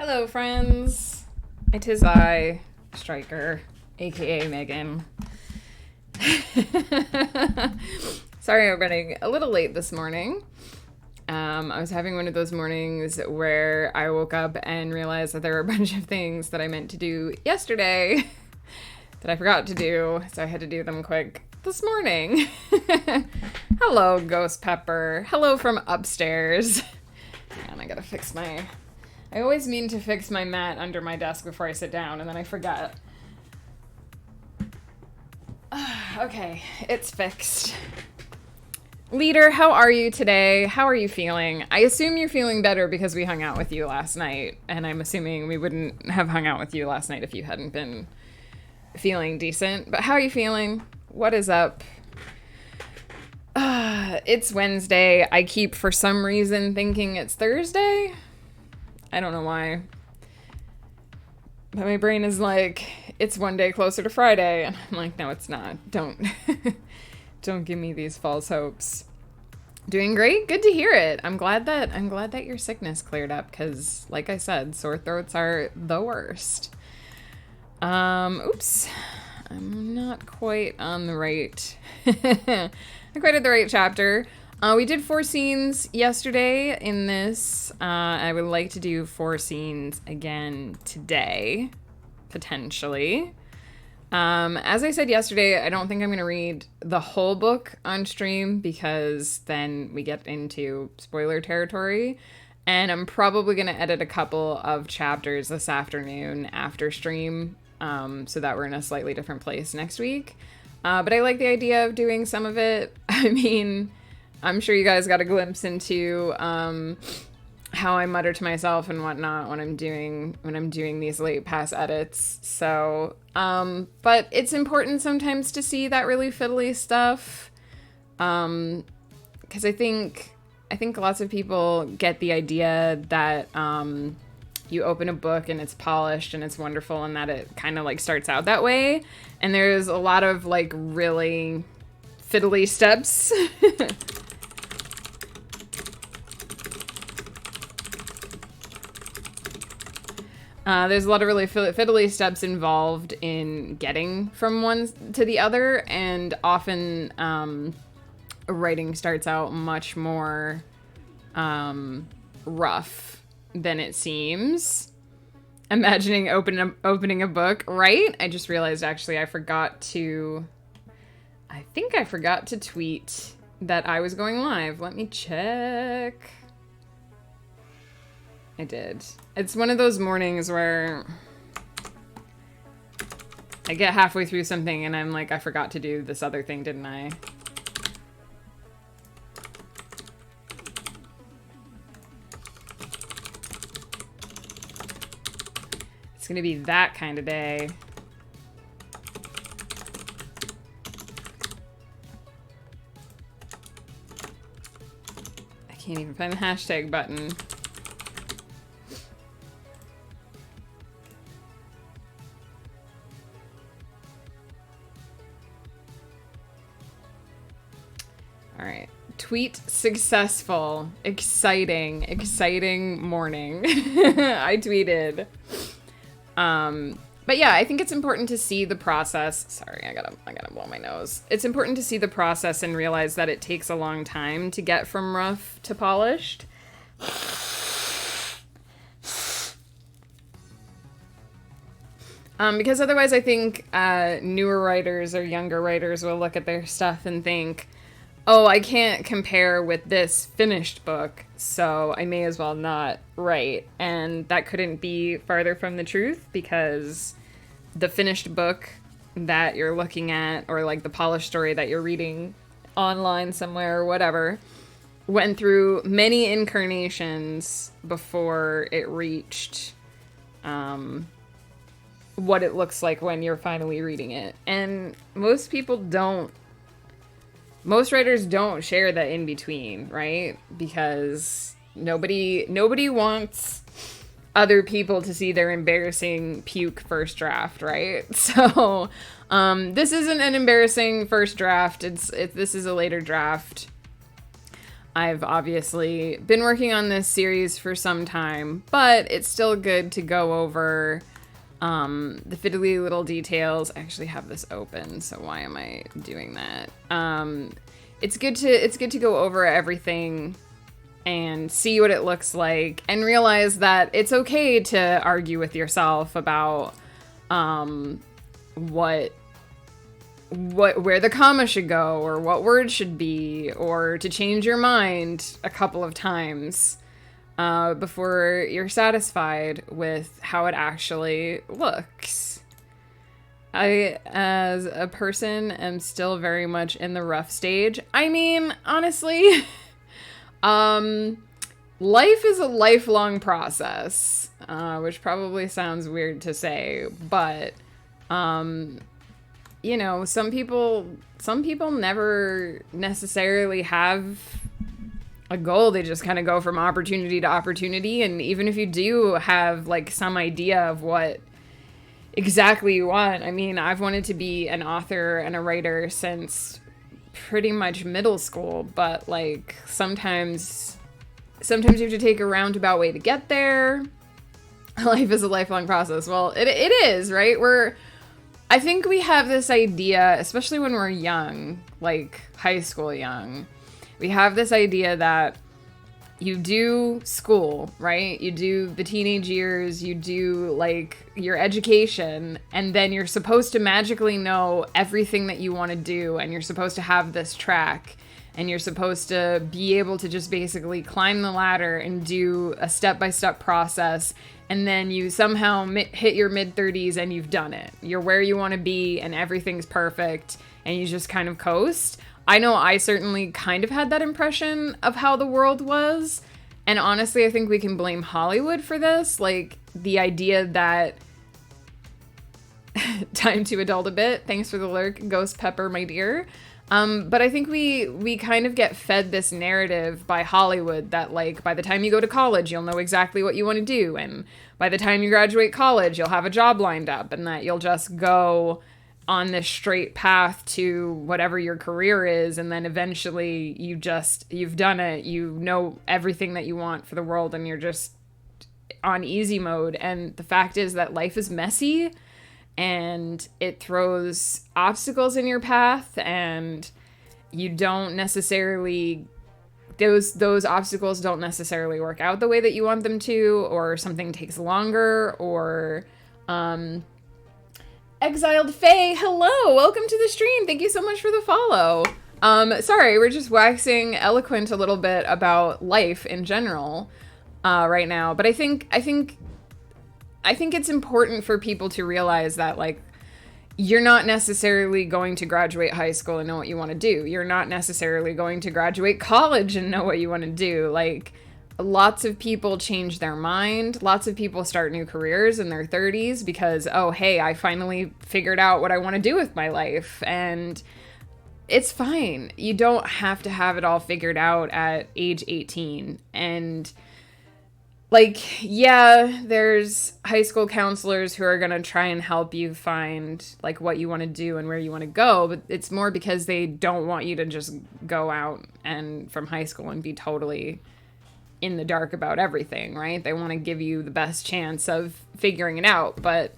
Hello, friends. It is I, Striker, aka Megan. Sorry, I'm running a little late this morning. I was having one of those mornings where I woke up and realized that there were a bunch of things that I meant to do yesterday that I forgot to do, so I had to do them quick this morning. Hello, Ghost Pepper. Hello from upstairs. And I gotta fix my... I always mean to fix my mat under my desk before I sit down, and then I forget. Okay, it's fixed. Leader, how are you today? How are you feeling? I assume you're feeling better because we hung out with you last night, and I'm assuming we wouldn't have hung out with you last night if you hadn't been feeling decent. But how are you feeling? What is up? It's Wednesday. I keep, for some reason, thinking it's Thursday. I don't know why. But my brain is like, it's one day closer to Friday. And I'm like, no, it's not. Don't give me these false hopes. Doing great. Good to hear it. I'm glad that your sickness cleared up, because like I said, sore throats are the worst. Oops. I'm not quite on the right not quite at the right chapter. We did 4 scenes yesterday in this. I would like to do 4 scenes again today, potentially. As I said yesterday, I don't think I'm going to read the whole book on stream because then we get into spoiler territory. And I'm probably going to edit a couple of chapters this afternoon after stream so that we're in a slightly different place next week. But I like the idea of doing some of it. I mean... I'm sure you guys got a glimpse into how I mutter to myself and whatnot when I'm doing these late pass edits. So, but it's important sometimes to see that really fiddly stuff, because I think lots of people get the idea that you open a book and it's polished and it's wonderful and that it kind of like starts out that way, and there's a lot of like really fiddly steps. There's a lot of really fiddly steps involved in getting from one to the other, and often writing starts out much more rough than it seems. Imagining opening a book, right? I just realized actually I think I forgot to tweet that I was going live. Let me check. I did. It's one of those mornings where I get halfway through something and I'm like, I forgot to do this other thing, didn't I? It's gonna be that kind of day. I can't even find the hashtag button. Alright. Tweet successful. Exciting morning. I tweeted. But yeah, I think it's important to see the process. Sorry, I gotta blow my nose. It's important to see the process and realize that it takes a long time to get from rough to polished. Because otherwise I think newer writers or younger writers will look at their stuff and think, oh, I can't compare with this finished book, so I may as well not write. And that couldn't be farther from the truth, because the finished book that you're looking at, or like the polished story that you're reading online somewhere or whatever, went through many incarnations before it reached what it looks like when you're finally reading it. And most writers don't share the in-between, right? Because nobody wants other people to see their embarrassing puke first draft, right? So, this isn't an embarrassing first draft. This is a later draft. I've obviously been working on this series for some time, but it's still good to go over the fiddly little details. I actually have this open, so why am I doing that? It's good to go over everything and see what it looks like and realize that it's okay to argue with yourself about where the comma should go or what word should be, or to change your mind a couple of times before you're satisfied with how it actually looks. I, as a person, am still very much in the rough stage. I mean, honestly, life is a lifelong process, which probably sounds weird to say, but, you know, some people never necessarily have a goal. They just kind of go from opportunity to opportunity. And even if you do have like some idea of what exactly you want, I mean, I've wanted to be an author and a writer since pretty much middle school, but like sometimes you have to take a roundabout way to get there. Life is a lifelong process. Well, it is, right? I think we have this idea, especially when we're young, like high school young, we have this idea that you do school, right? You do the teenage years, you do like your education, and then you're supposed to magically know everything that you want to do, and you're supposed to have this track, and you're supposed to be able to just basically climb the ladder and do a step-by-step process, and then you somehow hit your mid-30s and you've done it. You're where you want to be and everything's perfect, and you just kind of coast. I know I certainly kind of had that impression of how the world was. And honestly, I think we can blame Hollywood for this. Like, the idea that... Time to adult a bit. Thanks for the lurk, Ghost Pepper, my dear. But I think we kind of get fed this narrative by Hollywood that, like, by the time you go to college, you'll know exactly what you want to do. And by the time you graduate college, you'll have a job lined up. And that you'll just go on this straight path to whatever your career is, and then eventually you've done it, you know everything that you want for the world, and you're just on easy mode. And the fact is that life is messy, and it throws obstacles in your path, and you don't necessarily, those obstacles don't necessarily work out the way that you want them to, or something takes longer, or Exiled Faye, hello! Welcome to the stream! Thank you so much for the follow. Sorry, we're just waxing eloquent a little bit about life in general right now. But I think it's important for people to realize that, like, you're not necessarily going to graduate high school and know what you want to do. You're not necessarily going to graduate college and know what you want to do. Like, lots of people change their mind. Lots of people start new careers in their 30s because, oh, hey, I finally figured out what I want to do with my life. And it's fine. You don't have to have it all figured out at age 18. And, like, yeah, there's high school counselors who are going to try and help you find, like, what you want to do and where you want to go. But it's more because they don't want you to just go out and from high school and be totally in the dark about everything, right? They want to give you the best chance of figuring it out. But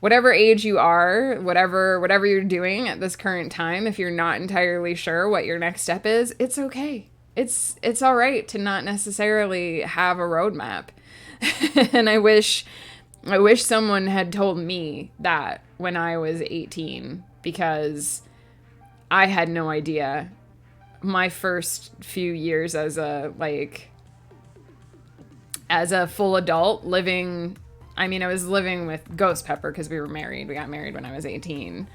whatever age you are, whatever you're doing at this current time, if you're not entirely sure what your next step is, it's okay. It's all right to not necessarily have a roadmap. And I wish someone had told me that when I was 18, because I had no idea. My first few years as a full adult living, I mean, I was living with Ghost Pepper because we were married. We got married when I was 18.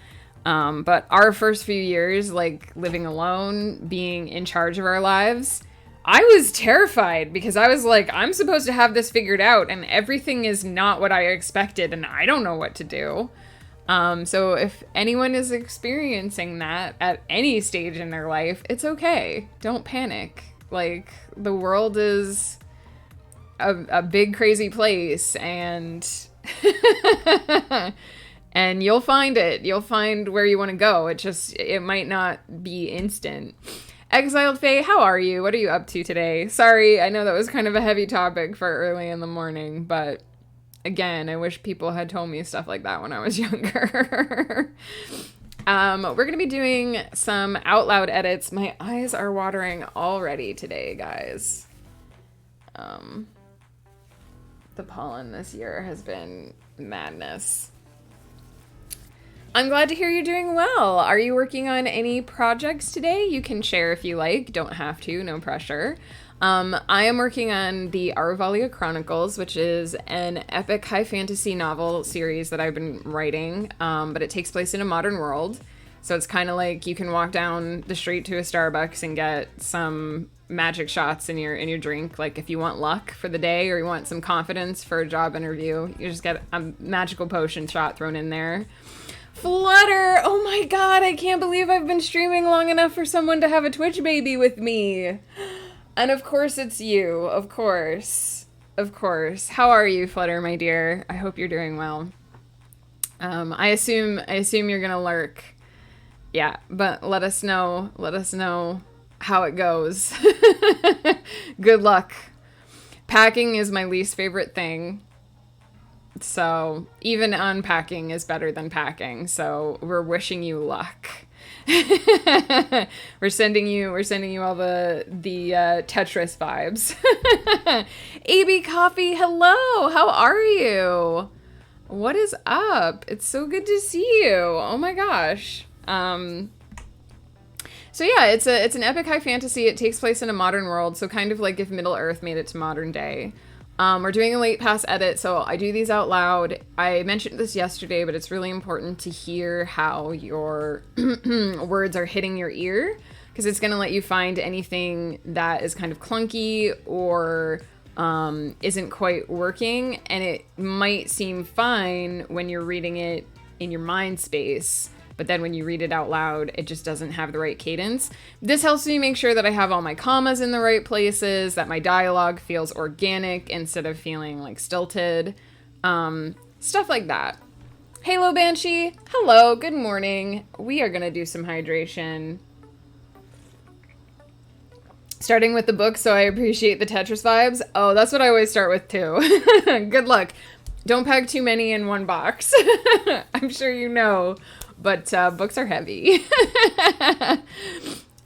But our first few years, like, living alone, being in charge of our lives, I was terrified because I was like, I'm supposed to have this figured out and everything is not what I expected and I don't know what to do. So if anyone is experiencing that at any stage in their life, it's okay. Don't panic. Like, the world is a big crazy place, and and you'll find it. You'll find where you want to go. It might not be instant. Exiled Faye, how are you? What are you up to today? Sorry, I know that was kind of a heavy topic for early in the morning, but again, I wish people had told me stuff like that when I was younger. We're going to be doing some out loud edits. My eyes are watering already today, guys. The pollen this year has been madness. I'm glad to hear you're doing well. Are you working on any projects today? You can share if you like. Don't have to, no pressure. I am working on the Aruvalia Chronicles, which is an epic high fantasy novel series that I've been writing, but it takes place in a modern world. So it's kind of like you can walk down the street to a Starbucks and get some magic shots in your drink. Like if you want luck for the day or you want some confidence for a job interview, you just get a magical potion shot thrown in there. Flutter! Oh my god, I can't believe I've been streaming long enough for someone to have a Twitch baby with me. And of course it's you. Of course. Of course. How are you, Flutter, my dear? I hope you're doing well. I assume you're gonna lurk. Yeah, but let us know how it goes. Good luck. Packing is my least favorite thing. So even unpacking is better than packing. So we're wishing you luck. we're sending you all the Tetris vibes. AB Coffee, hello. How are you? What is up? It's so good to see you. Oh my gosh. So yeah, it's an epic high fantasy. It takes place in a modern world. So kind of like if Middle Earth made it to modern day. We're doing a late pass edit, so I do these out loud. I mentioned this yesterday, but it's really important to hear how your words are hitting your ear, because it's going to let you find anything that is kind of clunky or isn't quite working, and it might seem fine when you're reading it in your mind space, but then when you read it out loud, it just doesn't have the right cadence. This helps me make sure that I have all my commas in the right places, that my dialogue feels organic instead of feeling like stilted. Stuff like that. Halo Banshee, hello, good morning. We are gonna do some hydration. Starting with the book, so I appreciate the Tetris vibes. Oh, that's what I always start with too. Good luck. Don't pack too many in one box. I'm sure you know. But books are heavy.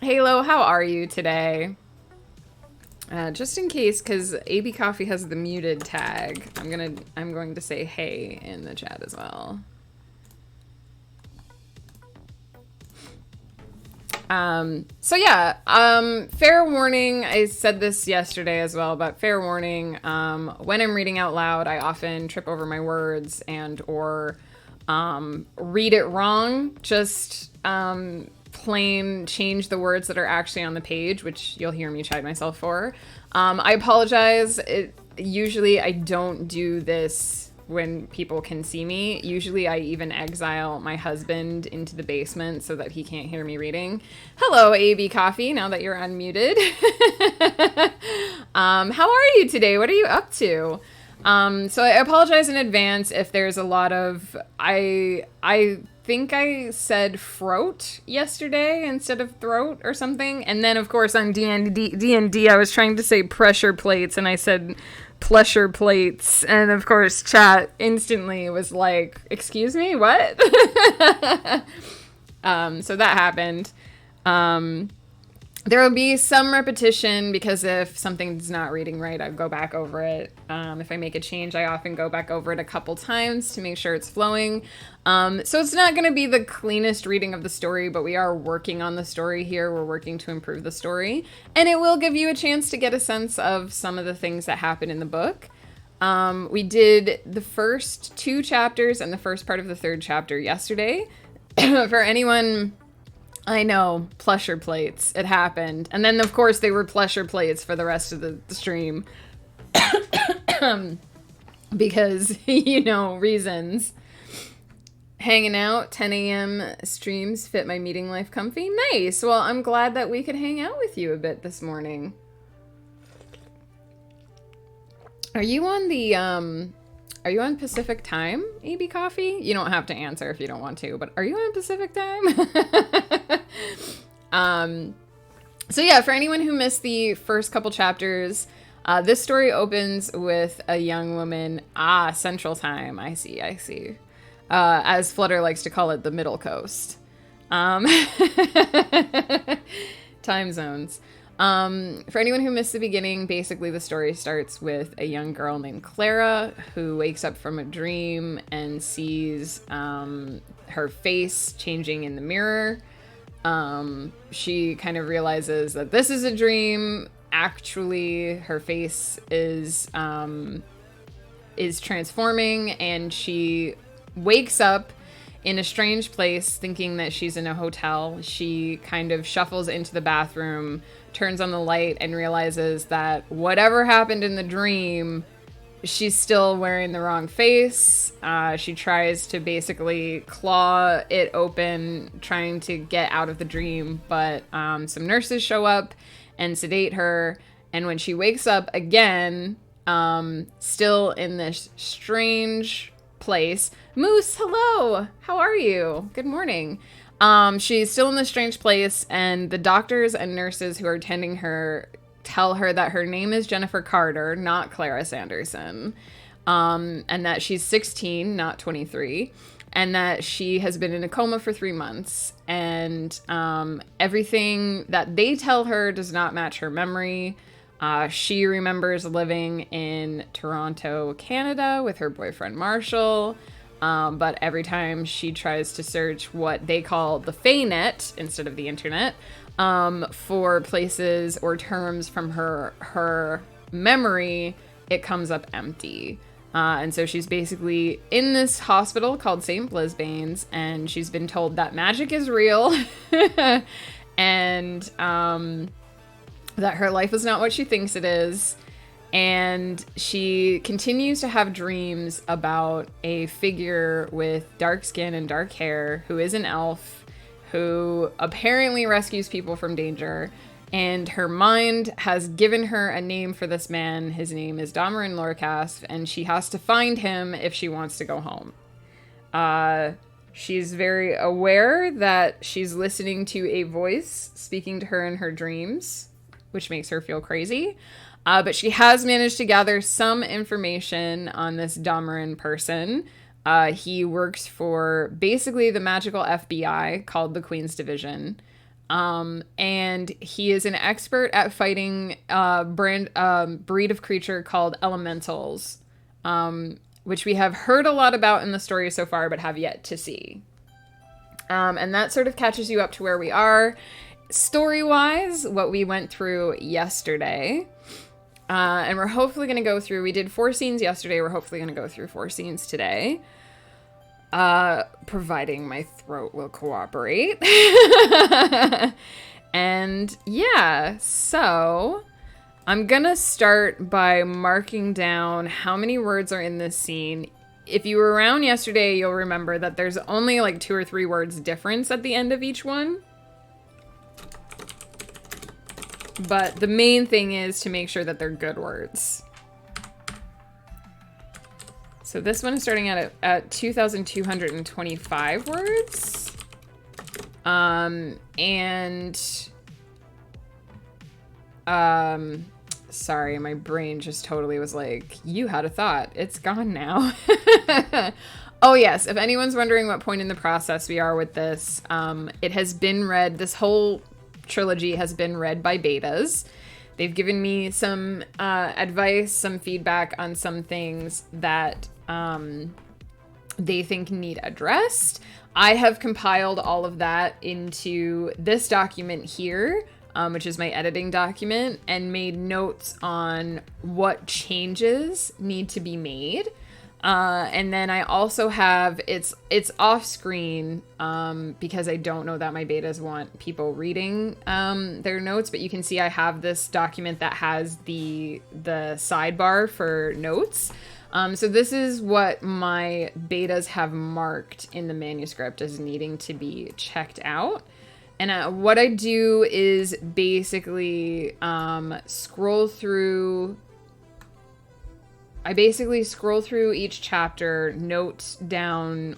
Halo, how are you today? Just in case, because AB Coffee has the muted tag, I'm going to say hey in the chat as well. So yeah, fair warning, I said this yesterday as well, but fair warning, when I'm reading out loud, I often trip over my words and or read it wrong, just plain change the words that are actually on the page, which you'll hear me chide myself for. I apologize. Usually I don't do this when people can see me. Usually I even exile my husband into the basement so that he can't hear me reading. Hello, AB Coffee, now that you're unmuted. How are you today? What are you up to? So I apologize in advance if there's a lot of, I think I said throat yesterday instead of throat or something. And then of course on D&D, I was trying to say pressure plates and I said pleasure plates. And of course chat instantly was like, excuse me, what? So that happened. There will be some repetition because if something's not reading right, I go back over it. If I make a change, I often go back over it a couple times to make sure it's flowing. So it's not going to be the cleanest reading of the story, but we are working on the story here. We're working to improve the story. And it will give you a chance to get a sense of some of the things that happen in the book. We did the first 2 chapters and the first part of the 3rd chapter yesterday. For anyone... I know, pleasure plates. It happened. And then, of course, they were pleasure plates for the rest of the stream. Because, you know, reasons. Hanging out, 10 a.m. streams fit my meeting life comfy. Nice. Well, I'm glad that we could hang out with you a bit this morning. Are you on Pacific time, AB Coffee? You don't have to answer if you don't want to, but are you on Pacific time? So yeah, for anyone who missed the first couple chapters, this story opens with a young woman. Central time. I see. As Flutter likes to call it, the Middle Coast. Time zones. For anyone who missed the beginning, basically the story starts with a young girl named Clara who wakes up from a dream and sees her face changing in the mirror. She kind of realizes that this is a dream. Actually, her face is transforming, and she wakes up in a strange place thinking that she's in a hotel. She kind of shuffles into the bathroom, turns on the light, and realizes that whatever happened in the dream, she's still wearing the wrong face. She tries to basically claw it open, trying to get out of the dream, but some nurses show up and sedate her. And when she wakes up again, still in this strange place. Moose, hello! How are you? Good morning. She's still in this strange place, and the doctors and nurses who are tending her tell her that her name is Jennifer Carter, not Clara Sanderson, and that she's 16, not 23, and that she has been in a coma for 3 months, and everything that they tell her does not match her memory. She remembers living in Toronto, Canada with her boyfriend Marshall, but every time she tries to search what they call the Faynet instead of the internet, for places or terms from her memory, it comes up empty. And so she's basically in this hospital called St. Blisbane's, and she's been told that magic is real, and that her life is not what she thinks it is. And she continues to have dreams about a figure with dark skin and dark hair who is an elf, who apparently rescues people from danger, and her mind has given her a name for this man. His name is Damarin Lorcasf, and she has to find him if she wants to go home. She's very aware that she's listening to a voice speaking to her in her dreams, which makes her feel crazy. But she has managed to gather some information on this Damarin person. He works for basically the magical FBI called the Queen's Division. And he is an expert at fighting a breed of creature called elementals, which we have heard a lot about in the story so far, but have yet to see. And that sort of catches you up to where we are. Story-wise, what we went through yesterday. And we're hopefully going to go through, we did 4 scenes yesterday, we're hopefully going to go through 4 scenes today. Providing my throat will cooperate. And yeah, so I'm gonna start by marking down how many words are in this scene. If you were around yesterday, you'll remember that there's only like 2 or 3 words difference at the end of each one. But the main thing is to make sure that they're good words. So this one is starting at 2,225 words. Sorry, my brain just totally was like, you had a thought. It's gone now. Oh yes, if anyone's wondering what point in the process we are with this, it has been read, this whole trilogy has been read by betas. They've given me some advice, some feedback on some things that they think need addressed. I have compiled all of that into this document here, which is my editing document, and made notes on what changes need to be made. And then I also have, it's off screen, because I don't know that my betas want people reading, their notes, but you can see I have this document that has the sidebar for notes. So this is what my betas have marked in the manuscript as needing to be checked out. And what I do is basically, scroll through I basically scroll through each chapter, note down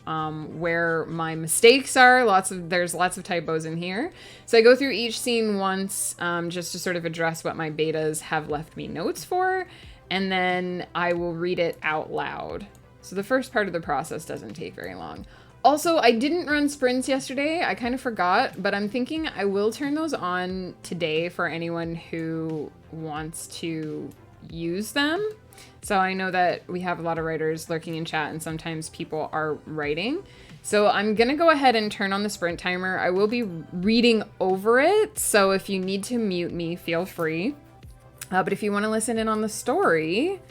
where my mistakes are. There's lots of typos in here. So I go through each scene once just to sort of address what my betas have left me notes for, and then I will read it out loud. So the first part of the process doesn't take very long. Also, I didn't run sprints yesterday. I kind of forgot, but I'm thinking I will turn those on today for anyone who wants to use them. So I know that we have a lot of writers lurking in chat, and sometimes people are writing. So I'm going to go ahead and turn on the sprint timer. I will be reading over it, so if you need to mute me, feel free. But if you want to listen in on the story,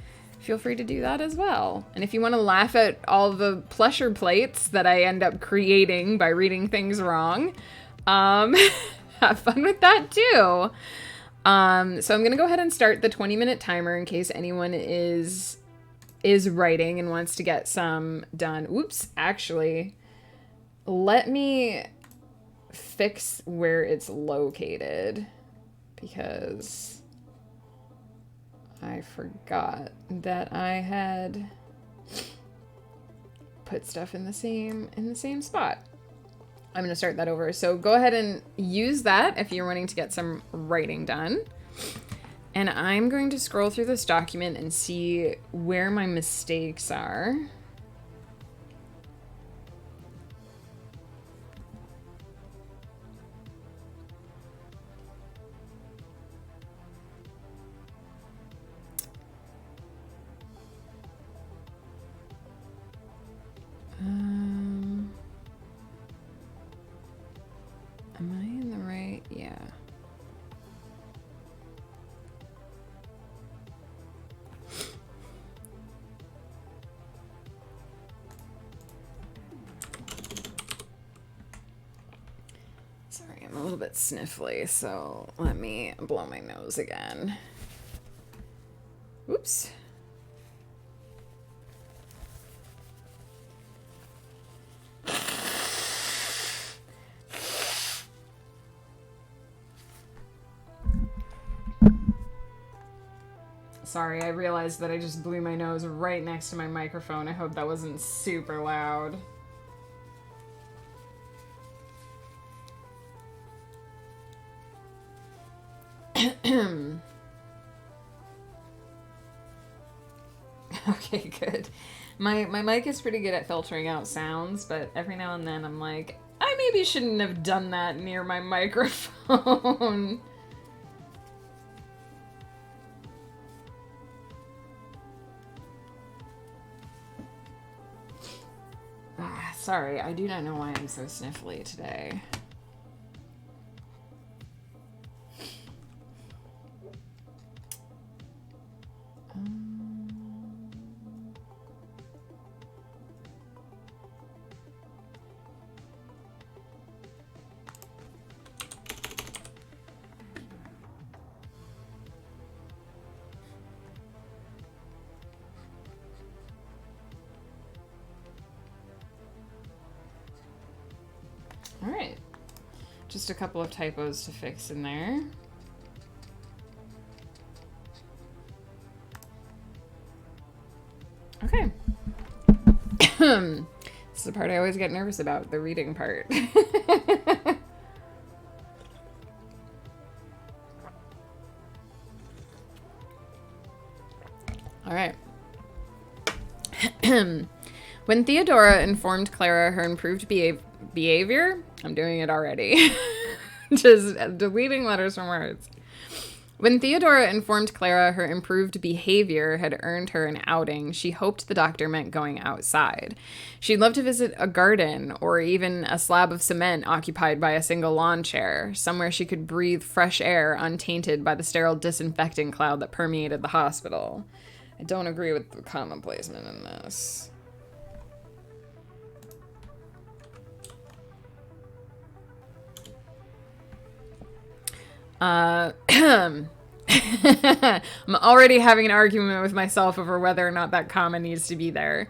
feel free to do that as well. And if you want to laugh at all the pleasure plates that I end up creating by reading things wrong, have fun with that too. So I'm going to go ahead and start the 20-minute timer in case anyone is writing and wants to get some done. Oops, actually, let me fix where it's located because I forgot that I had put stuff in the same spot. I'm going to start that over. So go ahead and use that if you're wanting to get some writing done. And I'm going to scroll through this document and see where my mistakes are. Am I in the right? Yeah. Sorry, I'm a little bit sniffly, so let me blow my nose again. Oops. Sorry, I realized that I just blew my nose right next to my microphone. I hope that wasn't super loud. Okay, good. My mic is pretty good at filtering out sounds, but every now and then I'm like, I maybe shouldn't have done that near my microphone. Sorry, I do not know why I'm so sniffly today. All right, just a couple of typos to fix in there. Okay. This is the part I always get nervous about, the reading part. All right. When Theodora informed Clara her improved behavior, I'm doing it already. Just deleting letters from words. When Theodora informed Clara her improved behavior had earned her an outing, she hoped the doctor meant going outside. She'd love to visit a garden or even a slab of cement occupied by a single lawn chair, somewhere she could breathe fresh air untainted by the sterile disinfecting cloud that permeated the hospital. I don't agree with the comma placement in this. I'm already having an argument with myself over whether or not that comma needs to be there.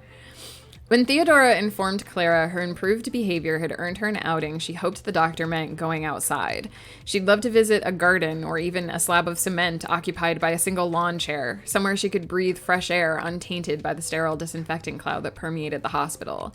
When Theodora informed Clara her improved behavior had earned her an outing, she hoped the doctor meant going outside. She'd love to visit a garden or even a slab of cement occupied by a single lawn chair, somewhere she could breathe fresh air untainted by the sterile disinfecting cloud that permeated the hospital.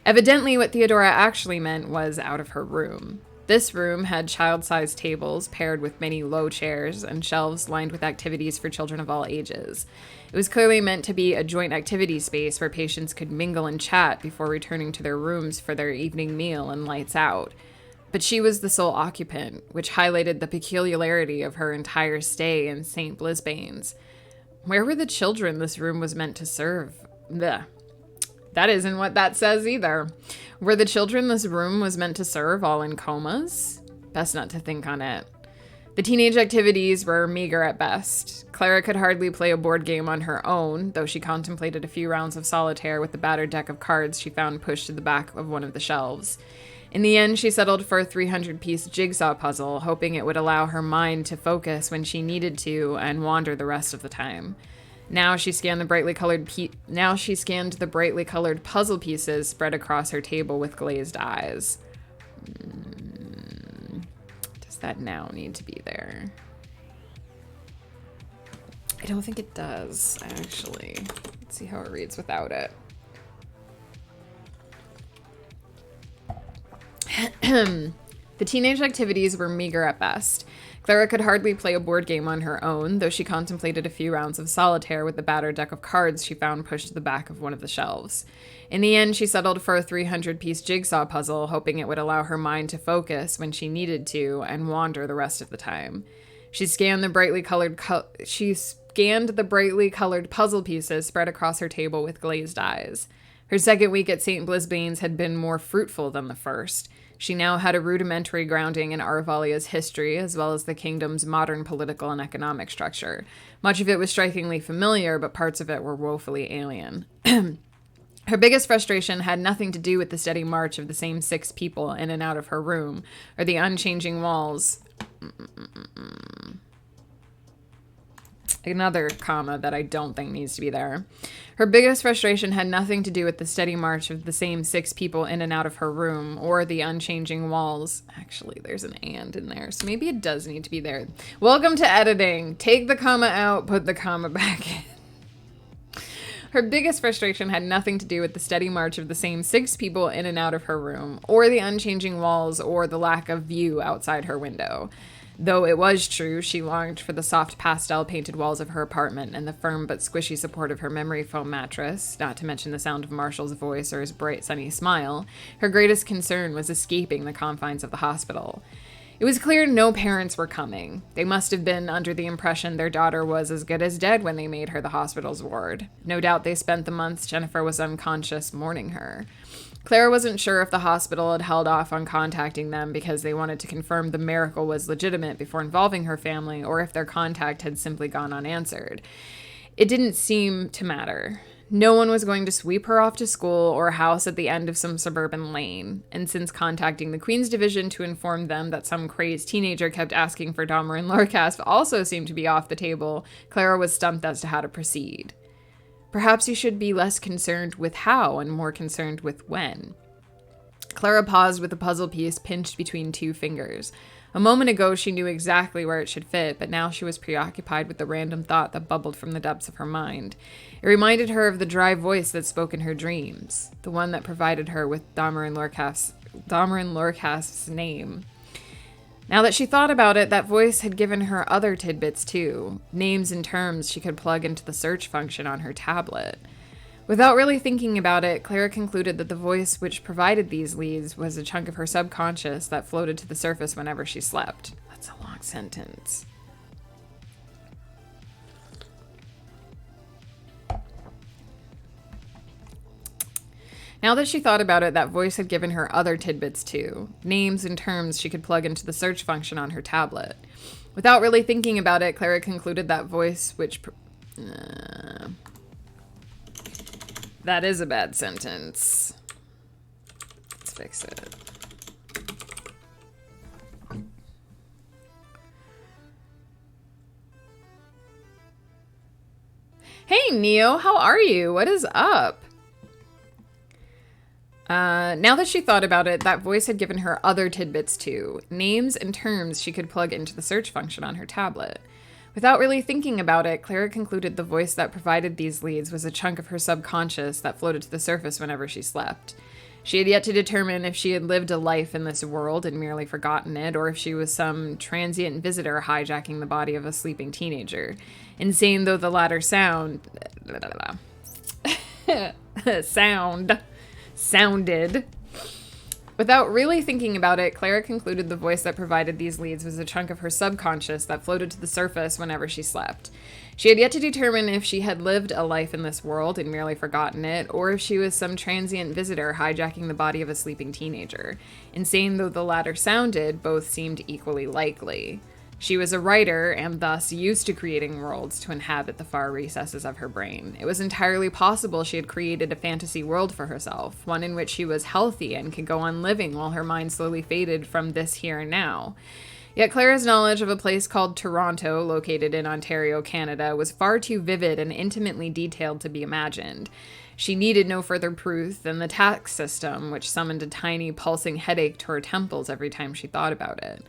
Evidently, what Theodora actually meant was out of her room. This room had child-sized tables paired with many low chairs and shelves lined with activities for children of all ages. It was clearly meant to be a joint activity space where patients could mingle and chat before returning to their rooms for their evening meal and lights out. But she was the sole occupant, which highlighted the peculiarity of her entire stay in St. Blisbane's. Where were the children this room was meant to serve? Blech. That isn't what that says either. Were the children this room was meant to serve all in comas? Best not to think on it. The teenage activities were meager at best. Clara could hardly play a board game on her own, though she contemplated a few rounds of solitaire with the battered deck of cards she found pushed to the back of one of the shelves. In the end, she settled for a 300-piece jigsaw puzzle, hoping it would allow her mind to focus when she needed to and wander the rest of the time. Now she scanned the brightly colored puzzle pieces spread across her table with glazed eyes. Does that now need to be there? I don't think it does, actually. Let's see how it reads without it. The teenage activities were meager at best. Clara could hardly play a board game on her own, though she contemplated a few rounds of solitaire with the battered deck of cards she found pushed to the back of one of the shelves. In the end, she settled for a 300-piece jigsaw puzzle, hoping it would allow her mind to focus when she needed to and wander the rest of the time. She scanned the brightly colored puzzle pieces spread across her table with glazed eyes. Her second week at St. Blisbane's had been more fruitful than the first. She now had a rudimentary grounding in Aruvalia's history, as well as the kingdom's modern political and economic structure. Much of it was strikingly familiar, but parts of it were woefully alien. Her biggest frustration had nothing to do with the steady march of the same 6 people in and out of her room, or the unchanging walls. Another comma that I don't think needs to be there. Her biggest frustration had nothing to do with the steady march of the same 6 people in and out of her room, or the unchanging walls. Actually, there's an and in there, so maybe it does need to be there. Welcome to editing. Take the comma out, put the comma back in. Her biggest frustration had nothing to do with the steady march of the same 6 people in and out of her room, or the unchanging walls, or the lack of view outside her window. Though it was true, she longed for the soft pastel-painted walls of her apartment and the firm but squishy support of her memory foam mattress, not to mention the sound of Marshall's voice or his bright, sunny smile. Her greatest concern was escaping the confines of the hospital. It was clear no parents were coming. They must have been under the impression their daughter was as good as dead when they made her the hospital's ward. No doubt they spent the months Jennifer was unconscious mourning her. Clara wasn't sure if the hospital had held off on contacting them because they wanted to confirm the miracle was legitimate before involving her family, or if their contact had simply gone unanswered. It didn't seem to matter. No one was going to sweep her off to school or a house at the end of some suburban lane, and since contacting the Queen's Division to inform them that some crazed teenager kept asking for Dahmer and Lorcasp also seemed to be off the table, Clara was stumped as to how to proceed. Perhaps you should be less concerned with how and more concerned with when. Clara paused with the puzzle piece pinched between 2 fingers. A moment ago, she knew exactly where it should fit, but now she was preoccupied with the random thought that bubbled from the depths of her mind. It reminded her of the dry voice that spoke in her dreams, the one that provided her with Dahmer and Lorcasp's name. Now that she thought about it, that voice had given her other tidbits too, names and terms she could plug into the search function on her tablet. Without really thinking about it, Clara concluded that the voice which provided these leads was a chunk of her subconscious that floated to the surface whenever she slept. That's a long sentence. Now that she thought about it, that voice had given her other tidbits too, names and terms she could plug into the search function on her tablet. Without really thinking about it, Clara concluded that voice which... that is a bad sentence. Let's fix it. Hey, Neo, how are you? What is up? Now that she thought about it, that voice had given her other tidbits too. Names and terms she could plug into the search function on her tablet. Without really thinking about it, Clara concluded the voice that provided these leads was a chunk of her subconscious that floated to the surface whenever she slept. She had yet to determine if she had lived a life in this world and merely forgotten it, or if she was some transient visitor hijacking the body of a sleeping teenager. Insane though the latter sounded. Without really thinking about it, Clara concluded the voice that provided these leads was a chunk of her subconscious that floated to the surface whenever she slept. She had yet to determine if she had lived a life in this world and merely forgotten it, or if she was some transient visitor hijacking the body of a sleeping teenager. Insane though the latter sounded, both seemed equally likely. She was a writer, and thus used to creating worlds to inhabit the far recesses of her brain. It was entirely possible she had created a fantasy world for herself, one in which she was healthy and could go on living while her mind slowly faded from this here and now. Yet Clara's knowledge of a place called Toronto, located in Ontario, Canada, was far too vivid and intimately detailed to be imagined. She needed no further proof than the tax system, which summoned a tiny, pulsing headache to her temples every time she thought about it.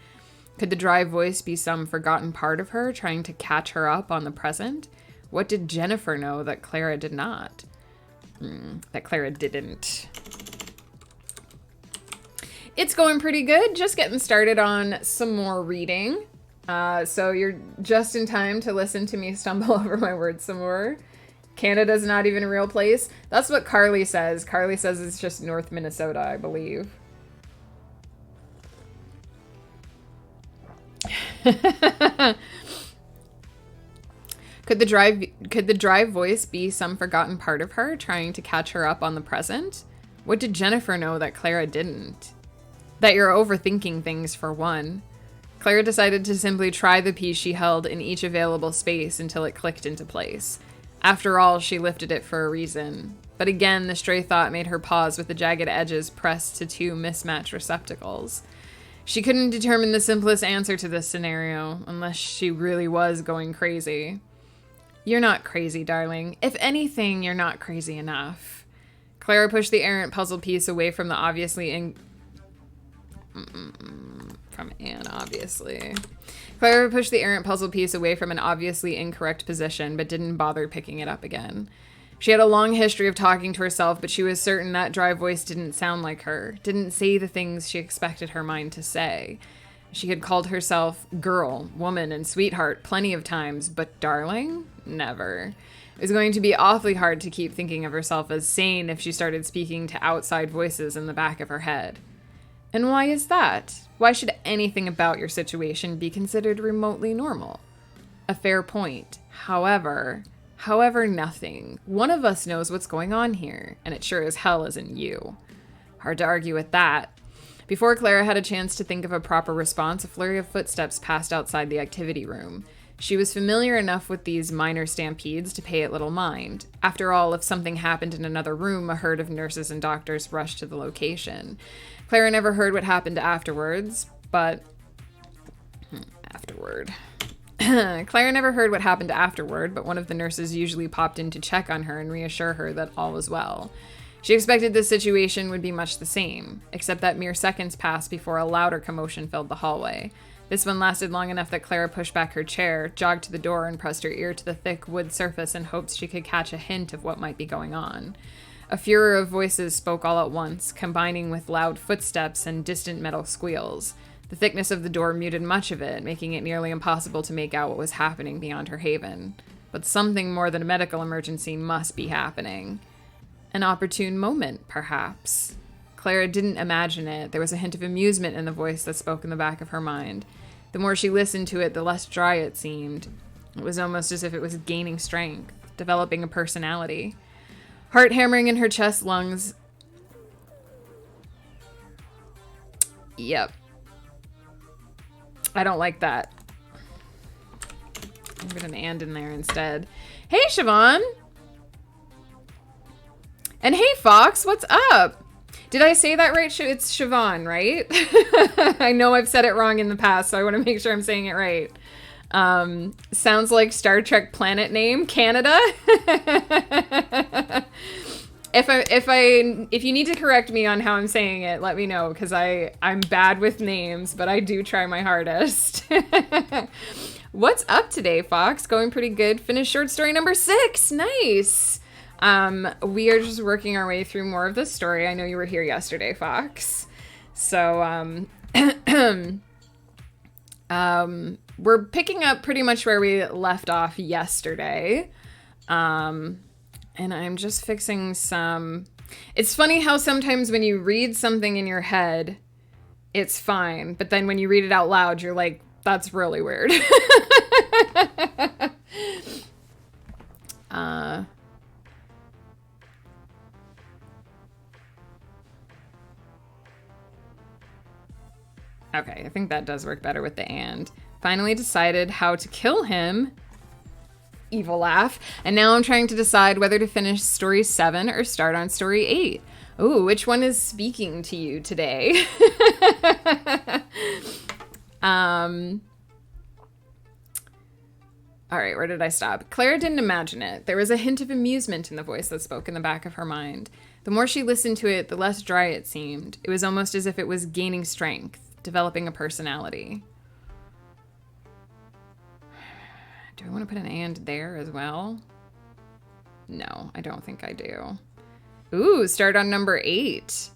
Could the dry voice be some forgotten part of her trying to catch her up on the present? What did Jennifer know that Clara did not? That Clara didn't. It's going pretty good. Just getting started on some more reading. So you're just in time to listen to me stumble over my words some more. Canada's not even a real place. That's what Carly says. Carly says it's just North Minnesota, I believe. Could the dry voice be some forgotten part of her trying to catch her up on the present? What did Jennifer know that Clara didn't? That you're overthinking things, for one. Clara decided to simply try the piece she held in each available space until it clicked into place. After all, she lifted it for a reason. But again, the stray thought made her pause with the jagged edges pressed to two mismatched receptacles. She couldn't determine the simplest answer to this scenario, unless she really was going crazy. You're not crazy, darling. If anything, you're not crazy enough. Clara pushed the errant puzzle piece away from the obviously Clara pushed the errant puzzle piece away from an obviously incorrect position, but didn't bother picking it up again. She had a long history of talking to herself, but she was certain that dry voice didn't sound like her, didn't say the things she expected her mind to say. She had called herself girl, woman, and sweetheart plenty of times, but darling? Never. It was going to be awfully hard to keep thinking of herself as sane if she started speaking to outside voices in the back of her head. And why is that? Why should anything about your situation be considered remotely normal? A fair point. However, nothing. One of us knows what's going on here, and it sure as hell isn't you. Hard to argue with that. Before Clara had a chance to think of a proper response, a flurry of footsteps passed outside the activity room. She was familiar enough with these minor stampedes to pay it little mind. After all, if something happened in another room, a herd of nurses and doctors rushed to the location. Clara never heard what happened afterwards, but... Clara never heard what happened afterward, but one of the nurses usually popped in to check on her and reassure her that all was well. She expected this situation would be much the same, except that mere seconds passed before a louder commotion filled the hallway. This one lasted long enough that Clara pushed back her chair, jogged to the door, and pressed her ear to the thick wood surface in hopes she could catch a hint of what might be going on. A furor of voices spoke all at once, combining with loud footsteps and distant metal squeals. The thickness of the door muted much of it, making it nearly impossible to make out what was happening beyond her haven. But something more than a medical emergency must be happening. An opportune moment, perhaps. Clara didn't imagine it. There was a hint of amusement in the voice that spoke in the back of her mind. The more she listened to it, the less dry it seemed. It was almost as if it was gaining strength, developing a personality. Heart hammering in her chest, lungs. Yep. I don't like that. I'm put an and in there instead. Hey, Siobhan! And hey, Fox, what's up? Did I say that right? It's Siobhan, right? I know I've said it wrong in the past, so I want to make sure I'm saying it right. Sounds like Star Trek planet name, Canada. if you need to correct me on how I'm saying it, let me know, because I'm bad with names, but I do try my hardest. What's up today, Fox? Going pretty good. Finished short story number 6. Nice. We are just working our way through more of the story. I know you were here yesterday, Fox. So, we're picking up pretty much where we left off yesterday. And I'm just fixing some... It's funny how sometimes when you read something in your head, it's fine. But then when you read it out loud, you're like, that's really weird. Okay, I think that does work better with the and. Finally decided how to kill him. Evil laugh. And now I'm trying to decide whether to finish story 7 or start on story 8. Ooh, which one is speaking to you today? All right, where did I stop? Clara didn't imagine it. There was a hint of amusement in the voice that spoke in the back of her mind. The more she listened to it, the less dry it seemed. It was almost as if it was gaining strength, developing a personality. Do I want to put an and there as well? No, I don't think I do. Ooh, start on number 8.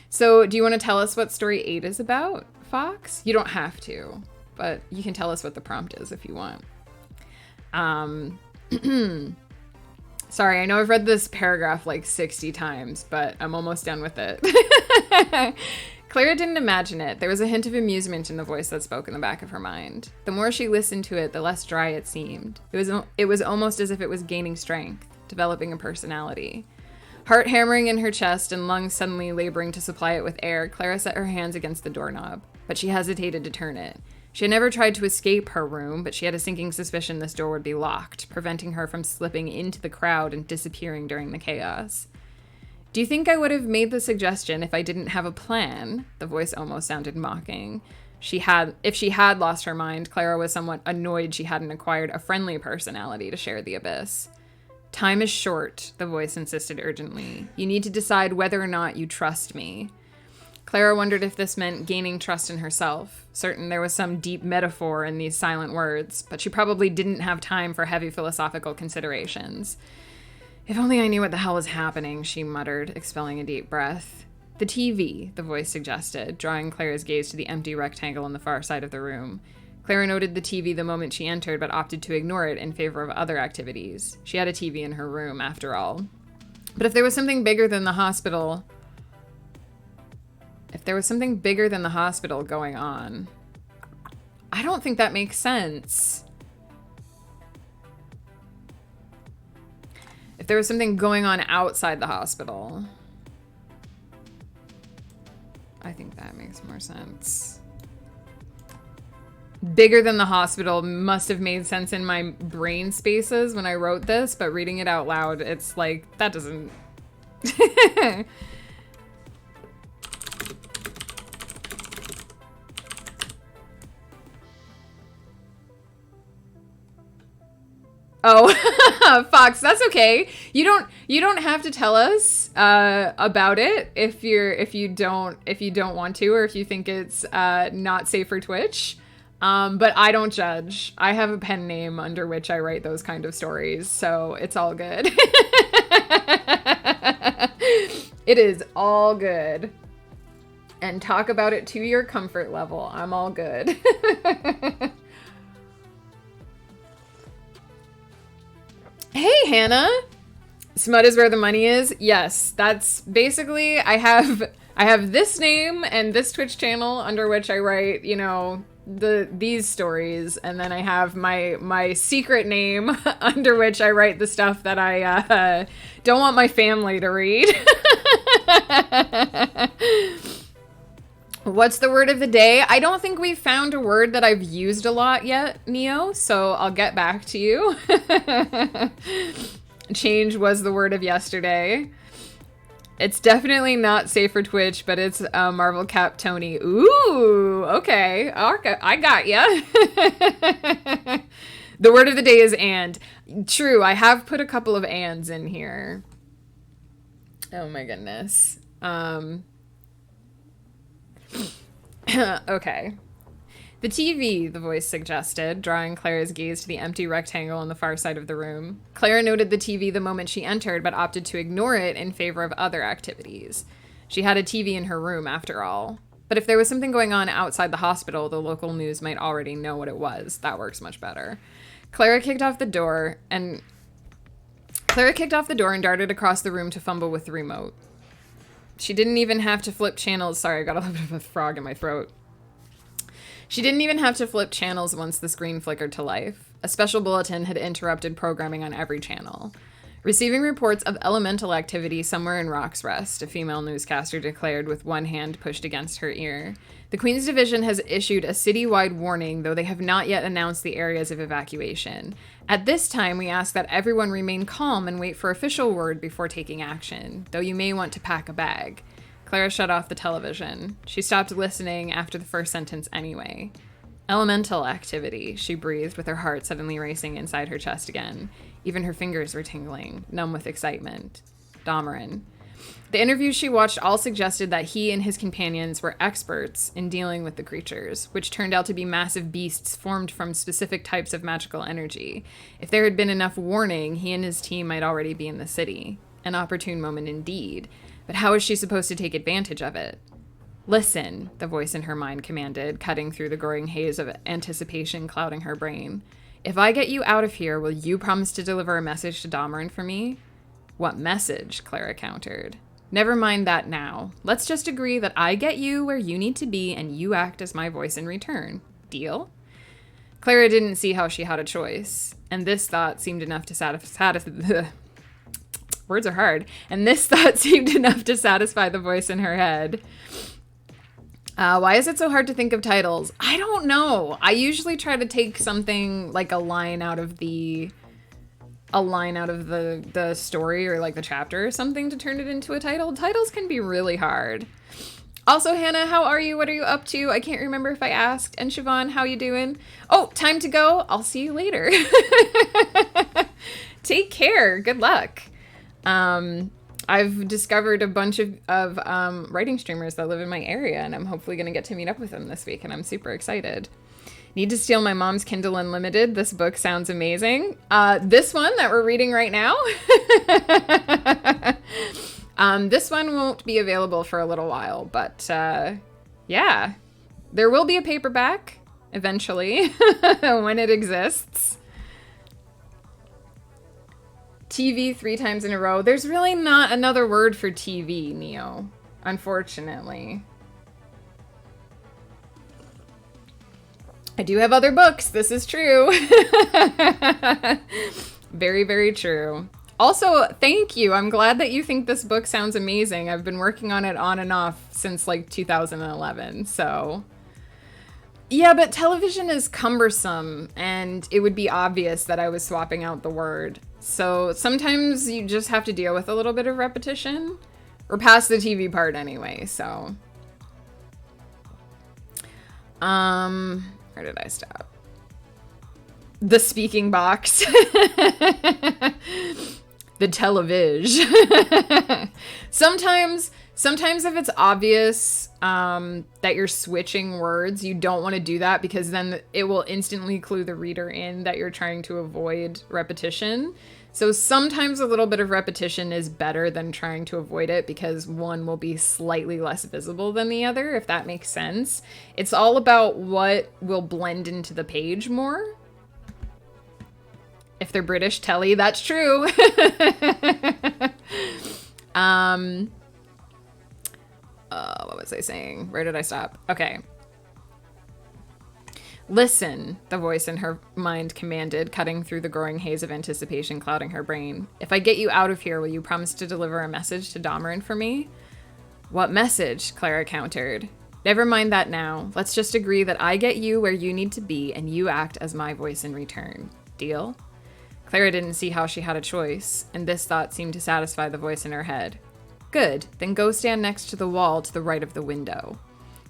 So do you want to tell us what story 8 is about, Fox? You don't have to, but you can tell us what the prompt is if you want. Sorry, I know I've read this paragraph like 60 times, but I'm almost done with it. Clara didn't imagine it. There was a hint of amusement in the voice that spoke in the back of her mind. The more she listened to it, the less dry it seemed. It was almost as if it was gaining strength, developing a personality. Heart hammering in her chest and lungs suddenly laboring to supply it with air, Clara set her hands against the doorknob, but she hesitated to turn it. She had never tried to escape her room, but she had a sinking suspicion this door would be locked, preventing her from slipping into the crowd and disappearing during the chaos. Do you think I would have made the suggestion if I didn't have a plan? The voice almost sounded mocking. If she had lost her mind, Clara was somewhat annoyed she hadn't acquired a friendly personality to share the abyss. Time is short, the voice insisted urgently. You need to decide whether or not you trust me. Clara wondered if this meant gaining trust in herself, certain there was some deep metaphor in these silent words, but she probably didn't have time for heavy philosophical considerations. If only I knew what the hell was happening, she muttered, expelling a deep breath. The TV, the voice suggested, drawing Clara's gaze to the empty rectangle on the far side of the room. Clara noted the TV the moment she entered, but opted to ignore it in favor of other activities. She had a TV in her room, after all. But if there was something bigger than the hospital... going on, I don't think that makes sense. If there was something going on outside the hospital, I think that makes more sense. Bigger than the hospital must have made sense in my brain spaces when I wrote this, but reading it out loud, it's like, that doesn't... Oh, Fox, that's okay. You don't have to tell us about it if you don't want to, or if you think it's not safe for Twitch. But I don't judge. I have a pen name under which I write those kind of stories, so it's all good. It is all good. And talk about it to your comfort level. I'm all good. Hey, Hannah. Smut is where the money is. Yes, that's basically, I have this name and this Twitch channel under which I write, you know, these stories, and then I have my secret name under which I write the stuff that I don't want my family to read. What's the word of the day? I don't think we've found a word that I've used a lot yet, Neo, so I'll get back to you. Change was the word of yesterday. It's definitely not safe for Twitch, but it's Marvel Cap Tony. Ooh, okay. I got ya. The word of the day is and. True, I have put a couple of ands in here. Oh my goodness. Okay. The TV, the voice suggested, drawing Clara's gaze to the empty rectangle on the far side of the room. Clara noted the TV the moment she entered, but opted to ignore it in favor of other activities. She had a TV in her room, after all. But if there was something going on outside the hospital, the local news might already know what it was. That works much better. Clara kicked off the door and darted across the room to fumble with the remote. She didn't even have to flip channels. Sorry, I got a little bit of a frog in my throat. She didn't even have to flip channels once the screen flickered to life. A special bulletin had interrupted programming on every channel. Receiving reports of elemental activity somewhere in Rock's Rest, a female newscaster declared with one hand pushed against her ear. The Queen's Division has issued a citywide warning, though they have not yet announced the areas of evacuation. At this time, we ask that everyone remain calm and wait for official word before taking action, though you may want to pack a bag. Clara shut off the television. She stopped listening after the first sentence anyway. Elemental activity, she breathed with her heart suddenly racing inside her chest again. Even her fingers were tingling, numb with excitement. Damarin. The interviews she watched all suggested that he and his companions were experts in dealing with the creatures, which turned out to be massive beasts formed from specific types of magical energy. If there had been enough warning, he and his team might already be in the city. An opportune moment indeed. But how is she supposed to take advantage of it? Listen, the voice in her mind commanded, cutting through the growing haze of anticipation clouding her brain. If I get you out of here, will you promise to deliver a message to Damarin for me? What message? Clara countered. Never mind that now. Let's just agree that I get you where you need to be and you act as my voice in return. Deal? Clara didn't see how she had a choice, and this thought seemed enough to satisfy words are hard. And this thought seemed enough to satisfy the voice in her head. Why is it so hard to think of titles? I don't know. I usually try to take something like a line out of the story or like the chapter or something to turn it into a title. Titles can be really hard. Also, Hannah, how are you? What are you up to? I can't remember if I asked. And Siobhan, how you doing? Oh, time to go. I'll see you later. Take care. Good luck. I've discovered a bunch of writing streamers that live in my area, and I'm hopefully going to get to meet up with them this week, and I'm super excited. Need to steal my mom's Kindle Unlimited. This book sounds amazing. This one that we're reading right now, this one won't be available for a little while, but yeah, there will be a paperback eventually when it exists. TV 3 times in a row. There's really not another word for TV, Neo, unfortunately. I do have other books. This is true. Very, very true. Also, thank you. I'm glad that you think this book sounds amazing. I've been working on it on and off since like 2011, so... Yeah, but television is cumbersome, and it would be obvious that I was swapping out the word. So sometimes you just have to deal with a little bit of repetition. We're past the TV part anyway, so... Where did I stop? The speaking box. The television. Sometimes if it's obvious that you're switching words, you don't want to do that because then it will instantly clue the reader in that you're trying to avoid repetition. So sometimes a little bit of repetition is better than trying to avoid it because one will be slightly less visible than the other, if that makes sense. It's all about what will blend into the page more. If they're British telly, that's true. What was I saying? Where did I stop? Okay. Listen, the voice in her mind commanded, cutting through the growing haze of anticipation clouding her brain. If I get you out of here, will you promise to deliver a message to Damarin for me? What message? Clara countered. Never mind that now. Let's just agree that I get you where you need to be and you act as my voice in return. Deal? Clara didn't see how she had a choice, and this thought seemed to satisfy the voice in her head. Good, then go stand next to the wall to the right of the window.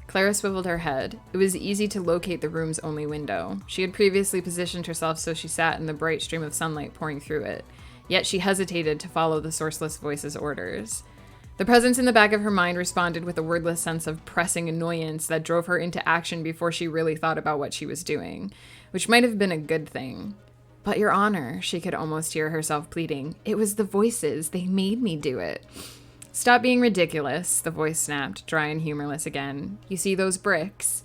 Clara swiveled her head. It was easy to locate the room's only window. She had previously positioned herself so she sat in the bright stream of sunlight pouring through it. Yet she hesitated to follow the sourceless voice's orders. The presence in the back of her mind responded with a wordless sense of pressing annoyance that drove her into action before she really thought about what she was doing, which might have been a good thing. But Your Honor, she could almost hear herself pleading. It was the voices. They made me do it. Stop being ridiculous, the voice snapped, dry and humorless again. You see those bricks?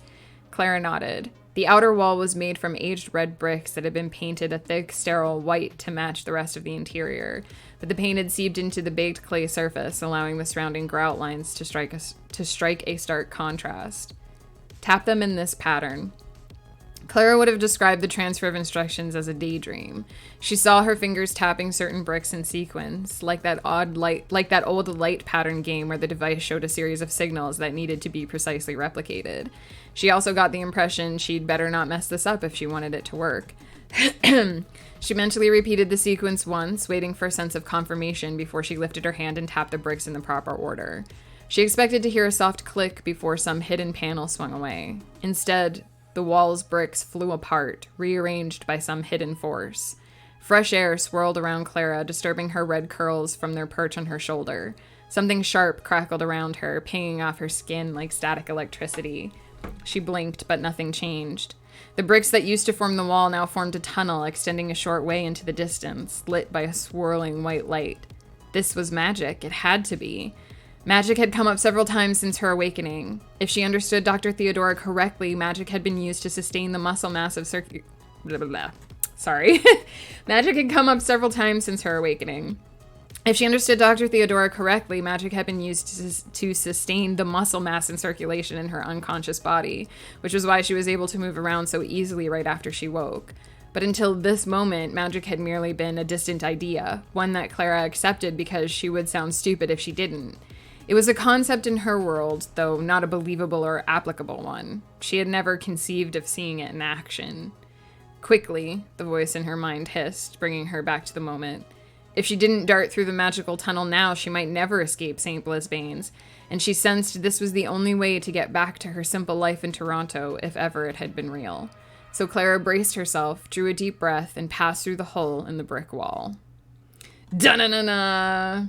Clara nodded. The outer wall was made from aged red bricks that had been painted a thick, sterile white to match the rest of the interior, but the paint had seeped into the baked clay surface, allowing the surrounding grout lines to strike a stark contrast. Tap them in this pattern. Clara would have described the transfer of instructions as a daydream. She saw her fingers tapping certain bricks in sequence, like that old light pattern game where the device showed a series of signals that needed to be precisely replicated. She also got the impression she'd better not mess this up if she wanted it to work. She mentally repeated the sequence once, waiting for a sense of confirmation before she lifted her hand and tapped the bricks in the proper order. She expected to hear a soft click before some hidden panel swung away. Instead, the wall's bricks flew apart, rearranged by some hidden force. Fresh air swirled around Clara, disturbing her red curls from their perch on her shoulder. Something sharp crackled around her, pinging off her skin like static electricity. She blinked, but nothing changed. The bricks that used to form the wall now formed a tunnel extending a short way into the distance, lit by a swirling white light. This was magic. It had to be. Magic had come up several times since her awakening. If she understood Dr. Theodora correctly, magic had been used to sustain the muscle mass of Magic had come up several times since her awakening. If she understood Dr. Theodora correctly, magic had been used to sustain the muscle mass and circulation in her unconscious body, which was why she was able to move around so easily right after she woke. But until this moment, magic had merely been a distant idea, one that Clara accepted because she would sound stupid if she didn't. It was a concept in her world, though not a believable or applicable one. She had never conceived of seeing it in action. Quickly, the voice in her mind hissed, bringing her back to the moment. If she didn't dart through the magical tunnel now, she might never escape St. Blisbane's, and she sensed this was the only way to get back to her simple life in Toronto, if ever it had been real. So Clara braced herself, drew a deep breath, and passed through the hole in the brick wall. Da-na-na-na!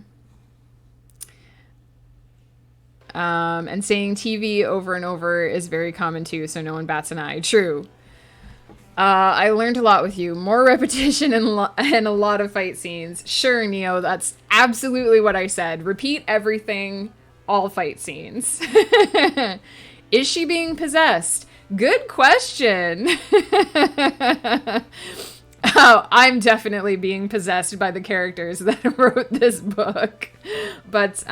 And saying TV over and over is very common too, so no one bats an eye. True. I learned a lot with you. More repetition and a lot of fight scenes. Sure, Neo, that's absolutely what I said. Repeat everything, all fight scenes. Is she being possessed? Good question. Oh, I'm definitely being possessed by the characters that wrote this book. But,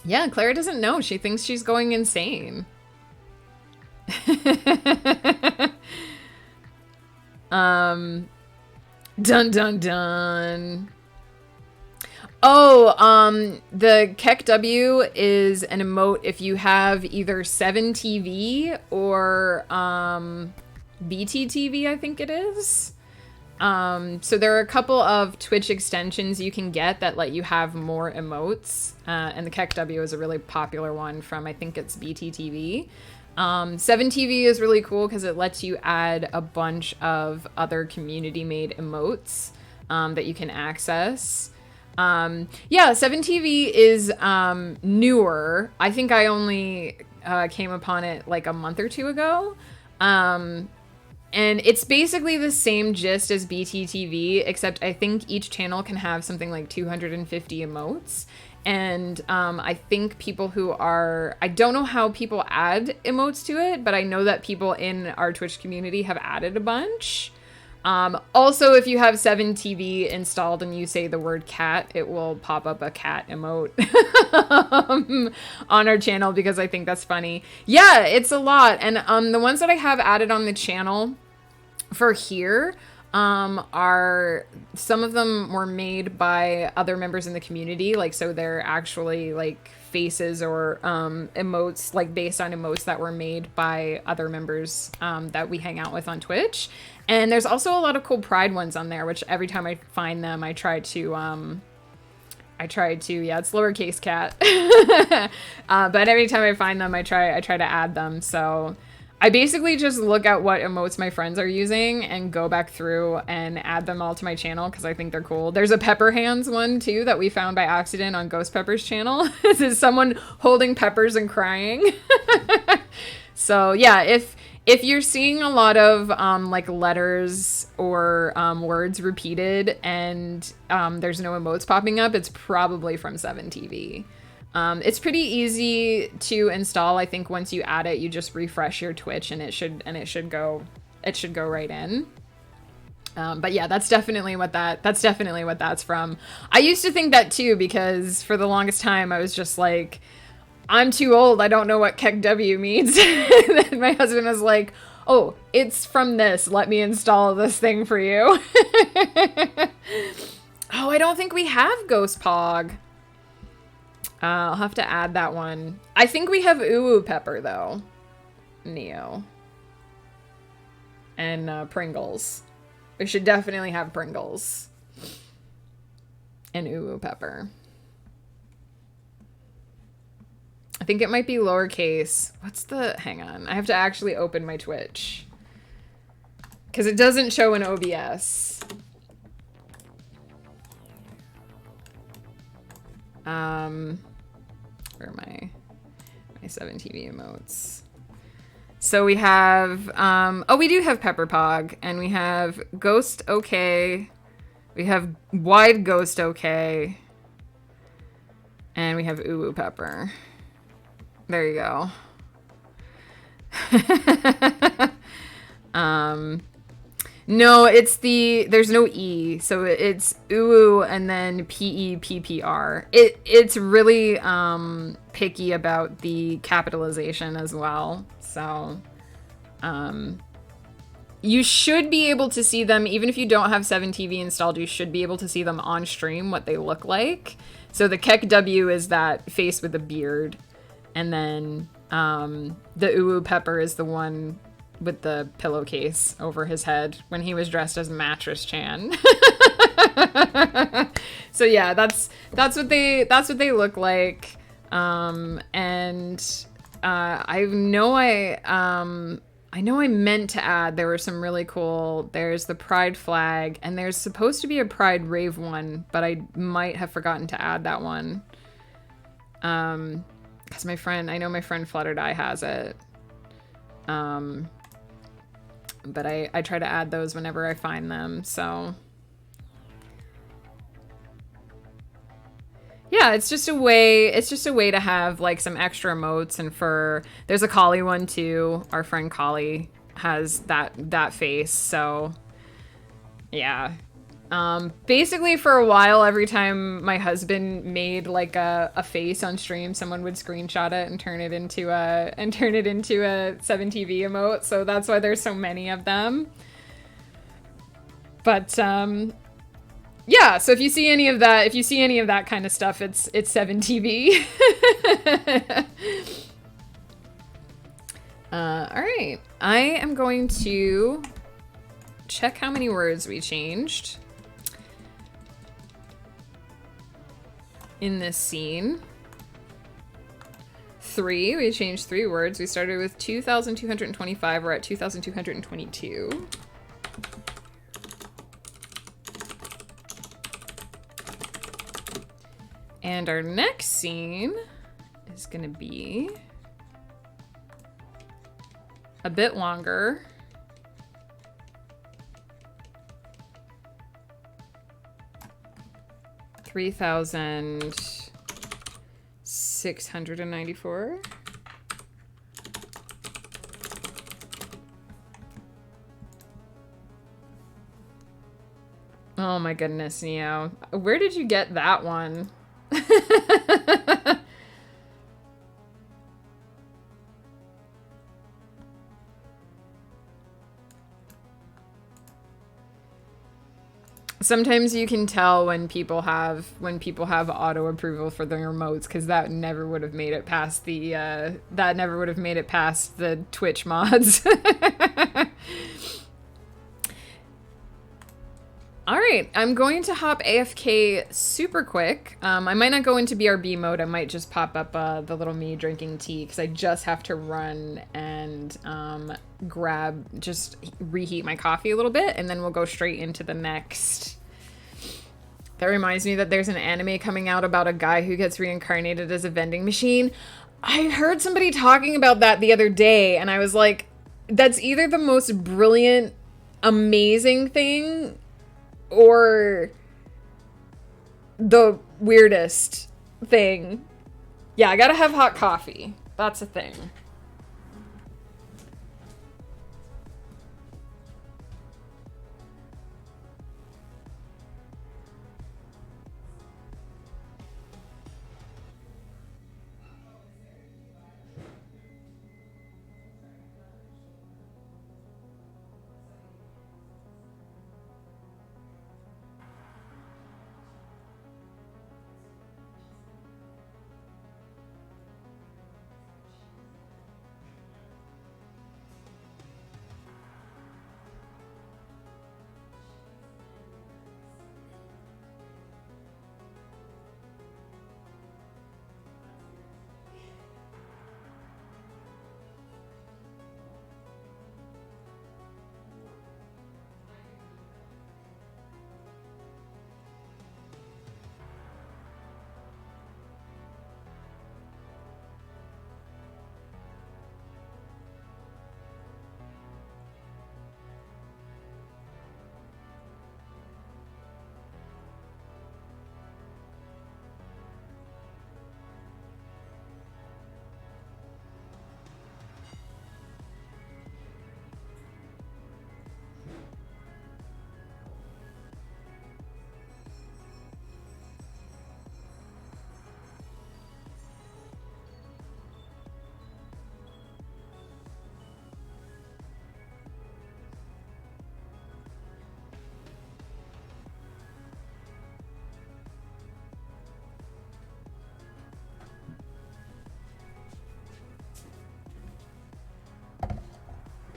yeah, Clara doesn't know. She thinks she's going insane. Dun dun dun. Oh, the Keck W is an emote if you have either 7TV or BTTV, I think it is. So there are a couple of Twitch extensions you can get that let you have more emotes, and the Keck W is a really popular one from, I think it's BTTV. 7TV is really cool because it lets you add a bunch of other community-made emotes that you can access. Yeah, 7TV is newer. I think I only came upon it like a month or two ago. And it's basically the same gist as BTTV, except I think each channel can have something like 250 emotes. And I think people who are... I don't know how people add emotes to it, but I know that people in our Twitch community have added a bunch. Also, if you have 7TV installed and you say the word cat, it will pop up a cat emote on our channel because I think that's funny. Yeah, it's a lot. And the ones that I have added on the channel for here... are some of them were made by other members in the community, like, so they're actually like faces or emotes, like based on emotes that were made by other members that we hang out with on Twitch. And there's also a lot of cool Pride ones on there, which every time I find them I try to yeah, it's lowercase cat. But every time I find them I try to add them. So I basically just look at what emotes my friends are using and go back through and add them all to my channel because I think they're cool. There's a pepper hands one too that we found by accident on Ghost Pepper's channel. This is someone holding peppers and crying. So yeah, if you're seeing a lot of like letters or words repeated and there's no emotes popping up, it's probably from 7TV. It's pretty easy to install. I think once you add it, you just refresh your Twitch and it should go right in. But yeah, that's definitely what that's from. I used to think that too, because for the longest time I was just like, I'm too old, I don't know what KEKW means. And then my husband was like, oh, it's from this, let me install this thing for you. Oh, I don't think we have Ghost Pog. I'll have to add that one. I think we have Uwu Pepper, though. Neo. And Pringles. We should definitely have Pringles. And Uwu Pepper. I think it might be lowercase. What's the... Hang on. I have to actually open my Twitch. Because it doesn't show in OBS. Where are my 7TV emotes? So we have, oh, we do have Pepper Pog, and we have Ghost OK, we have Wide Ghost OK, and we have Uwu Pepper. There you go. No, it's there's no E, so it's Uwu and then PEPPR. It's really picky about the capitalization as well. So you should be able to see them, even if you don't have 7TV installed, you should be able to see them on stream, what they look like. So the KEKW is that face with a beard, and then the Uwu Pepper is the one with the pillowcase over his head when he was dressed as Mattress Chan. So yeah, that's what they look like. And I know I meant to add, there were some really cool, there's the Pride flag, and there's supposed to be a Pride Rave one, but I might have forgotten to add that one. Because I know my friend Fluttered Eye has it. But I try to add those whenever I find them, so. Yeah, it's just a way to have like some extra emotes, and there's a Collie one too. Our friend Collie has that face, so yeah. Basically for a while, every time my husband made like a face on stream, someone would screenshot it and turn it into a 7TV emote. So that's why there's so many of them. But yeah, so if you see any of that kind of stuff, it's 7TV. All right, I am going to check how many words we changed in this scene. 3, we changed 3 words. We started with 2,225, we're at 2,222. And our next scene is gonna be a bit longer. $3,694. Oh my goodness, Neo. Where did you get that one? Sometimes you can tell when people have auto approval for their remotes, because that never would have made it past the Twitch mods. All right, I'm going to hop AFK super quick. I might not go into BRB mode. I might just pop up the little me drinking tea because I just have to run and just reheat my coffee a little bit, and then we'll go straight into the next. That reminds me that there's an anime coming out about a guy who gets reincarnated as a vending machine. I heard somebody talking about that the other day, and I was like, that's either the most brilliant, amazing thing or the weirdest thing. Yeah, I gotta have hot coffee. That's a thing.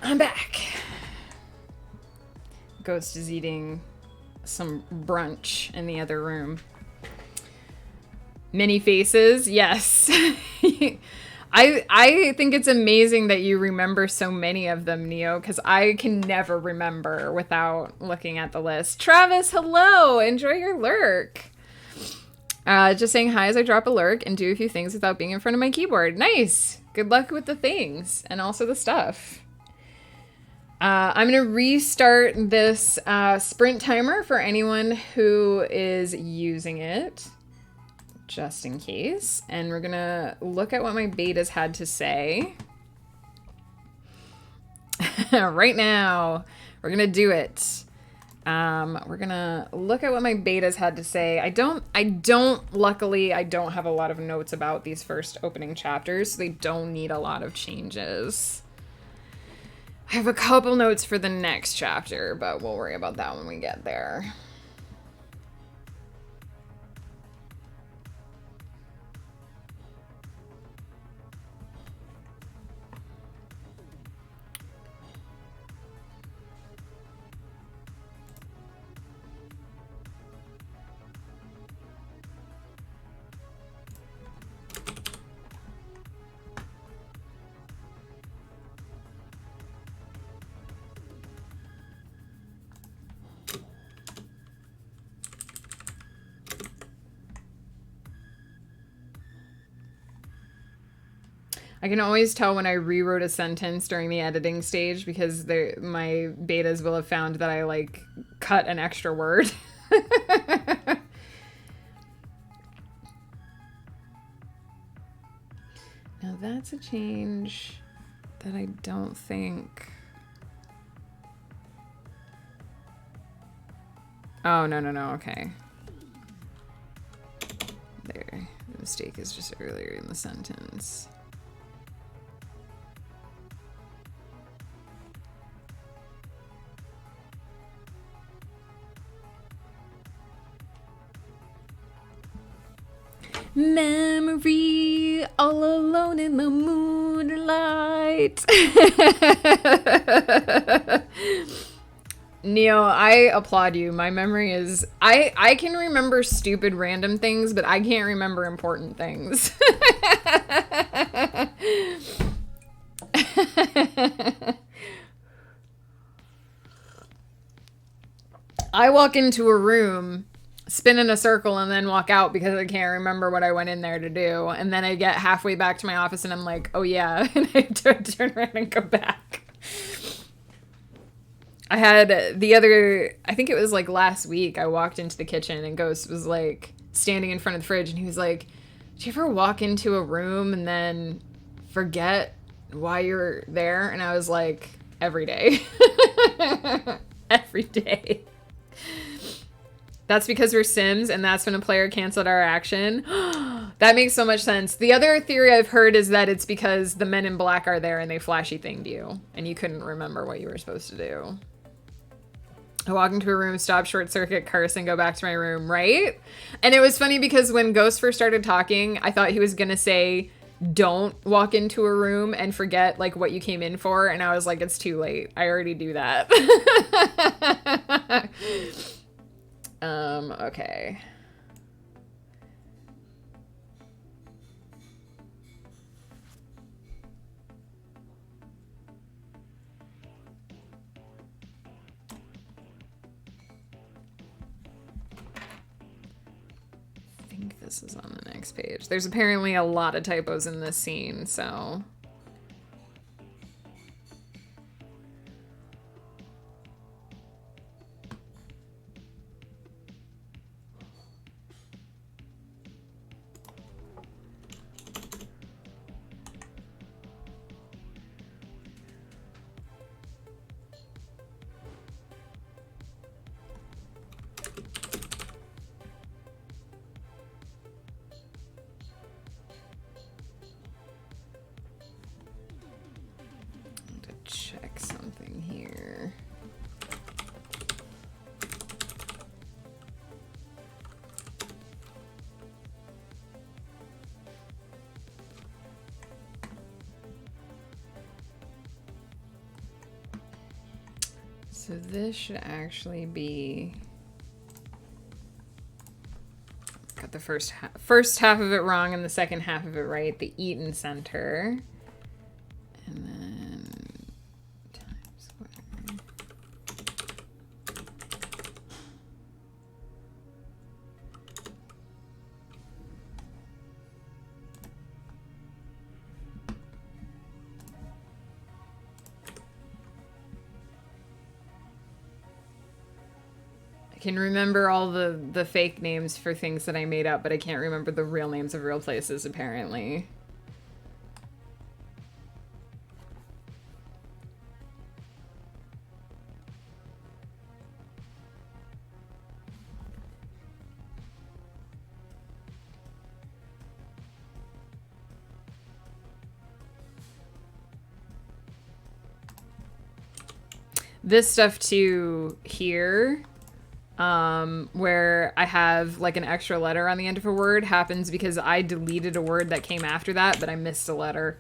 I'm back. Ghost is eating some brunch in the other room. Many faces, yes. I think it's amazing that you remember so many of them, Neo, because I can never remember without looking at the list. Travis, hello! Enjoy your lurk. Just saying hi as I drop a lurk and do a few things without being in front of my keyboard. Nice! Good luck with the things and also the stuff. I'm going to restart this sprint timer for anyone who is using it, just in case. And we're going to look at what my betas had to say. Right now, we're going to do it. We're going to look at what my betas had to say. Luckily, I don't have a lot of notes about these first opening chapters, so they don't need a lot of changes. I have a couple notes for the next chapter, but we'll worry about that when we get there. I can always tell when I rewrote a sentence during the editing stage because my betas will have found that I, like, cut an extra word. Now that's a change that I don't think... Oh, no, okay. There. The mistake is just earlier in the sentence. Memory, all alone in the moonlight. Neo, I applaud you. My memory is I can remember stupid random things, but I can't remember important things. I walk into a room, spin in a circle, and then walk out because I can't remember what I went in there to do. And then I get halfway back to my office and I'm like, oh yeah, and I turn around and go back. I had I think it was like last week, I walked into the kitchen and Ghost was like standing in front of the fridge and he was like, do you ever walk into a room and then forget why you're there? And I was like, every day. Every day. That's because we're Sims and that's when a player canceled our action. That makes so much sense. The other theory I've heard is that it's because the men in black are there and they flashy thinged you and you couldn't remember what you were supposed to do. I walk into a room, stop, short circuit, curse, and go back to my room, right? And it was funny because when Ghost first started talking, I thought he was going to say, don't walk into a room and forget like what you came in for. And I was like, it's too late. I already do that. Okay. I think this is on the next page. There's apparently a lot of typos in this scene, so... check something here. So this should actually be... Got the first half of it wrong and the second half of it right. The Eaton Center. And then Times Square. I can remember all the fake names for things that I made up, but I can't remember the real names of real places, apparently. This stuff too here, where I have like an extra letter on the end of a word, happens because I deleted a word that came after that, but I missed a letter.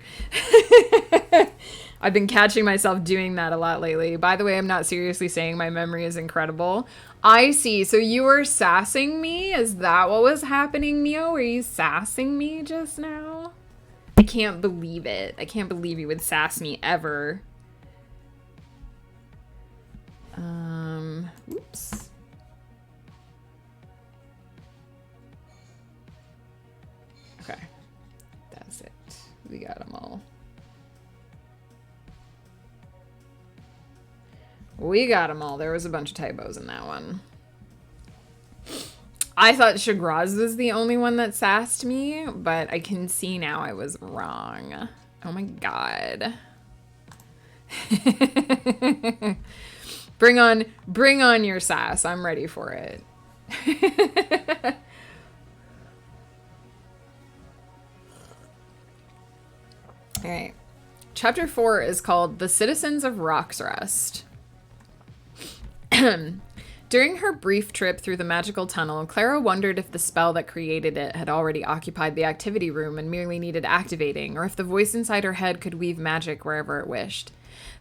I've been catching myself doing that a lot lately. By the way, I'm not seriously saying my memory is incredible. I see. So you were sassing me? Is that what was happening, Neo? Were you sassing me just now? I can't believe it. I can't believe you would sass me ever. Oops. Okay. That's it. We got them all. We got them all. There was a bunch of typos in that one. I thought Shagraz was the only one that sassed me, but I can see now I was wrong. Oh my god. Bring on your sass. I'm ready for it. All right. Chapter 4 is called The Citizens of Roxrest. During her brief trip through the magical tunnel, Clara wondered if the spell that created it had already occupied the activity room and merely needed activating, or if the voice inside her head could weave magic wherever it wished.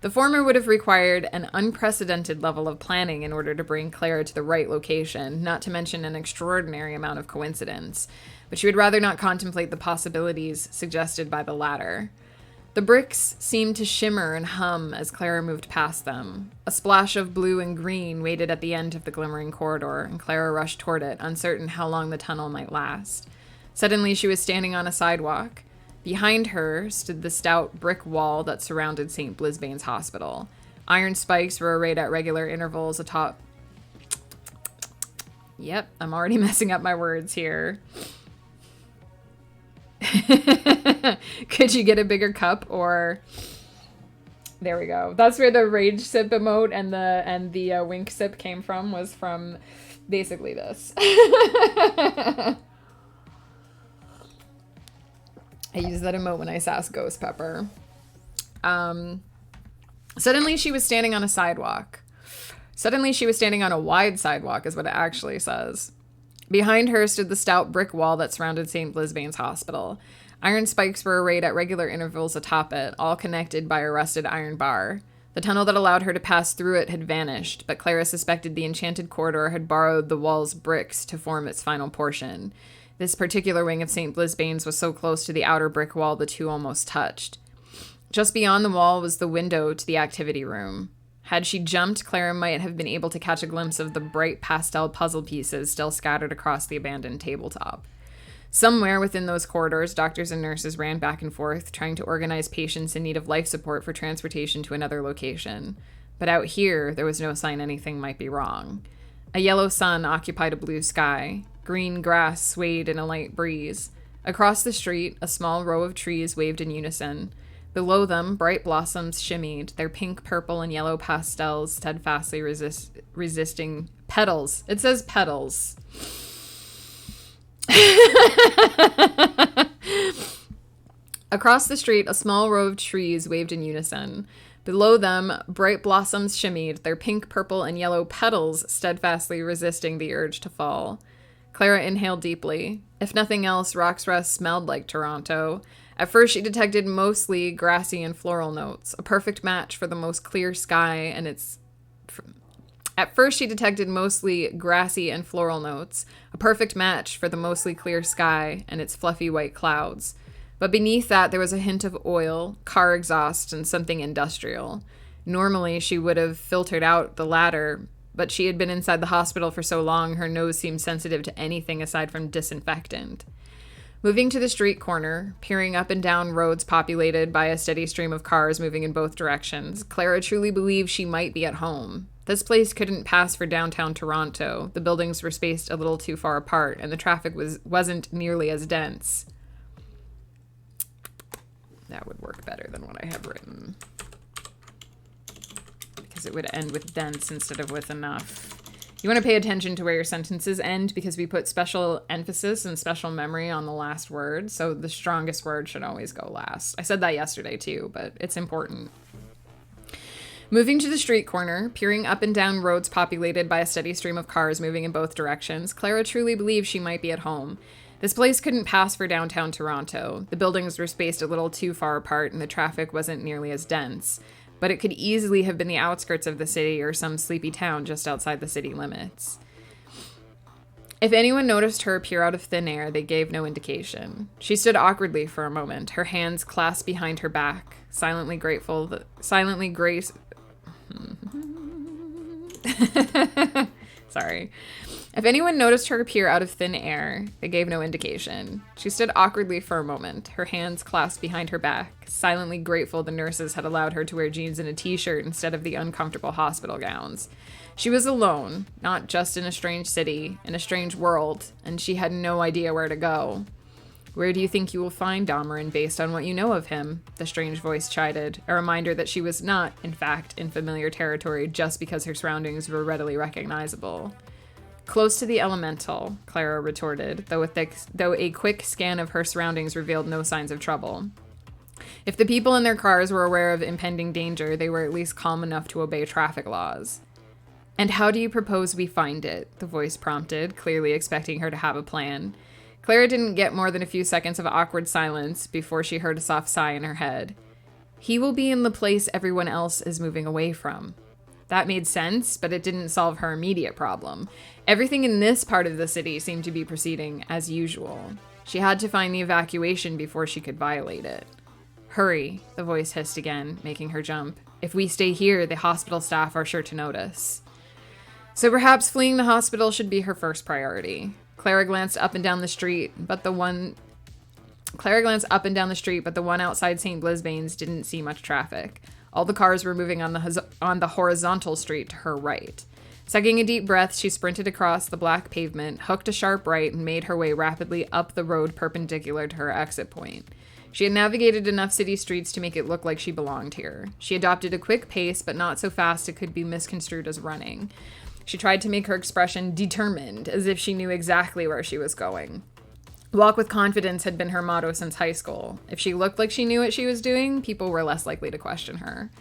The former would have required an unprecedented level of planning in order to bring Clara to the right location, not to mention an extraordinary amount of coincidence. But she would rather not contemplate the possibilities suggested by the latter. The bricks seemed to shimmer and hum as Clara moved past them. A splash of blue and green waited at the end of the glimmering corridor, and Clara rushed toward it, uncertain how long the tunnel might last. Suddenly, she was standing on a sidewalk. Behind her stood the stout brick wall that surrounded St. Blisbane's Hospital. Iron spikes were arrayed at regular intervals atop... Yep, I'm already messing up my words here. Could you get a bigger cup? Or there we go. That's where the rage sip emote and the wink sip came from, was from basically this. I use that emote when I sass Ghost Pepper. Suddenly she was standing on a sidewalk. Suddenly she was standing on a wide sidewalk is what it actually says. Behind her stood the stout brick wall that surrounded St. Blisbane's Hospital. Iron spikes were arrayed at regular intervals atop it, all connected by a rusted iron bar. The tunnel that allowed her to pass through it had vanished, but Clara suspected the enchanted corridor had borrowed the wall's bricks to form its final portion. This particular wing of St. Blisbane's was so close to the outer brick wall the two almost touched. Just beyond the wall was the window to the activity room. Had she jumped, Clara might have been able to catch a glimpse of the bright pastel puzzle pieces still scattered across the abandoned tabletop. Somewhere within those corridors, doctors and nurses ran back and forth, trying to organize patients in need of life support for transportation to another location. But out here, there was no sign anything might be wrong. A yellow sun occupied a blue sky. Green grass swayed in a light breeze. Across the street, a small row of trees waved in unison. Below them, bright blossoms shimmied, their pink, purple, and yellow pastels steadfastly resisting petals. It says petals. Across the street, a small row of trees waved in unison. Below them, bright blossoms shimmied, their pink, purple, and yellow petals steadfastly resisting the urge to fall. Clara inhaled deeply. If nothing else, Roxruss smelled like Toronto. At first, she detected mostly grassy and floral notes, a perfect match for the most clear sky and its... At first, she detected mostly grassy and floral notes, a perfect match for the mostly clear sky and its fluffy white clouds. But beneath that, there was a hint of oil, car exhaust, and something industrial. Normally, she would have filtered out the latter, but she had been inside the hospital for so long, her nose seemed sensitive to anything aside from disinfectant. Moving to the street corner, peering up and down roads populated by a steady stream of cars moving in both directions, Clara truly believed she might be at home. This place couldn't pass for downtown Toronto. The buildings were spaced a little too far apart, and the traffic wasn't nearly as dense. That would work better than what I have written, because it would end with dense instead of with enough. You want to pay attention to where your sentences end, because we put special emphasis and special memory on the last word, so the strongest word should always go last. I said that yesterday too, but it's important. Moving to the street corner, peering up and down roads populated by a steady stream of cars moving in both directions, Clara truly believed she might be at home. This place couldn't pass for downtown Toronto. The buildings were spaced a little too far apart, and the traffic wasn't nearly as dense. But it could easily have been the outskirts of the city or some sleepy town just outside the city limits. If anyone noticed her appear out of thin air, they gave no indication. She stood awkwardly for a moment, her hands clasped behind her back, silently Sorry. If anyone noticed her appear out of thin air, they gave no indication. She stood awkwardly for a moment, her hands clasped behind her back, silently grateful the nurses had allowed her to wear jeans and a t-shirt instead of the uncomfortable hospital gowns. She was alone, not just in a strange city, in a strange world, and she had no idea where to go. "Where do you think you will find Dameron based on what you know of him?" the strange voice chided, a reminder that she was not, in fact, in familiar territory just because her surroundings were readily recognizable. "Close to the elemental," Clara retorted, though a quick scan of her surroundings revealed no signs of trouble. If the people in their cars were aware of impending danger, they were at least calm enough to obey traffic laws. "And how do you propose we find it?" the voice prompted, clearly expecting her to have a plan. Clara didn't get more than a few seconds of awkward silence before she heard a soft sigh in her head. He will be in the place everyone else is moving away from. That made sense, but it didn't solve her immediate problem. Everything in this part of the city seemed to be proceeding as usual. She had to find the evacuation before she could violate it. Hurry, the voice hissed again, making her jump. If we stay here, the hospital staff are sure to notice. So perhaps fleeing the hospital should be her first priority. Clara glanced up and down the street, but the one outside St. Blisbane's didn't see much traffic. All the cars were moving on the horizontal street to her right. Sucking a deep breath, she sprinted across the black pavement, hooked a sharp right, and made her way rapidly up the road perpendicular to her exit point. She had navigated enough city streets to make it look like she belonged here. She adopted a quick pace, but not so fast it could be misconstrued as running. She tried to make her expression determined, as if she knew exactly where she was going. Walk with confidence had been her motto since high school. If she looked like she knew what she was doing, people were less likely to question her.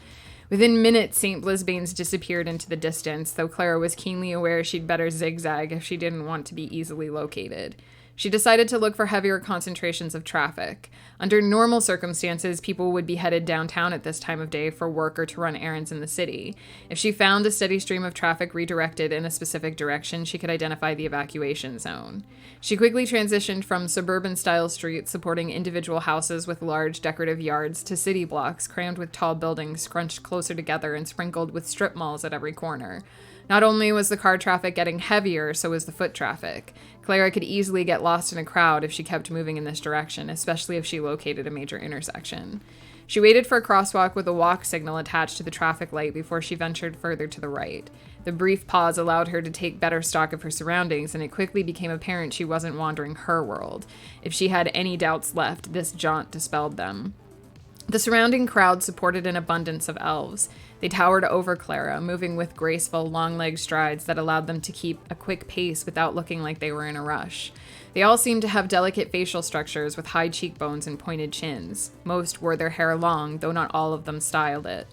Within minutes, St. Blisbane's disappeared into the distance, though Clara was keenly aware she'd better zigzag if she didn't want to be easily located. She decided to look for heavier concentrations of traffic. Under normal circumstances, people would be headed downtown at this time of day for work or to run errands in the city. If she found a steady stream of traffic redirected in a specific direction, she could identify the evacuation zone. She quickly transitioned from suburban-style streets supporting individual houses with large decorative yards to city blocks crammed with tall buildings scrunched closer together and sprinkled with strip malls at every corner. Not only was the car traffic getting heavier, so was the foot traffic. Clara could easily get lost in a crowd if she kept moving in this direction, especially if she located a major intersection. She waited for a crosswalk with a walk signal attached to the traffic light before she ventured further to the right. The brief pause allowed her to take better stock of her surroundings, and it quickly became apparent she wasn't wandering her world. If she had any doubts left, this jaunt dispelled them. The surrounding crowd supported an abundance of elves. They towered over Clara, moving with graceful, long-legged strides that allowed them to keep a quick pace without looking like they were in a rush. They all seemed to have delicate facial structures with high cheekbones and pointed chins. Most wore their hair long, though not all of them styled it.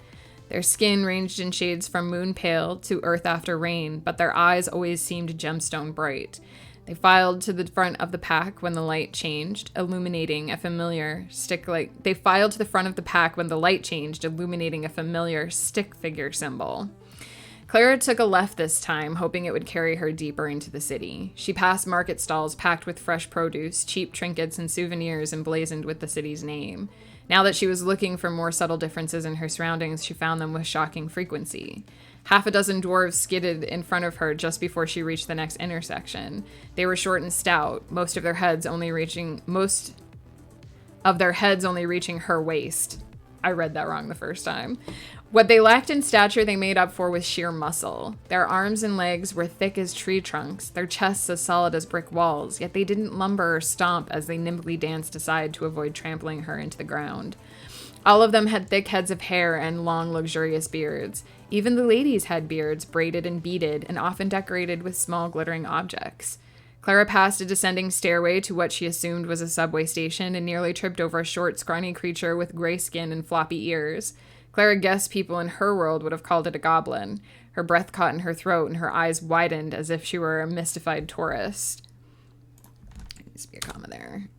Their skin ranged in shades from moon pale to earth after rain, but their eyes always seemed gemstone bright. They filed to the front of the pack when the light changed, illuminating a familiar stick figure symbol. Clara took a left this time, hoping it would carry her deeper into the city. She passed market stalls packed with fresh produce, cheap trinkets, and souvenirs emblazoned with the city's name. Now that she was looking for more subtle differences in her surroundings, she found them with shocking frequency. Half a dozen dwarves skidded in front of her just before she reached the next intersection. They were short and stout, most of their heads only reaching her waist. I read that wrong the first time. What they lacked in stature, they made up for with sheer muscle. Their arms and legs were thick as tree trunks, their chests as solid as brick walls, yet they didn't lumber or stomp as they nimbly danced aside to avoid trampling her into the ground. All of them had thick heads of hair and long, luxurious beards. Even the ladies had beards, braided and beaded, and often decorated with small, glittering objects. Clara passed a descending stairway to what she assumed was a subway station and nearly tripped over a short, scrawny creature with gray skin and floppy ears. Clara guessed people in her world would have called it a goblin. Her breath caught in her throat and her eyes widened as if she were a mystified tourist. There needs to be a comma there.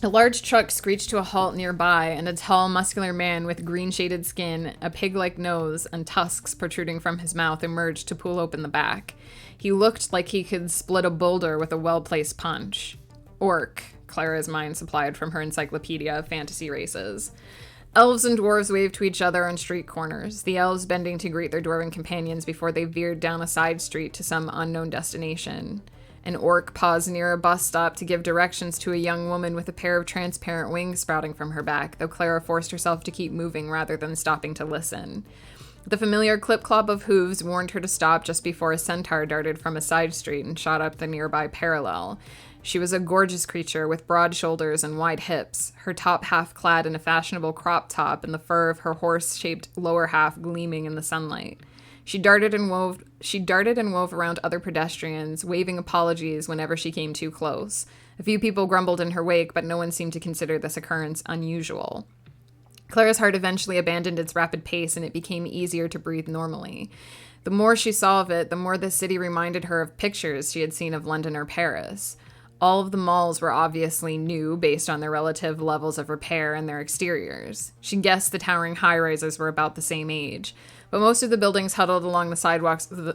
A large truck screeched to a halt nearby, and a tall, muscular man with green-shaded skin, a pig-like nose, and tusks protruding from his mouth emerged to pull open the back. He looked like he could split a boulder with a well-placed punch. Orc, Clara's mind supplied from her encyclopedia of fantasy races. Elves and dwarves waved to each other on street corners, the elves bending to greet their dwarven companions before they veered down a side street to some unknown destination. An orc paused near a bus stop to give directions to a young woman with a pair of transparent wings sprouting from her back, though Clara forced herself to keep moving rather than stopping to listen. The familiar clip-clop of hooves warned her to stop just before a centaur darted from a side street and shot up the nearby parallel. She was a gorgeous creature with broad shoulders and wide hips, her top half clad in a fashionable crop top and the fur of her horse-shaped lower half gleaming in the sunlight. She darted and wove around other pedestrians, waving apologies whenever she came too close. A few people grumbled in her wake, but no one seemed to consider this occurrence unusual. Clara's heart eventually abandoned its rapid pace, and it became easier to breathe normally. The more she saw of it, the more the city reminded her of pictures she had seen of London or Paris. All of the malls were obviously new based on their relative levels of repair and their exteriors. She guessed the towering high-rises were about the same age, but most of the buildings huddled along the sidewalks of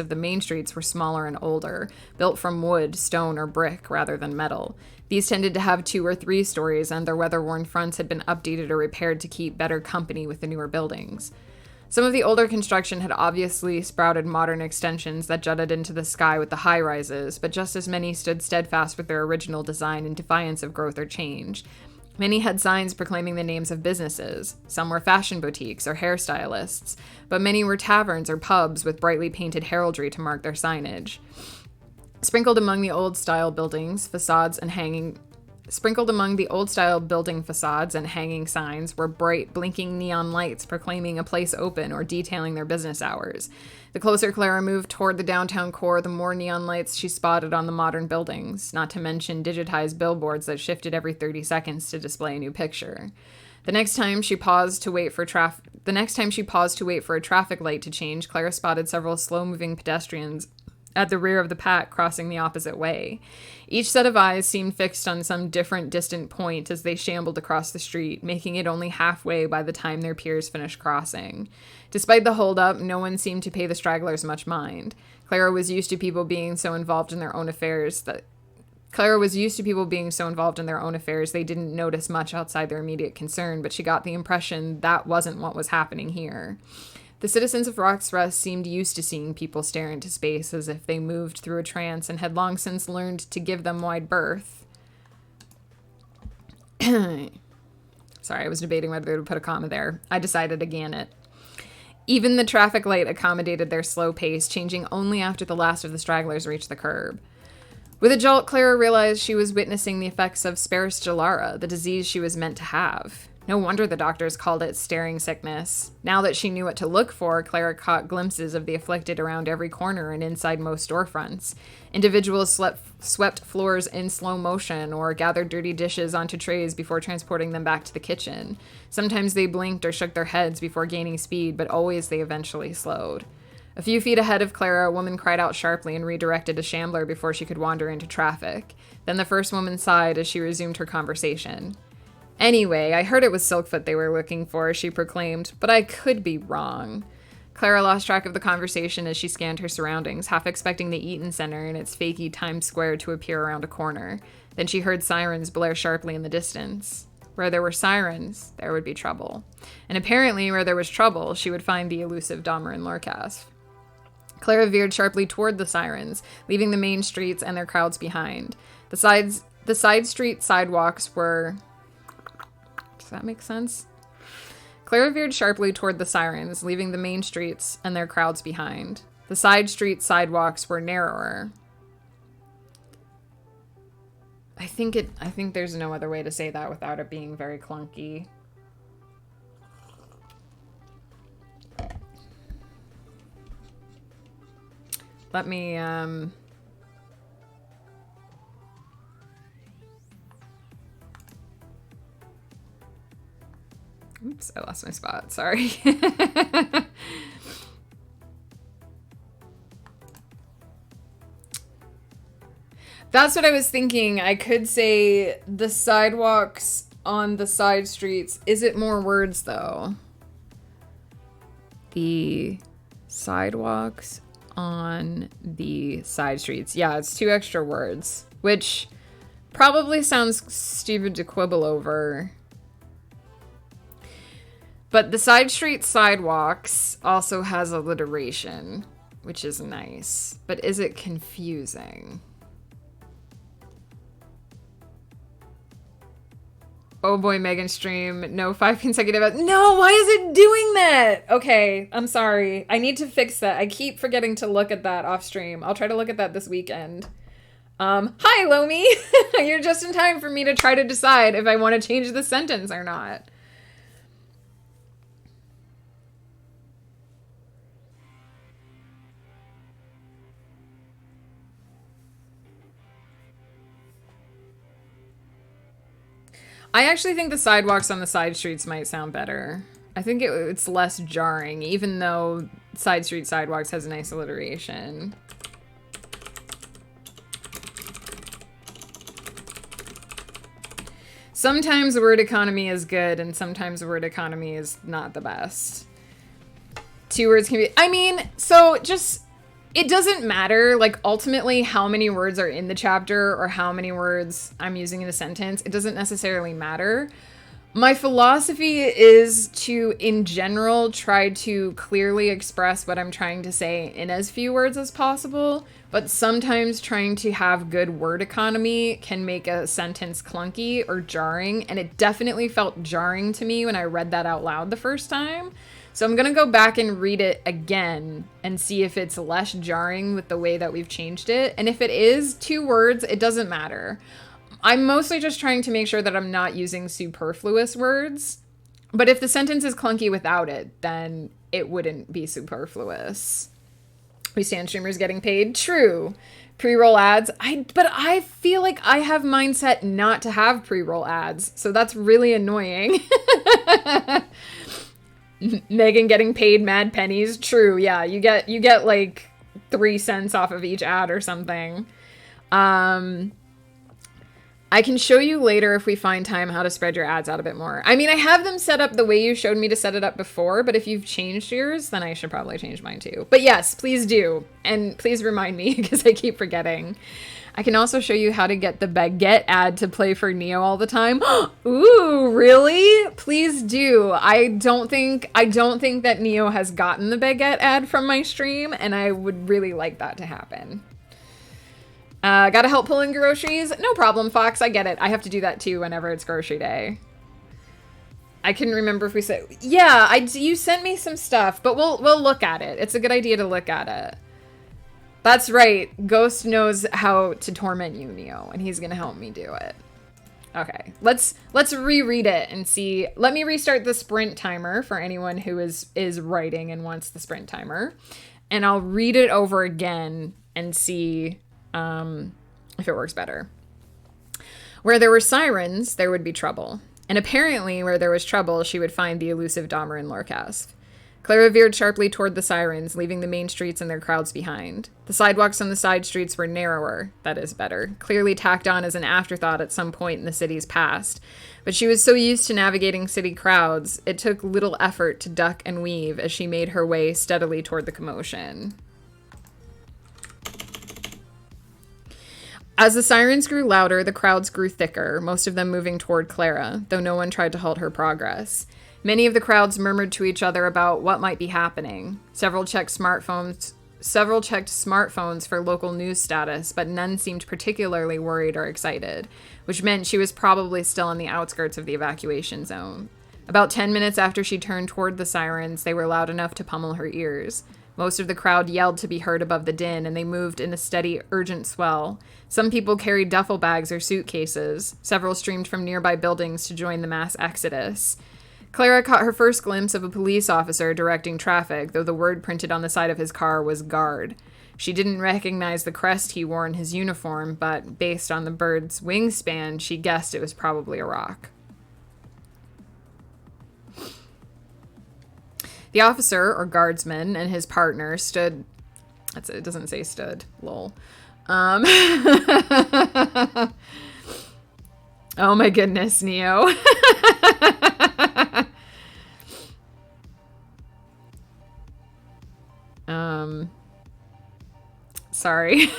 the main streets were smaller and older, built from wood, stone, or brick rather than metal. These tended to have 2 or 3 stories, and their weather-worn fronts had been updated or repaired to keep better company with the newer buildings. Some of the older construction had obviously sprouted modern extensions that jutted into the sky with the high-rises, but just as many stood steadfast with their original design in defiance of growth or change. Many had signs proclaiming the names of businesses. Some were fashion boutiques or hairstylists, but many were taverns or pubs with brightly painted heraldry to mark their signage. Sprinkled among the old-style building facades and hanging signs were bright, blinking neon lights proclaiming a place open or detailing their business hours. The closer Clara moved toward the downtown core, the more neon lights she spotted on the modern buildings, not to mention digitized billboards that shifted every 30 seconds to display a new picture. The next time she paused to wait for a traffic light to change, Clara spotted several slow-moving pedestrians at the rear of the pack crossing the opposite way. Each set of eyes seemed fixed on some different distant point as they shambled across the street, making it only halfway by the time their peers finished crossing. Despite the holdup, no one seemed to pay the stragglers much mind. Clara was used to people being so involved in their own affairs they didn't notice much outside their immediate concern, but she got the impression that wasn't what was happening here. The citizens of Rock's Rest seemed used to seeing people stare into space as if they moved through a trance and had long since learned to give them wide berth. Sorry, I was debating whether to put a comma there. I decided again it. Even the traffic light accommodated their slow pace, changing only after the last of the stragglers reached the curb. With a jolt, Clara realized she was witnessing the effects of Sparus Gelara, the disease she was meant to have. No wonder the doctors called it staring sickness. Now that she knew what to look for, Clara caught glimpses of the afflicted around every corner and inside most storefronts. Individuals swept floors in slow motion or gathered dirty dishes onto trays before transporting them back to the kitchen. Sometimes they blinked or shook their heads before gaining speed, but always they eventually slowed. A few feet ahead of Clara, a woman cried out sharply and redirected a shambler before she could wander into traffic. Then the first woman sighed as she resumed her conversation. "Anyway, I heard it was Silkfoot they were looking for," she proclaimed, "but I could be wrong." Clara lost track of the conversation as she scanned her surroundings, half expecting the Eaton Center and its fakey Times Square to appear around a corner. Then she heard sirens blare sharply in the distance. Where there were sirens, there would be trouble. And apparently, where there was trouble, she would find the elusive Dahmer and Lorcas. Clara veered sharply toward the sirens, leaving the main streets and their crowds behind. The side street sidewalks were... Does that make sense? Clara veered sharply toward the sirens, leaving the main streets and their crowds behind. The side street sidewalks were narrower. I think there's no other way to say that without it being very clunky. Let me, Oops, I lost my spot. Sorry. That's what I was thinking. I could say the sidewalks on the side streets. Is it more words, though? The sidewalks on the side streets. Yeah, it's 2 extra words, which probably sounds stupid to quibble over. But the side street sidewalks also has alliteration, which is nice. But is it confusing? Oh boy, Megan stream. No 5 consecutive. No, why is it doing that? Okay, I'm sorry. I need to fix that. I keep forgetting to look at that off stream. I'll try to look at that this weekend. Hi, Lomi. You're just in time for me to try to decide if I want to change the sentence or not. I actually think the sidewalks on the side streets might sound better. I think it's less jarring, even though side street sidewalks has a nice alliteration. Sometimes word economy is good, and sometimes word economy is not the best. 2 words can be... I mean, so just... It doesn't matter, like, ultimately how many words are in the chapter or how many words I'm using in a sentence. It doesn't necessarily matter. My philosophy is to, in general, try to clearly express what I'm trying to say in as few words as possible, but sometimes trying to have good word economy can make a sentence clunky or jarring, and it definitely felt jarring to me when I read that out loud the first time. So I'm going to go back and read it again and see if it's less jarring with the way that we've changed it. And if it is 2 words, it doesn't matter. I'm mostly just trying to make sure that I'm not using superfluous words. But if the sentence is clunky without it, then it wouldn't be superfluous. We stand streamers getting paid. True. Pre-roll ads. But I feel like I have mindset not to have pre-roll ads. So that's really annoying. Megan getting paid mad pennies. True. Yeah. You get like 3 cents off of each ad or something. I can show you later if we find time how to spread your ads out a bit more. I mean, I have them set up the way you showed me to set it up before, but if you've changed yours, then I should probably change mine too. But yes, please do. And please remind me because I keep forgetting. I can also show you how to get the baguette ad to play for Neo all the time. Ooh, really? Please do. I don't think that Neo has gotten the baguette ad from my stream, and I would really like that to happen. Gotta help pulling groceries? No problem, Fox. I get it. I have to do that too whenever it's grocery day. I can remember if we said... Yeah, you sent me some stuff, but we'll look at it. It's a good idea to look at it. That's right. Ghost knows how to torment you, Neo, and he's gonna help me do it. Okay, let's reread it and see. Let me restart the sprint timer for anyone who is writing and wants the sprint timer. And I'll read it over again and see... if it works better. Where there were sirens, there would be trouble. And apparently, where there was trouble, she would find the elusive Dahmer and Lorcasf. Clara veered sharply toward the sirens, leaving the main streets and their crowds behind. The sidewalks on the side streets were narrower, that is better, clearly tacked on as an afterthought at some point in the city's past. But she was so used to navigating city crowds, it took little effort to duck and weave as she made her way steadily toward the commotion. As the sirens grew louder, the crowds grew thicker, most of them moving toward Clara, though no one tried to halt her progress. Many of the crowds murmured to each other about what might be happening. Several checked smartphones for local news status, but none seemed particularly worried or excited, which meant she was probably still on the outskirts of the evacuation zone. About 10 minutes after she turned toward the sirens, they were loud enough to pummel her ears. Most of the crowd yelled to be heard above the din, and they moved in a steady, urgent swell. Some people carried duffel bags or suitcases. Several streamed from nearby buildings to join the mass exodus. Clara caught her first glimpse of a police officer directing traffic, though the word printed on the side of his car was guard. She didn't recognize the crest he wore in his uniform, but based on the bird's wingspan, she guessed it was probably a rock. The officer, or guardsman, and his partner stood... It doesn't say stood. Lol. Oh my goodness, Neo. Sorry.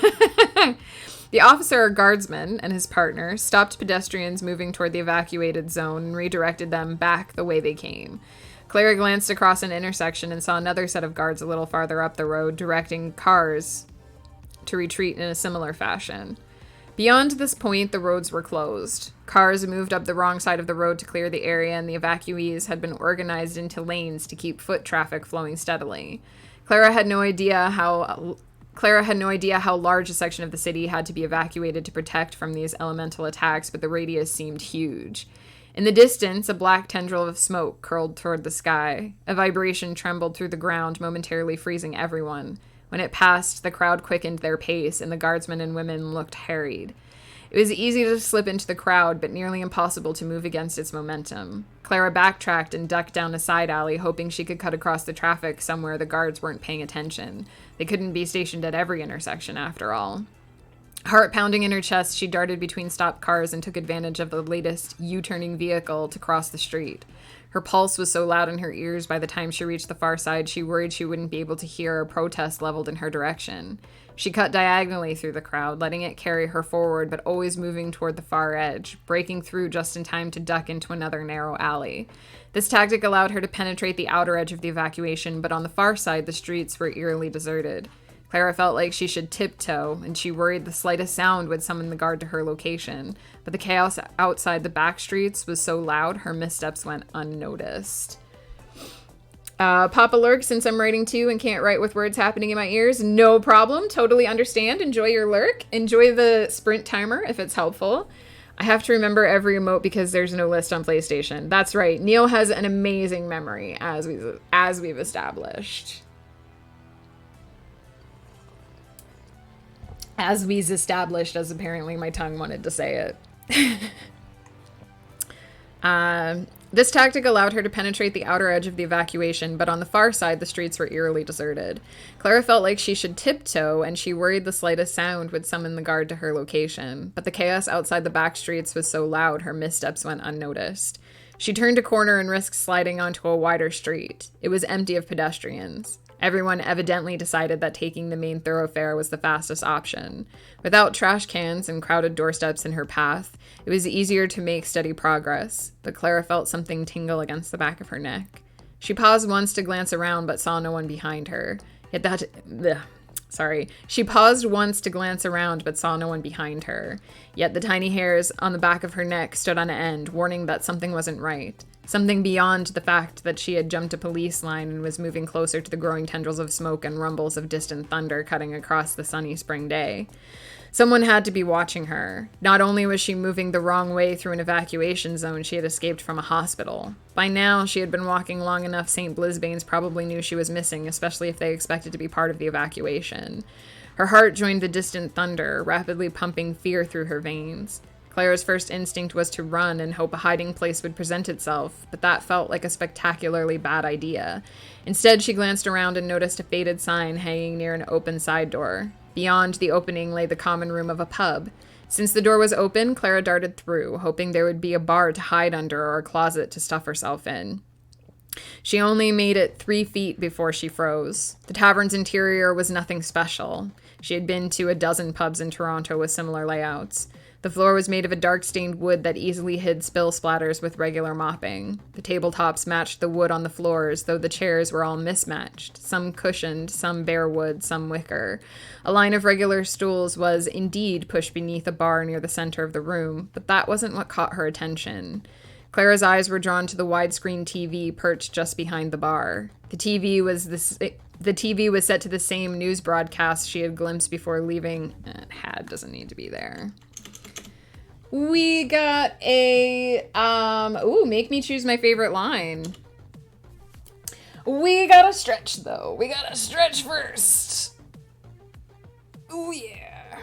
The officer or guardsman and his partner stopped pedestrians moving toward the evacuated zone and redirected them back the way they came. Clara glanced across an intersection and saw another set of guards a little farther up the road, directing cars to retreat in a similar fashion. Beyond this point, the roads were closed. Cars moved up the wrong side of the road to clear the area, and the evacuees had been organized into lanes to keep foot traffic flowing steadily. Clara had no idea how large a section of the city had to be evacuated to protect from these elemental attacks, but the radius seemed huge. In the distance, a black tendril of smoke curled toward the sky. A vibration trembled through the ground, momentarily freezing everyone. When it passed, the crowd quickened their pace, and the guardsmen and women looked harried. It was easy to slip into the crowd, but nearly impossible to move against its momentum. Clara backtracked and ducked down a side alley, hoping she could cut across the traffic somewhere the guards weren't paying attention. They couldn't be stationed at every intersection, after all. Heart pounding in her chest, she darted between stopped cars and took advantage of the latest U-turning vehicle to cross the street. Her pulse was so loud in her ears by the time she reached the far side, she worried she wouldn't be able to hear a protest leveled in her direction. She cut diagonally through the crowd, letting it carry her forward, but always moving toward the far edge, breaking through just in time to duck into another narrow alley. This tactic allowed her to penetrate the outer edge of the evacuation, but on the far side, the streets were eerily deserted. Clara felt like she should tiptoe, and she worried the slightest sound would summon the guard to her location. But the chaos outside the back streets was so loud, her missteps went unnoticed. Papa Lurk, since I'm writing too and can't write with words happening in my ears, no problem. Totally understand. Enjoy your lurk. Enjoy the sprint timer if it's helpful. I have to remember every emote because there's no list on PlayStation. That's right. Neil has an amazing memory, as we've established. As we've established, as apparently my tongue wanted to say it. This tactic allowed her to penetrate the outer edge of the evacuation, but on the far side, the streets were eerily deserted. Clara felt like she should tiptoe, and she worried the slightest sound would summon the guard to her location. But the chaos outside the back streets was so loud, her missteps went unnoticed. She turned a corner and risked sliding onto a wider street. It was empty of pedestrians. Everyone evidently decided that taking the main thoroughfare was the fastest option. Without trash cans and crowded doorsteps in her path, it was easier to make steady progress, but Clara felt something tingle against the back of her neck. She paused once to glance around but saw no one behind her. She paused once to glance around but saw no one behind her. Yet the tiny hairs on the back of her neck stood on end, warning that something wasn't right. Something beyond the fact that she had jumped a police line and was moving closer to the growing tendrils of smoke and rumbles of distant thunder cutting across the sunny spring day. Someone had to be watching her. Not only was she moving the wrong way through an evacuation zone, she had escaped from a hospital. By now, she had been walking long enough St. Blisbane's probably knew she was missing, especially if they expected to be part of the evacuation. Her heart joined the distant thunder, rapidly pumping fear through her veins. Clara's first instinct was to run and hope a hiding place would present itself, but that felt like a spectacularly bad idea. Instead, she glanced around and noticed a faded sign hanging near an open side door. Beyond the opening lay the common room of a pub. Since the door was open, Clara darted through, hoping there would be a bar to hide under or a closet to stuff herself in. She only made it 3 feet before she froze. The tavern's interior was nothing special. She had been to a dozen pubs in Toronto with similar layouts. The floor was made of a dark-stained wood that easily hid spill splatters with regular mopping. The tabletops matched the wood on the floors, though the chairs were all mismatched. Some cushioned, some bare wood, some wicker. A line of regular stools was indeed pushed beneath a bar near the center of the room, but that wasn't what caught her attention. Clara's eyes were drawn to the widescreen TV perched just behind the bar. The TV was set to the same news broadcast she had glimpsed before leaving. Doesn't need to be there. We got a, make me choose my favorite line. We gotta stretch, though. We gotta stretch first. Ooh, yeah.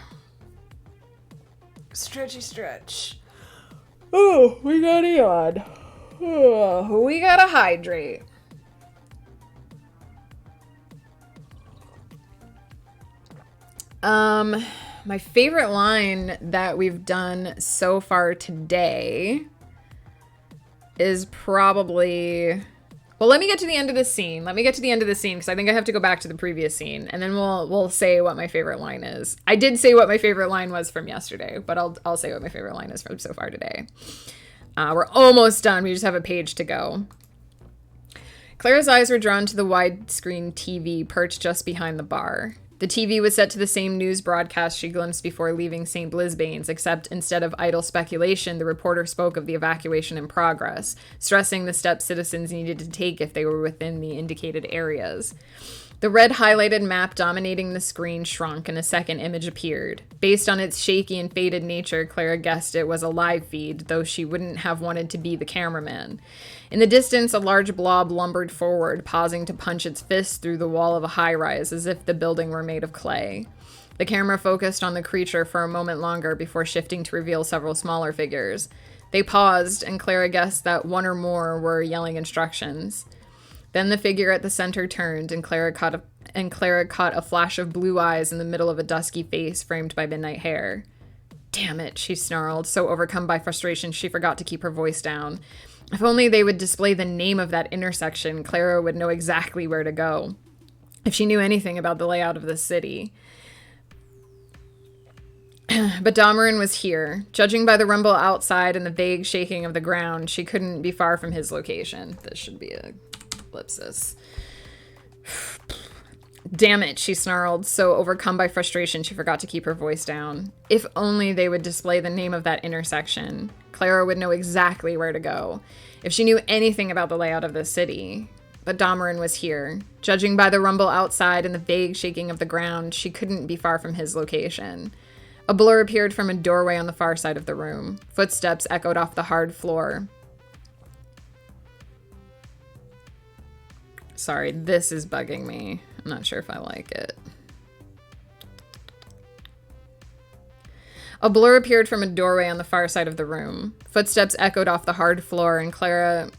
Stretchy stretch. Oh, we got yawn. Oh, we gotta hydrate. My favorite line that we've done so far today is probably... Well, let me get to the end of this scene. Because I think I have to go back to the previous scene, and then we'll say what my favorite line is. I did say what my favorite line was from yesterday, but I'll say what my favorite line is from so far today. We're almost done. We just have a page to go. Clara's eyes were drawn to the widescreen TV perched just behind the bar. The TV was set to the same news broadcast she glimpsed before leaving St. Blisbane's, except instead of idle speculation, the reporter spoke of the evacuation in progress, stressing the steps citizens needed to take if they were within the indicated areas. The red highlighted map dominating the screen shrunk and a second image appeared. Based on its shaky and faded nature, Clara guessed it was a live feed, though she wouldn't have wanted to be the cameraman. In the distance, a large blob lumbered forward, pausing to punch its fist through the wall of a high-rise as if the building were made of clay. The camera focused on the creature for a moment longer before shifting to reveal several smaller figures. They paused, and Clara guessed that one or more were yelling instructions. Then the figure at the center turned, and Clara caught a flash of blue eyes in the middle of a dusky face framed by midnight hair. Damn it, she snarled, so overcome by frustration she forgot to keep her voice down. If only they would display the name of that intersection, Clara would know exactly where to go. If she knew anything about the layout of the city. But Damarin was here. Judging by the rumble outside and the vague shaking of the ground, she couldn't be far from his location. This should be a ellipsis. Damn it, she snarled, so overcome by frustration she forgot to keep her voice down. If only they would display the name of that intersection. Clara would know exactly where to go. If she knew anything about the layout of the city. But Damarin was here. Judging by the rumble outside and the vague shaking of the ground, she couldn't be far from his location. A blur appeared from a doorway on the far side of the room. Footsteps echoed off the hard floor. Sorry, this is bugging me. I'm not sure if I like it. A blur appeared from a doorway on the far side of the room. Footsteps echoed off the hard floor, and Clara...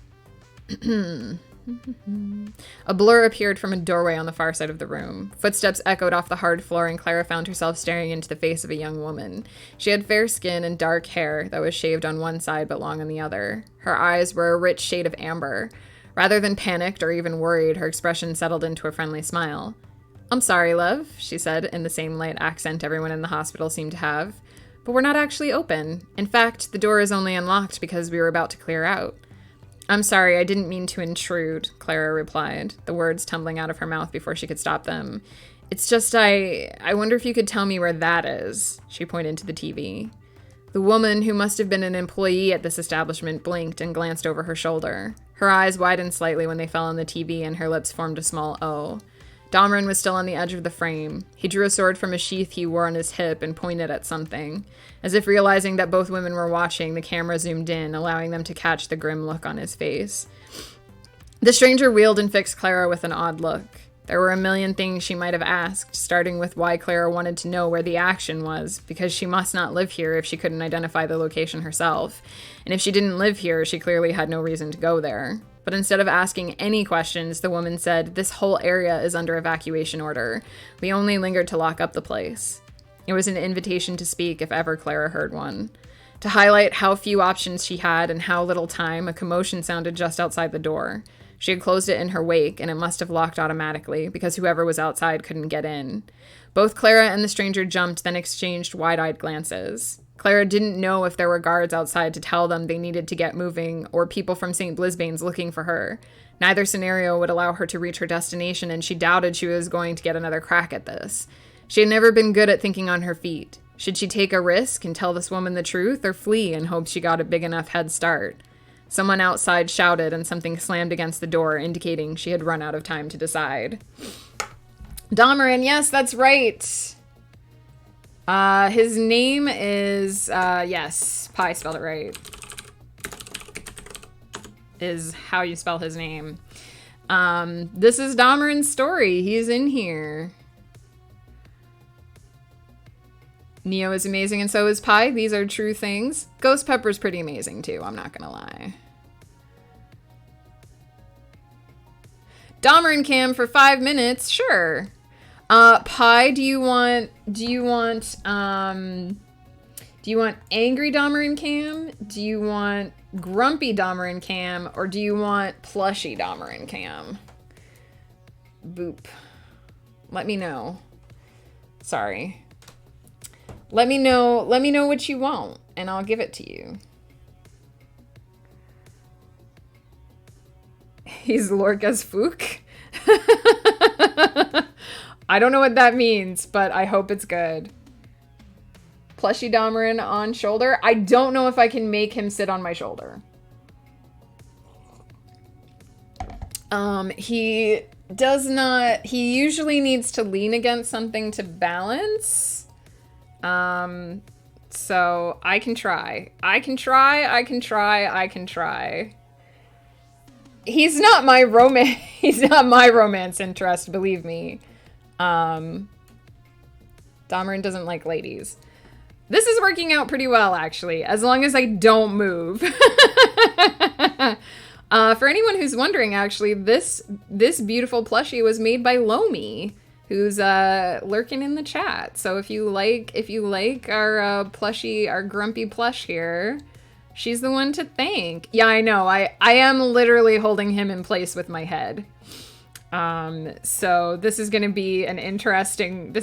A blur appeared from a doorway on the far side of the room. Footsteps echoed off the hard floor, and Clara found herself staring into the face of a young woman. She had fair skin and dark hair that was shaved on one side but long on the other. Her eyes were a rich shade of amber. Rather than panicked or even worried, her expression settled into a friendly smile. "I'm sorry, love," she said in the same light accent everyone in the hospital seemed to have. "But we're not actually open. In fact, the door is only unlocked because we were about to clear out." "I'm sorry, I didn't mean to intrude," Clara replied, the words tumbling out of her mouth before she could stop them. "It's just I wonder if you could tell me where that is." She pointed to the TV. The woman, who must have been an employee at this establishment, blinked and glanced over her shoulder. Her eyes widened slightly when they fell on the TV, and her lips formed a small O. Damarin was still on the edge of the frame. He drew a sword from a sheath he wore on his hip and pointed at something. As if realizing that both women were watching, the camera zoomed in, allowing them to catch the grim look on his face. The stranger wheeled and fixed Clara with an odd look. There were a million things she might have asked, starting with why Clara wanted to know where the action was, because she must not live here if she couldn't identify the location herself. And if she didn't live here, she clearly had no reason to go there. But instead of asking any questions, the woman said, "This whole area is under evacuation order. We only lingered to lock up the place." It was an invitation to speak if ever Clara heard one. To highlight how few options she had and how little time, a commotion sounded just outside the door. She had closed it in her wake, and it must have locked automatically, because whoever was outside couldn't get in. Both Clara and the stranger jumped, then exchanged wide-eyed glances. Clara didn't know if there were guards outside to tell them they needed to get moving, or people from St. Blisbane's looking for her. Neither scenario would allow her to reach her destination, and she doubted she was going to get another crack at this. She had never been good at thinking on her feet. Should she take a risk and tell this woman the truth, or flee and hope she got a big enough head start? Someone outside shouted, and something slammed against the door, indicating she had run out of time to decide. Damarin, yes, that's right. His name is, yes, Pi spelled it right. Is how you spell his name. This is Damarin's story. He's in here. Neo is amazing and so is Pi. These are true things. Ghost Pepper's pretty amazing too, I'm not gonna lie. Damarin cam for 5 minutes, sure. Pi, do you want angry Damarin cam? Do you want grumpy Damarin cam? Or do you want plushy Damarin cam? Boop. Let me know. Sorry. Let me know what you want, and I'll give it to you. He's Lorca's Fook? I don't know what that means, but I hope it's good. Plushy Damarin on shoulder. I don't know if I can make him sit on my shoulder. He does not... He usually needs to lean against something to balance. So I can try. I can try. He's not my romance interest, believe me. Damarin doesn't like ladies. This is working out pretty well, actually, as long as I don't move. For anyone who's wondering, actually, this beautiful plushie was made by Lomi, who's lurking in the chat. So if you like our plushie, our grumpy plush here, she's the one to thank. Yeah, I know. I am literally holding him in place with my head. So this is going to be an interesting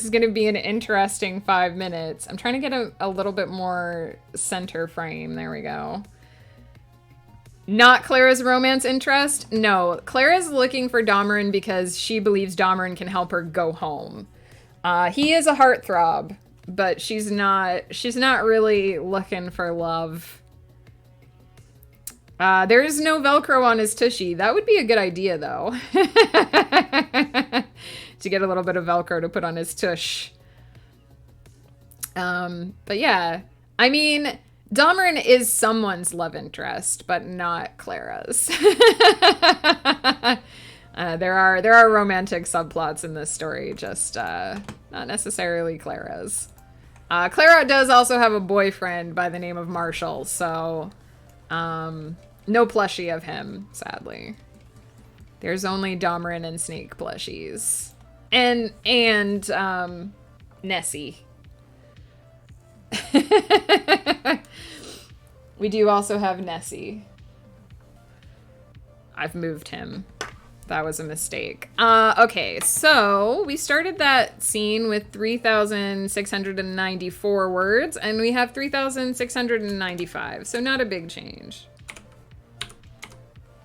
5 minutes. I'm trying to get a little bit more center frame. There we go. Not Clara's romance interest. No, Clara's looking for Damarin because she believes Damarin can help her go home. He is a heartthrob, but she's not really looking for love. There is no Velcro on his tushy. That would be a good idea, though. To get a little bit of Velcro to put on his tush. But yeah, I mean, Damarin is someone's love interest, but not Clara's. There are romantic subplots in this story, just not necessarily Clara's. Clara does also have a boyfriend by the name of Marshall, so no plushie of him, sadly. There's only Damarin and Snake plushies. And Nessie. We do also have Nessie. I've moved him. That was a mistake. Okay, so we started that scene with 3,694 words, and we have 3,695, so not a big change.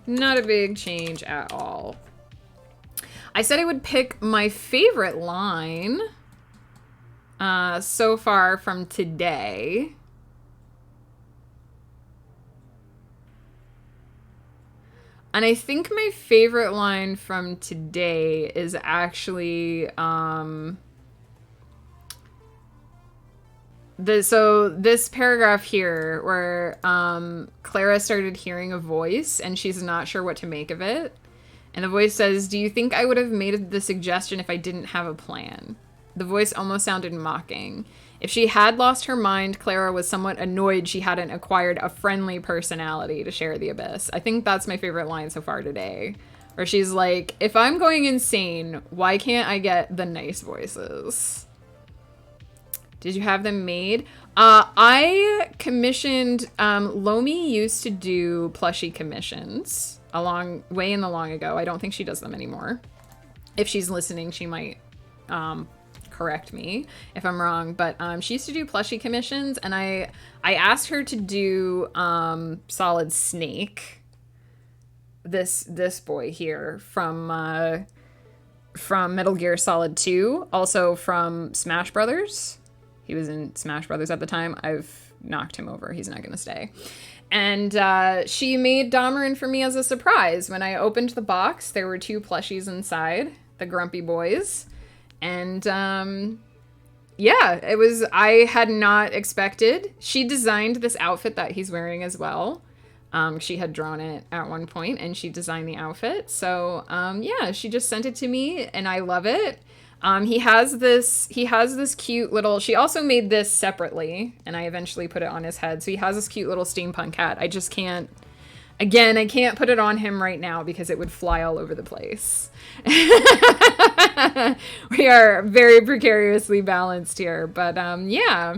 Not a big change at all. I said I would pick my favorite line so far from today. And I think my favorite line from today is actually this paragraph here where Clara started hearing a voice and she's not sure what to make of it. And the voice says, "Do you think I would have made the suggestion if I didn't have a plan?" The voice almost sounded mocking. If she had lost her mind, Clara was somewhat annoyed she hadn't acquired a friendly personality to share the abyss. I think that's my favorite line so far today. Where she's like, if I'm going insane, why can't I get the nice voices? Did you have them made? I commissioned, Lomi used to do plushie commissions way in the long ago. I don't think she does them anymore. If she's listening, she might correct me if I'm wrong, but she used to do plushie commissions, and I asked her to do Solid Snake, this boy here from Metal Gear Solid 2, also from Smash Brothers. He was in Smash Brothers at the time. I've knocked him over. He's not gonna stay. And she made Damarin for me as a surprise. When I opened the box, there were 2 plushies inside, the Grumpy Boys. And yeah, I had not expected. She designed this outfit that he's wearing as well. She had drawn it at one point and she designed the outfit. So yeah, she just sent it to me and I love it. He has this cute little, she also made this separately and I eventually put it on his head. So he has this cute little steampunk hat. I just can't, again, I can't put it on him right now because it would fly all over the place. We are very precariously balanced here, but yeah.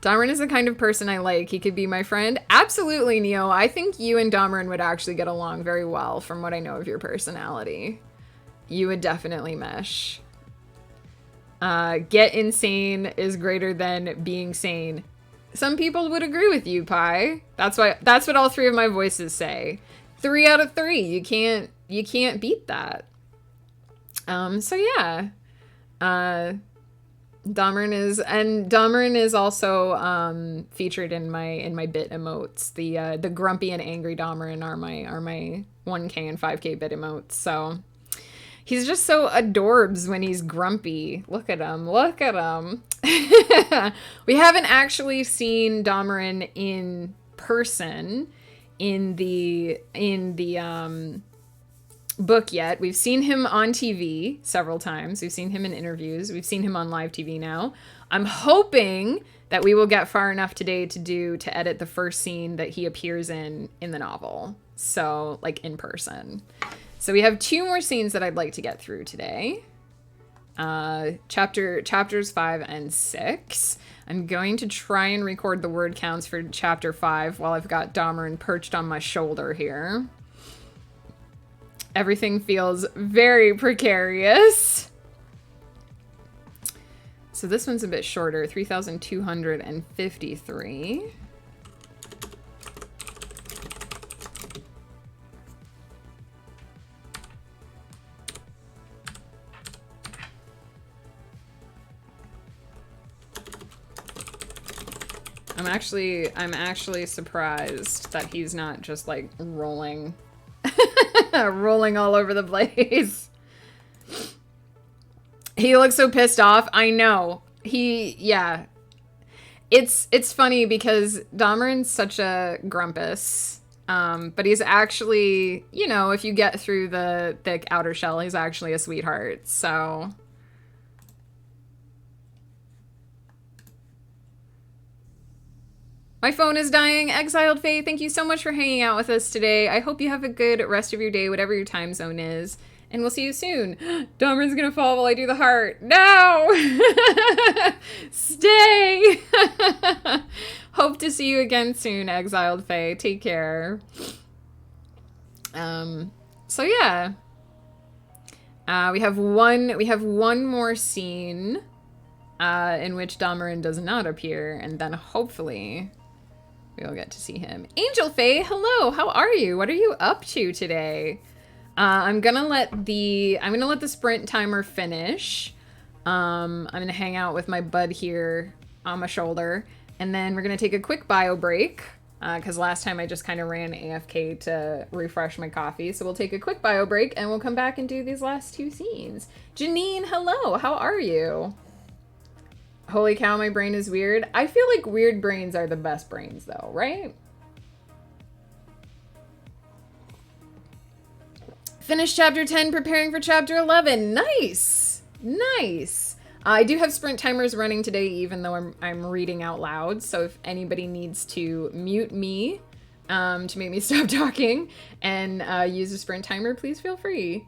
Damarin is the kind of person I like. He could be my friend. Absolutely, Neo. I think you and Damarin would actually get along very well from what I know of your personality. You would definitely mesh. Get insane is greater than being sane. Some people would agree with you, Pi. That's what all 3 of my voices say. 3 out of 3. You can't beat that. So yeah. Damarin is also featured in my bit emotes. The grumpy and angry Damarin are my 1K and 5K bit emotes. So he's just so adorbs when he's grumpy. Look at him. Look at him. We haven't actually seen Damarin in person in the book yet. We've seen him on TV several times. We've seen him in interviews. We've seen him on live TV now. I'm hoping that we will get far enough today to edit the first scene that he appears in the novel. So, like, in person. So we have 2 more scenes that I'd like to get through today. Chapters 5 and 6. I'm going to try and record the word counts for chapter 5 while I've got Dahmerin perched on my shoulder here. Everything feels very precarious. So this one's a bit shorter, 3,253. I'm actually surprised that he's not just like rolling rolling all over the place. He looks so pissed off. I know. Yeah. It's funny because Dahmerin's such a grumpus. But he's actually, you know, if you get through the thick outer shell, he's actually a sweetheart. So my phone is dying. Exiled Faye, thank you so much for hanging out with us today. I hope you have a good rest of your day, whatever your time zone is. And we'll see you soon. Dahmerin's gonna fall while I do the heart. No! Stay! Hope to see you again soon, Exiled Faye. Take care. So yeah. We have one more scene in which Dahmerin does not appear, and then hopefully we'll get to see him. Angel Faye, hello. How are you? What are you up to today? I'm gonna let the sprint timer finish. I'm gonna hang out with my bud here on my shoulder, and then we're gonna take a quick bio break because last time I just kind of ran AFK to refresh my coffee. So we'll take a quick bio break and we'll come back and do these last 2 scenes. Janine, hello. How are you? Holy cow, my brain is weird. I feel like weird brains are the best brains though, right? Finished chapter 10, preparing for chapter 11. Nice. Nice. I do have sprint timers running today, even though I'm reading out loud. So if anybody needs to mute me to make me stop talking and use a sprint timer, please feel free.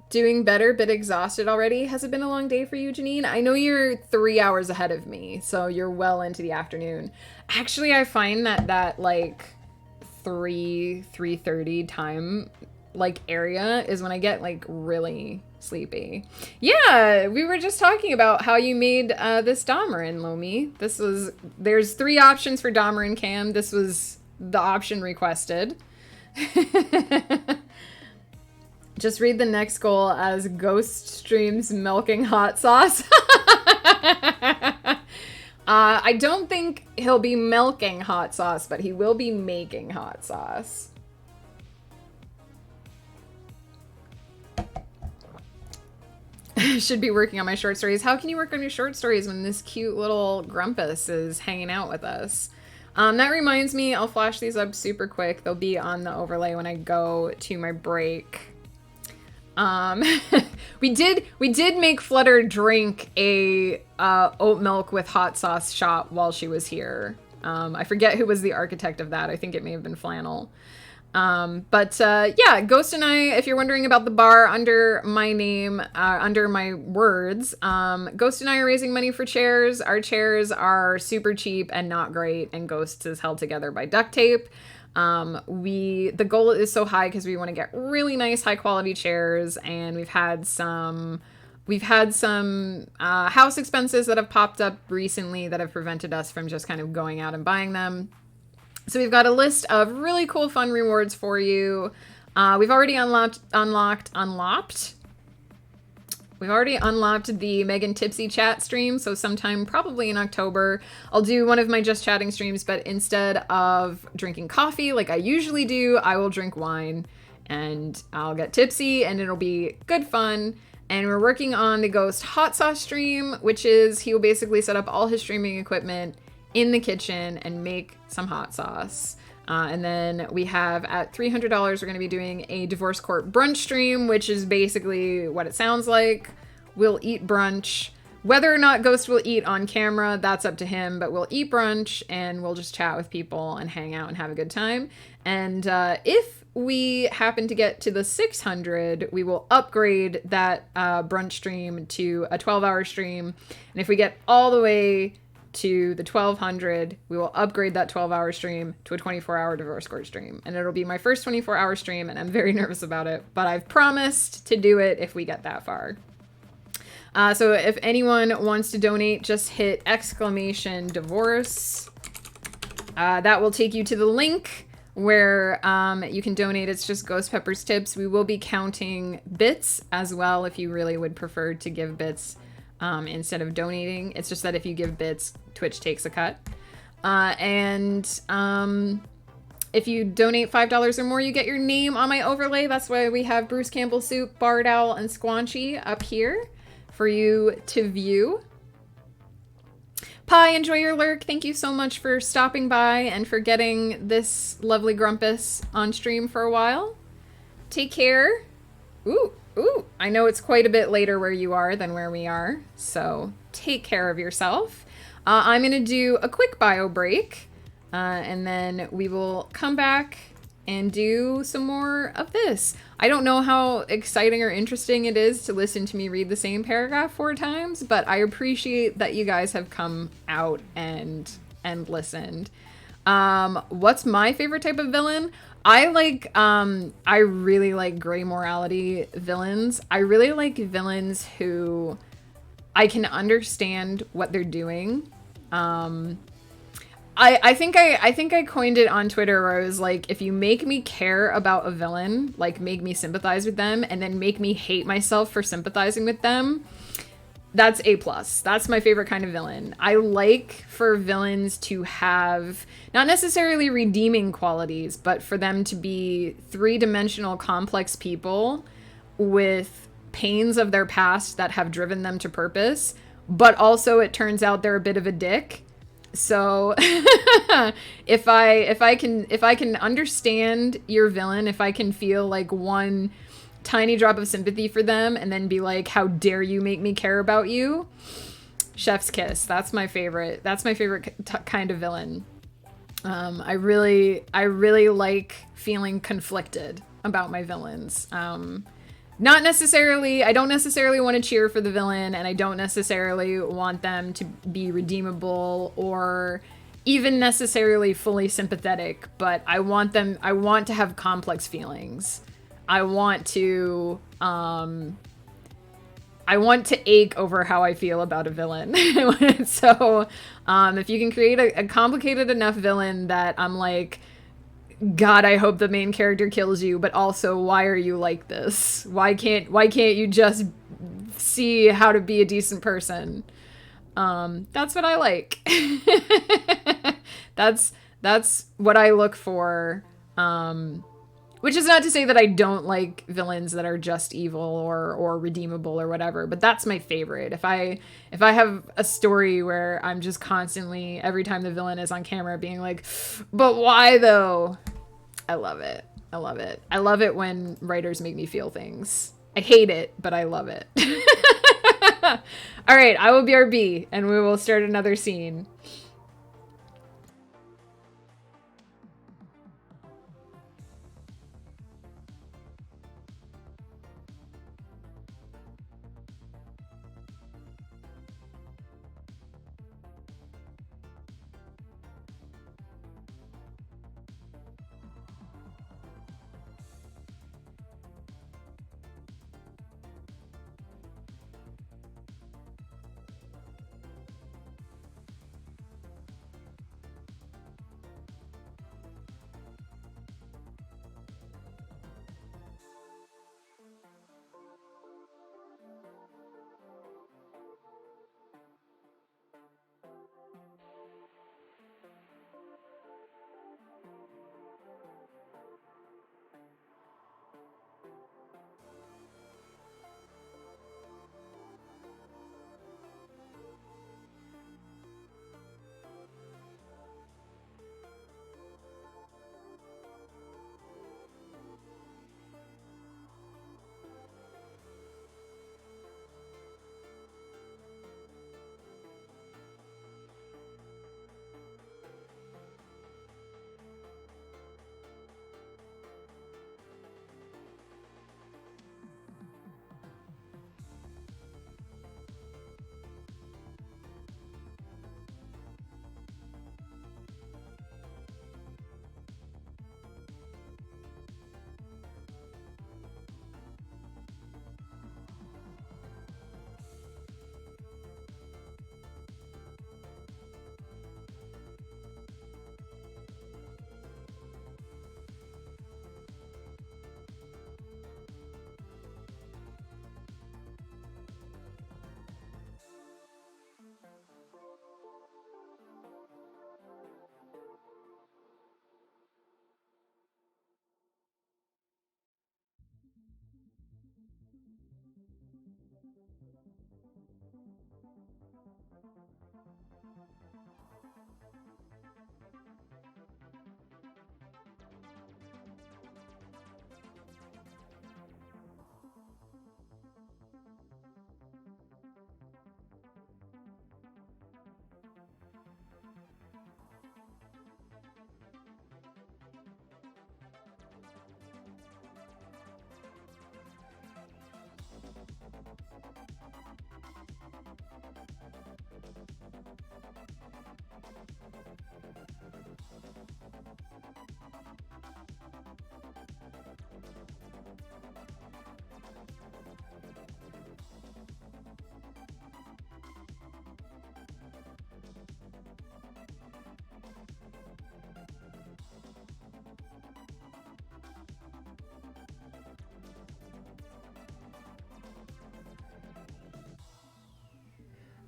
Doing better, but exhausted already. Has it been a long day for you, Janine? I know you're 3 hours ahead of me, so you're well into the afternoon. Actually, I find that like 3:30 time like area is when I get like really sleepy. Yeah, we were just talking about how you made this Dahmerin, Lomi. There's 3 options for Dahmerin Cam. This was the option requested. Just read the next goal as Ghost streams milking hot sauce. I don't think he'll be milking hot sauce, but he will be making hot sauce. Should be working on my short stories. How can you work on your short stories when this cute little grumpus is hanging out with us? That reminds me, I'll flash these up super quick. They'll be on the overlay when I go to my break. We did make Flutter drink a oat milk with hot sauce shot while she was here. I forget who was the architect of that. I think it may have been Flannel. Yeah, Ghost and I, if you're wondering about the bar under my name, under my words, Ghost and I are raising money for chairs. Our chairs are super cheap and not great, and Ghosts is held together by duct tape. The goal is so high because we want to get really nice, high quality chairs, and we've had some house expenses that have popped up recently that have prevented us from just kind of going out and buying them. So we've got a list of really cool, fun rewards for you. We've already unlocked the Megan Tipsy chat stream, so sometime probably in October, I'll do one of my Just Chatting streams, but instead of drinking coffee like I usually do, I will drink wine, and I'll get tipsy, and it'll be good fun. And we're working on the Ghost hot sauce stream, which is he will basically set up all his streaming equipment in the kitchen and make some hot sauce. And then we have at $300, we're going to be doing a divorce court brunch stream, which is basically what it sounds like. We'll eat brunch Whether or not Ghost will eat on camera, that's up to him, but we'll eat brunch and we'll just chat with people and hang out and have a good time. And if we happen to get to the 600, we will upgrade that brunch stream to a 12-hour stream. And if we get all the way to the 1200, we will upgrade that 12-hour stream to a 24-hour divorce court stream. And it'll be my first 24-hour stream, and I'm very nervous about it, but I've promised to do it if we get that far. So if anyone wants to donate, just hit !divorce. That will take you to the link where you can donate. It's just Ghost Pepper's tips. We will be counting bits as well if you really would prefer to give bits instead of donating. It's just that if you give bits, Twitch takes a cut. If you donate $5 or more, you get your name on my overlay. That's why we have Bruce Campbell Soup, Bard Owl, and Squanchy up here for you to view. Pie, enjoy your lurk. Thank you so much for stopping by and for getting this lovely Grumpus on stream for a while. Take care. Ooh, I know it's quite a bit later where you are than where we are, so take care of yourself. I'm going to do a quick bio break, and then we will come back and do some more of this. I don't know how exciting or interesting it is to listen to me read the same paragraph 4 times, but I appreciate that you guys have come out and listened. What's my favorite type of villain? I really like gray morality villains. I really like villains who I can understand what they're doing. I think I coined it on Twitter where I was like, if you make me care about a villain, like make me sympathize with them, and then make me hate myself for sympathizing with them, that's A+. That's my favorite kind of villain. I like for villains to have not necessarily redeeming qualities, but for them to be 3-dimensional complex people with pains of their past that have driven them to purpose, but also it turns out they're a bit of a dick. So if I can understand your villain, if I can feel like one tiny drop of sympathy for them and then be like, how dare you make me care about you? Chef's kiss. That's my favorite. That's my favorite kind of villain. I really like feeling conflicted about my villains. I don't necessarily want to cheer for the villain, and I don't necessarily want them to be redeemable or even necessarily fully sympathetic, but I want to have complex feelings. I want to ache over how I feel about a villain. So, if you can create a complicated enough villain that I'm like, God, I hope the main character kills you, but also, why are you like this? Why can't you just see how to be a decent person? That's what I like. That's what I look for. Which is not to say that I don't like villains that are just evil or redeemable or whatever, but that's my favorite. If I have a story where I'm just constantly, every time the villain is on camera, being like, but why though? I love it. I love it. I love it when writers make me feel things. I hate it, but I love it. All right, I will BRB, and we will start another scene.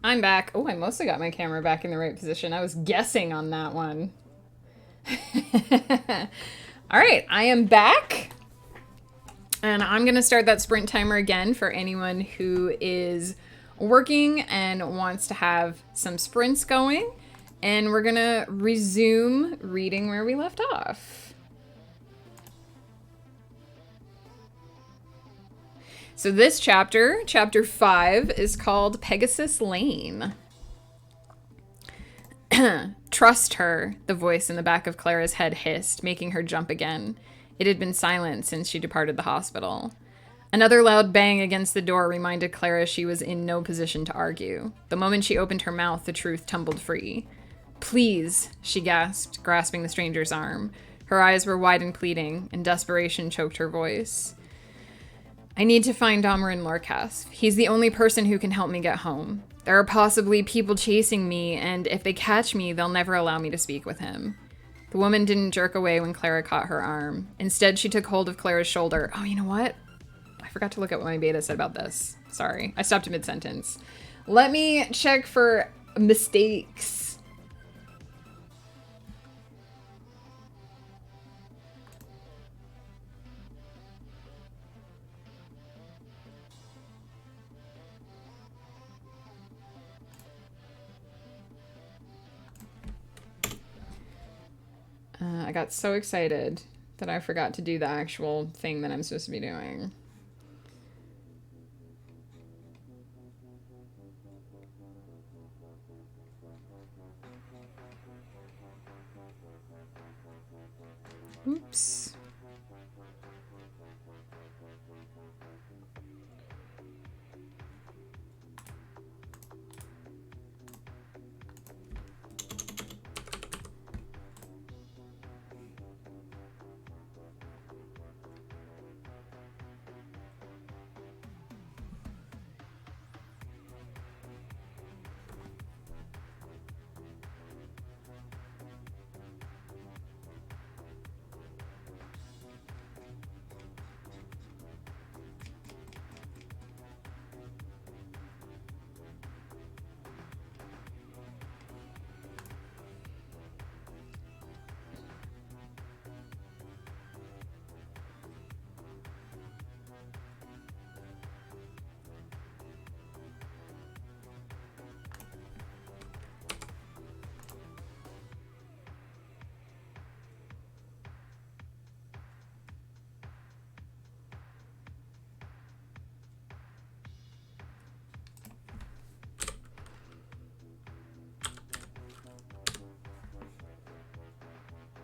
I'm back. Oh, I mostly got my camera back in the right position. I was guessing on that one. All right, I am back. And I'm going to start that sprint timer again for anyone who is working and wants to have some sprints going. And we're going to resume reading where we left off. So this chapter, chapter 5, is called Pegasus Lane. Trust her, the voice in the back of Clara's head hissed, making her jump again. It had been silent since she departed the hospital. Another loud bang against the door reminded Clara she was in no position to argue. The moment she opened her mouth, the truth tumbled free. Please, she gasped, grasping the stranger's arm. Her eyes were wide and pleading, and desperation choked her voice. I need to find Dameron Lorcasf. He's the only person who can help me get home. There are possibly people chasing me, and if they catch me, they'll never allow me to speak with him. The woman didn't jerk away when Clara caught her arm. Instead, she took hold of Clara's shoulder. Oh, you know what? I forgot to look at what my beta said about this. Sorry. I stopped mid-sentence. Let me check for mistakes. I got so excited that I forgot to do the actual thing that I'm supposed to be doing. Oops.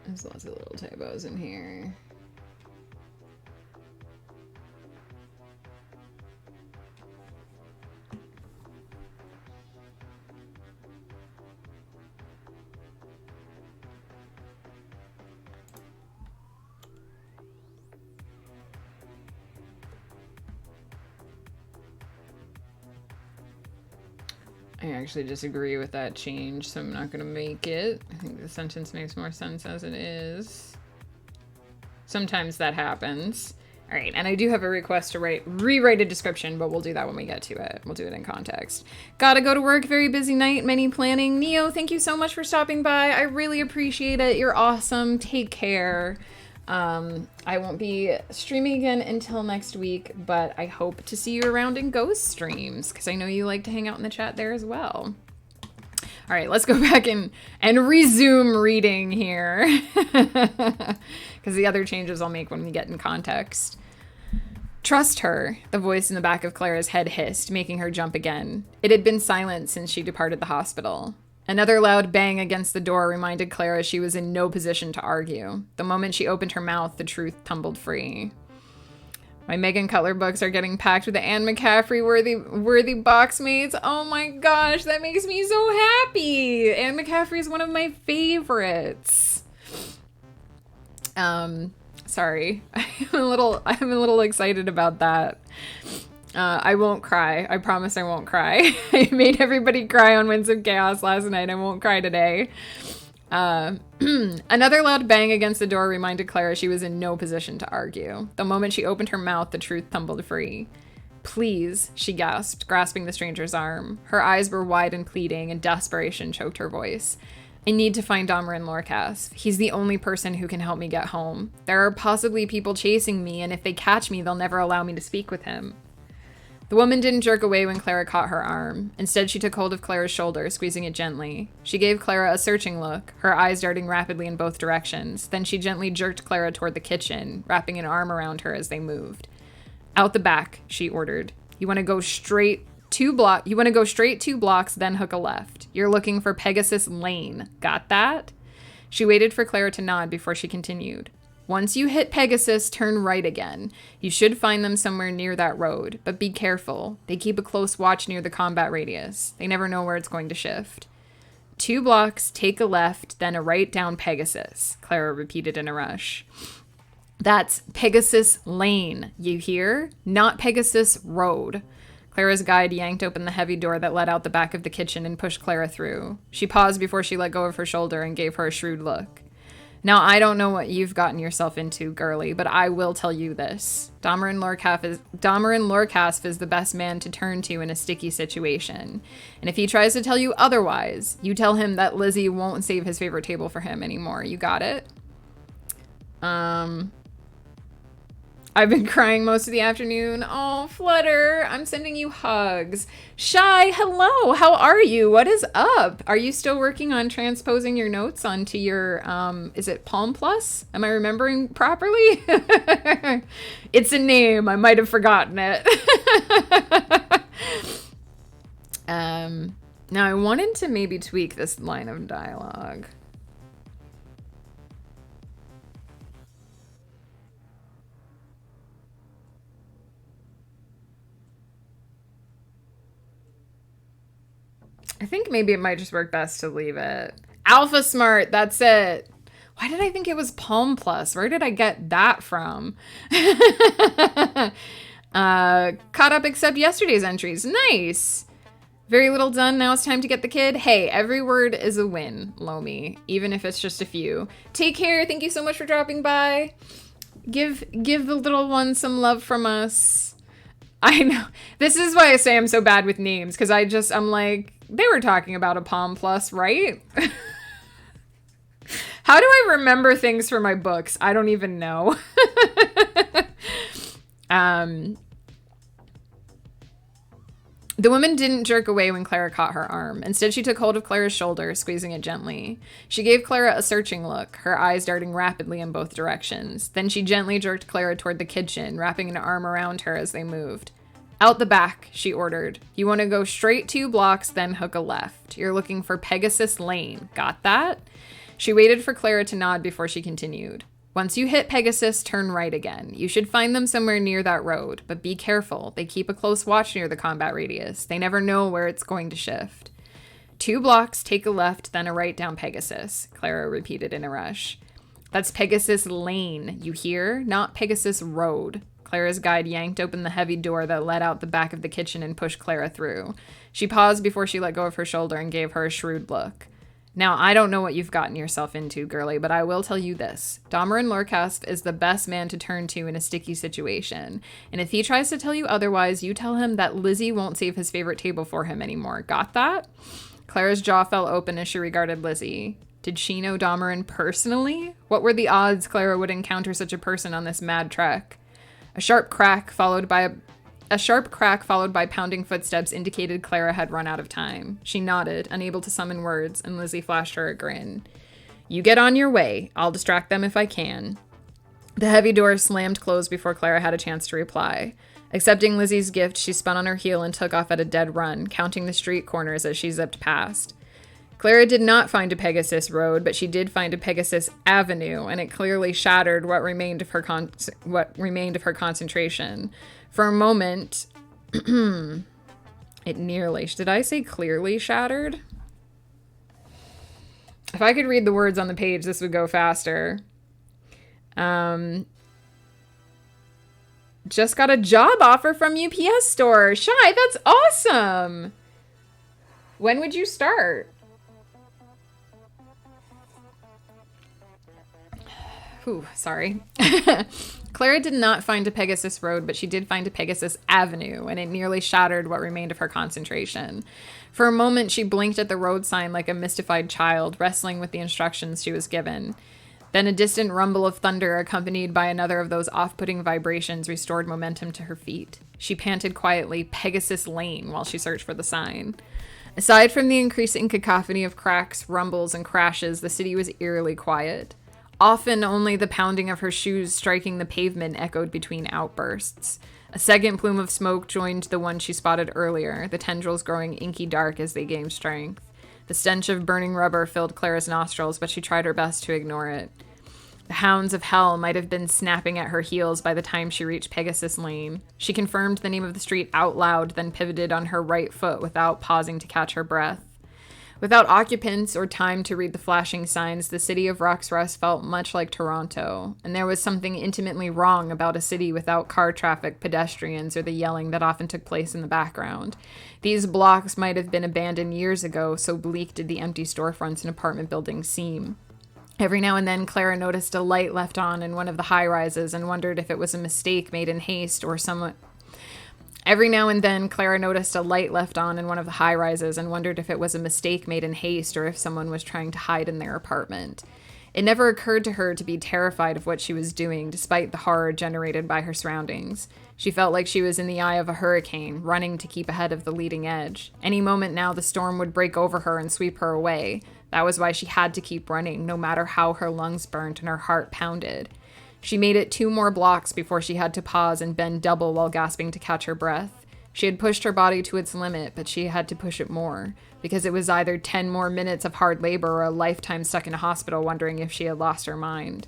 There's lots of little typos in here. I actually disagree with that change, so I'm not going to make it. I think the sentence makes more sense as it is. Sometimes that happens. All right, and I do have a request to rewrite a description, but we'll do that when we get to it. We'll do it in context. Gotta go to work, very busy night, many planning. Neo, thank you so much for stopping by. I really appreciate it. You're awesome. Take care. I won't be streaming again until next week, but I hope to see you around in Ghost streams, because I know you like to hang out in the chat there as well. All right, let's go back and resume reading here, because the other changes I'll make when we get in context. Trust her, the voice in the back of Clara's head hissed, making her jump again. It had been silent since she departed the hospital. Another loud bang against the door reminded Clara she was in no position to argue. The moment she opened her mouth, the truth tumbled free. My Megan Cutler books are getting packed with the Anne McCaffrey worthy box mates. Oh my gosh, that makes me so happy. Anne McCaffrey is one of my favorites. Sorry. I'm a little excited about that. I won't cry. I promise I won't cry. I made everybody cry on Winds of Chaos last night. I won't cry today. Another loud bang against the door reminded Clara she was in no position to argue. The moment she opened her mouth, the truth tumbled free. Please, she gasped, grasping the stranger's arm. Her eyes were wide and pleading, and desperation choked her voice. I need to find Dameron Lorcas. He's the only person who can help me get home. There are possibly people chasing me, and if they catch me, they'll never allow me to speak with him. The woman didn't jerk away when Clara caught her arm. Instead, she took hold of Clara's shoulder, squeezing it gently. She gave Clara a searching look, her eyes darting rapidly in both directions. Then she gently jerked Clara toward the kitchen, wrapping an arm around her as they moved. Out the back, she ordered. You want to go straight 2 blocks, then hook a left. You're looking for Pegasus Lane. Got that? She waited for Clara to nod before she continued. Once you hit Pegasus, turn right again. You should find them somewhere near that road, but be careful. They keep a close watch near the combat radius. They never know where it's going to shift. 2 blocks, take a left, then a right down Pegasus, Clara repeated in a rush. That's Pegasus Lane, you hear? Not Pegasus Road. Clara's guide yanked open the heavy door that led out the back of the kitchen and pushed Clara through. She paused before she let go of her shoulder and gave her a shrewd look. Now, I don't know what you've gotten yourself into, girlie, but I will tell you this. Dameron Lorcas is the best man to turn to in a sticky situation. And if he tries to tell you otherwise, you tell him that Lizzie won't save his favorite table for him anymore. You got it? I've been crying most of the afternoon. Oh, Flutter, I'm sending you hugs. Shy, hello, how are you? What is up? Are you still working on transposing your notes onto your, is it Palm Plus? Am I remembering properly? It's a name, I might have forgotten it. Now I wanted to maybe tweak this line of dialogue. I think maybe it might just work best to leave it. Alpha Smart, that's it. Why did I think it was Palm Plus? Where did I get that from? Caught up except yesterday's entries. Nice. Very little done. Now it's time to get the kid. Hey, every word is a win, Lomi, even if it's just a few. Take care. Thank you so much for dropping by. Give the little one some love from us. I know. This is why I say I'm so bad with names, because I'm like, they were talking about a Palm Plus, right? How do I remember things for my books? I don't even know. The woman didn't jerk away when Clara caught her arm. Instead, she took hold of Clara's shoulder, squeezing it gently. She gave Clara a searching look, her eyes darting rapidly in both directions. Then she gently jerked Clara toward the kitchen, wrapping an arm around her as they moved. Out the back, she ordered. You want to go straight 2 blocks, then hook a left. You're looking for Pegasus Lane. Got that? She waited for Clara to nod before she continued. Once you hit Pegasus, turn right again. You should find them somewhere near that road, but be careful. They keep a close watch near the combat radius. They never know where it's going to shift. 2 blocks, take a left, then a right down Pegasus, Clara repeated in a rush. That's Pegasus Lane, you hear? Not Pegasus Road. Clara's guide yanked open the heavy door that led out the back of the kitchen and pushed Clara through. She paused before she let go of her shoulder and gave her a shrewd look. Now, I don't know what you've gotten yourself into, girlie, but I will tell you this. Dameron Lorcas is the best man to turn to in a sticky situation. And if he tries to tell you otherwise, you tell him that Lizzie won't save his favorite table for him anymore. Got that? Clara's jaw fell open as she regarded Lizzie. Did she know Dameron personally? What were the odds Clara would encounter such a person on this mad trek? A sharp crack followed by pounding footsteps indicated Clara had run out of time. She nodded, unable to summon words, and Lizzie flashed her a grin. You get on your way. I'll distract them if I can. The heavy door slammed closed before Clara had a chance to reply. Accepting Lizzie's gift, she spun on her heel and took off at a dead run, counting the street corners as she zipped past. Clara did not find a Pegasus Road, but she did find a Pegasus Avenue, and it clearly shattered what remained of her concentration. For a moment, it nearly... Did I say clearly shattered? If I could read the words on the page, this would go faster. Just got a job offer from UPS store. Shy, that's awesome. When would you start? Whew, sorry. Clara did not find a Pegasus Road, but she did find a Pegasus Avenue, and it nearly shattered what remained of her concentration. For a moment, she blinked at the road sign like a mystified child, wrestling with the instructions she was given. Then a distant rumble of thunder, accompanied by another of those off-putting vibrations, restored momentum to her feet. She panted quietly, Pegasus Lane, while she searched for the sign. Aside from the increasing cacophony of cracks, rumbles, and crashes, the city was eerily quiet. Often only the pounding of her shoes striking the pavement echoed between outbursts. A second plume of smoke joined the one she spotted earlier, the tendrils growing inky dark as they gained strength. The stench of burning rubber filled Clara's nostrils, but she tried her best to ignore it. The hounds of hell might have been snapping at her heels by the time she reached Pegasus Lane. She confirmed the name of the street out loud, then pivoted on her right foot without pausing to catch her breath. Without occupants or time to read the flashing signs, the city of Roxruss felt much like Toronto, and there was something intimately wrong about a city without car traffic, pedestrians, or the yelling that often took place in the background. These blocks might have been abandoned years ago, so bleak did the empty storefronts and apartment buildings seem. Every now and then, Clara noticed a light left on in one of the high-rises and wondered if it was a mistake made in haste or someone... Every now and then, Clara noticed a light left on in one of the high-rises and wondered if it was a mistake made in haste or if someone was trying to hide in their apartment. It never occurred to her to be terrified of what she was doing, despite the horror generated by her surroundings. She felt like she was in the eye of a hurricane, running to keep ahead of the leading edge. Any moment now, the storm would break over her and sweep her away. That was why she had to keep running, no matter how her lungs burnt and her heart pounded. She made it 2 more blocks before she had to pause and bend double while gasping to catch her breath. She had pushed her body to its limit, but she had to push it more, because it was either 10 more minutes of hard labor or a lifetime stuck in a hospital wondering if she had lost her mind.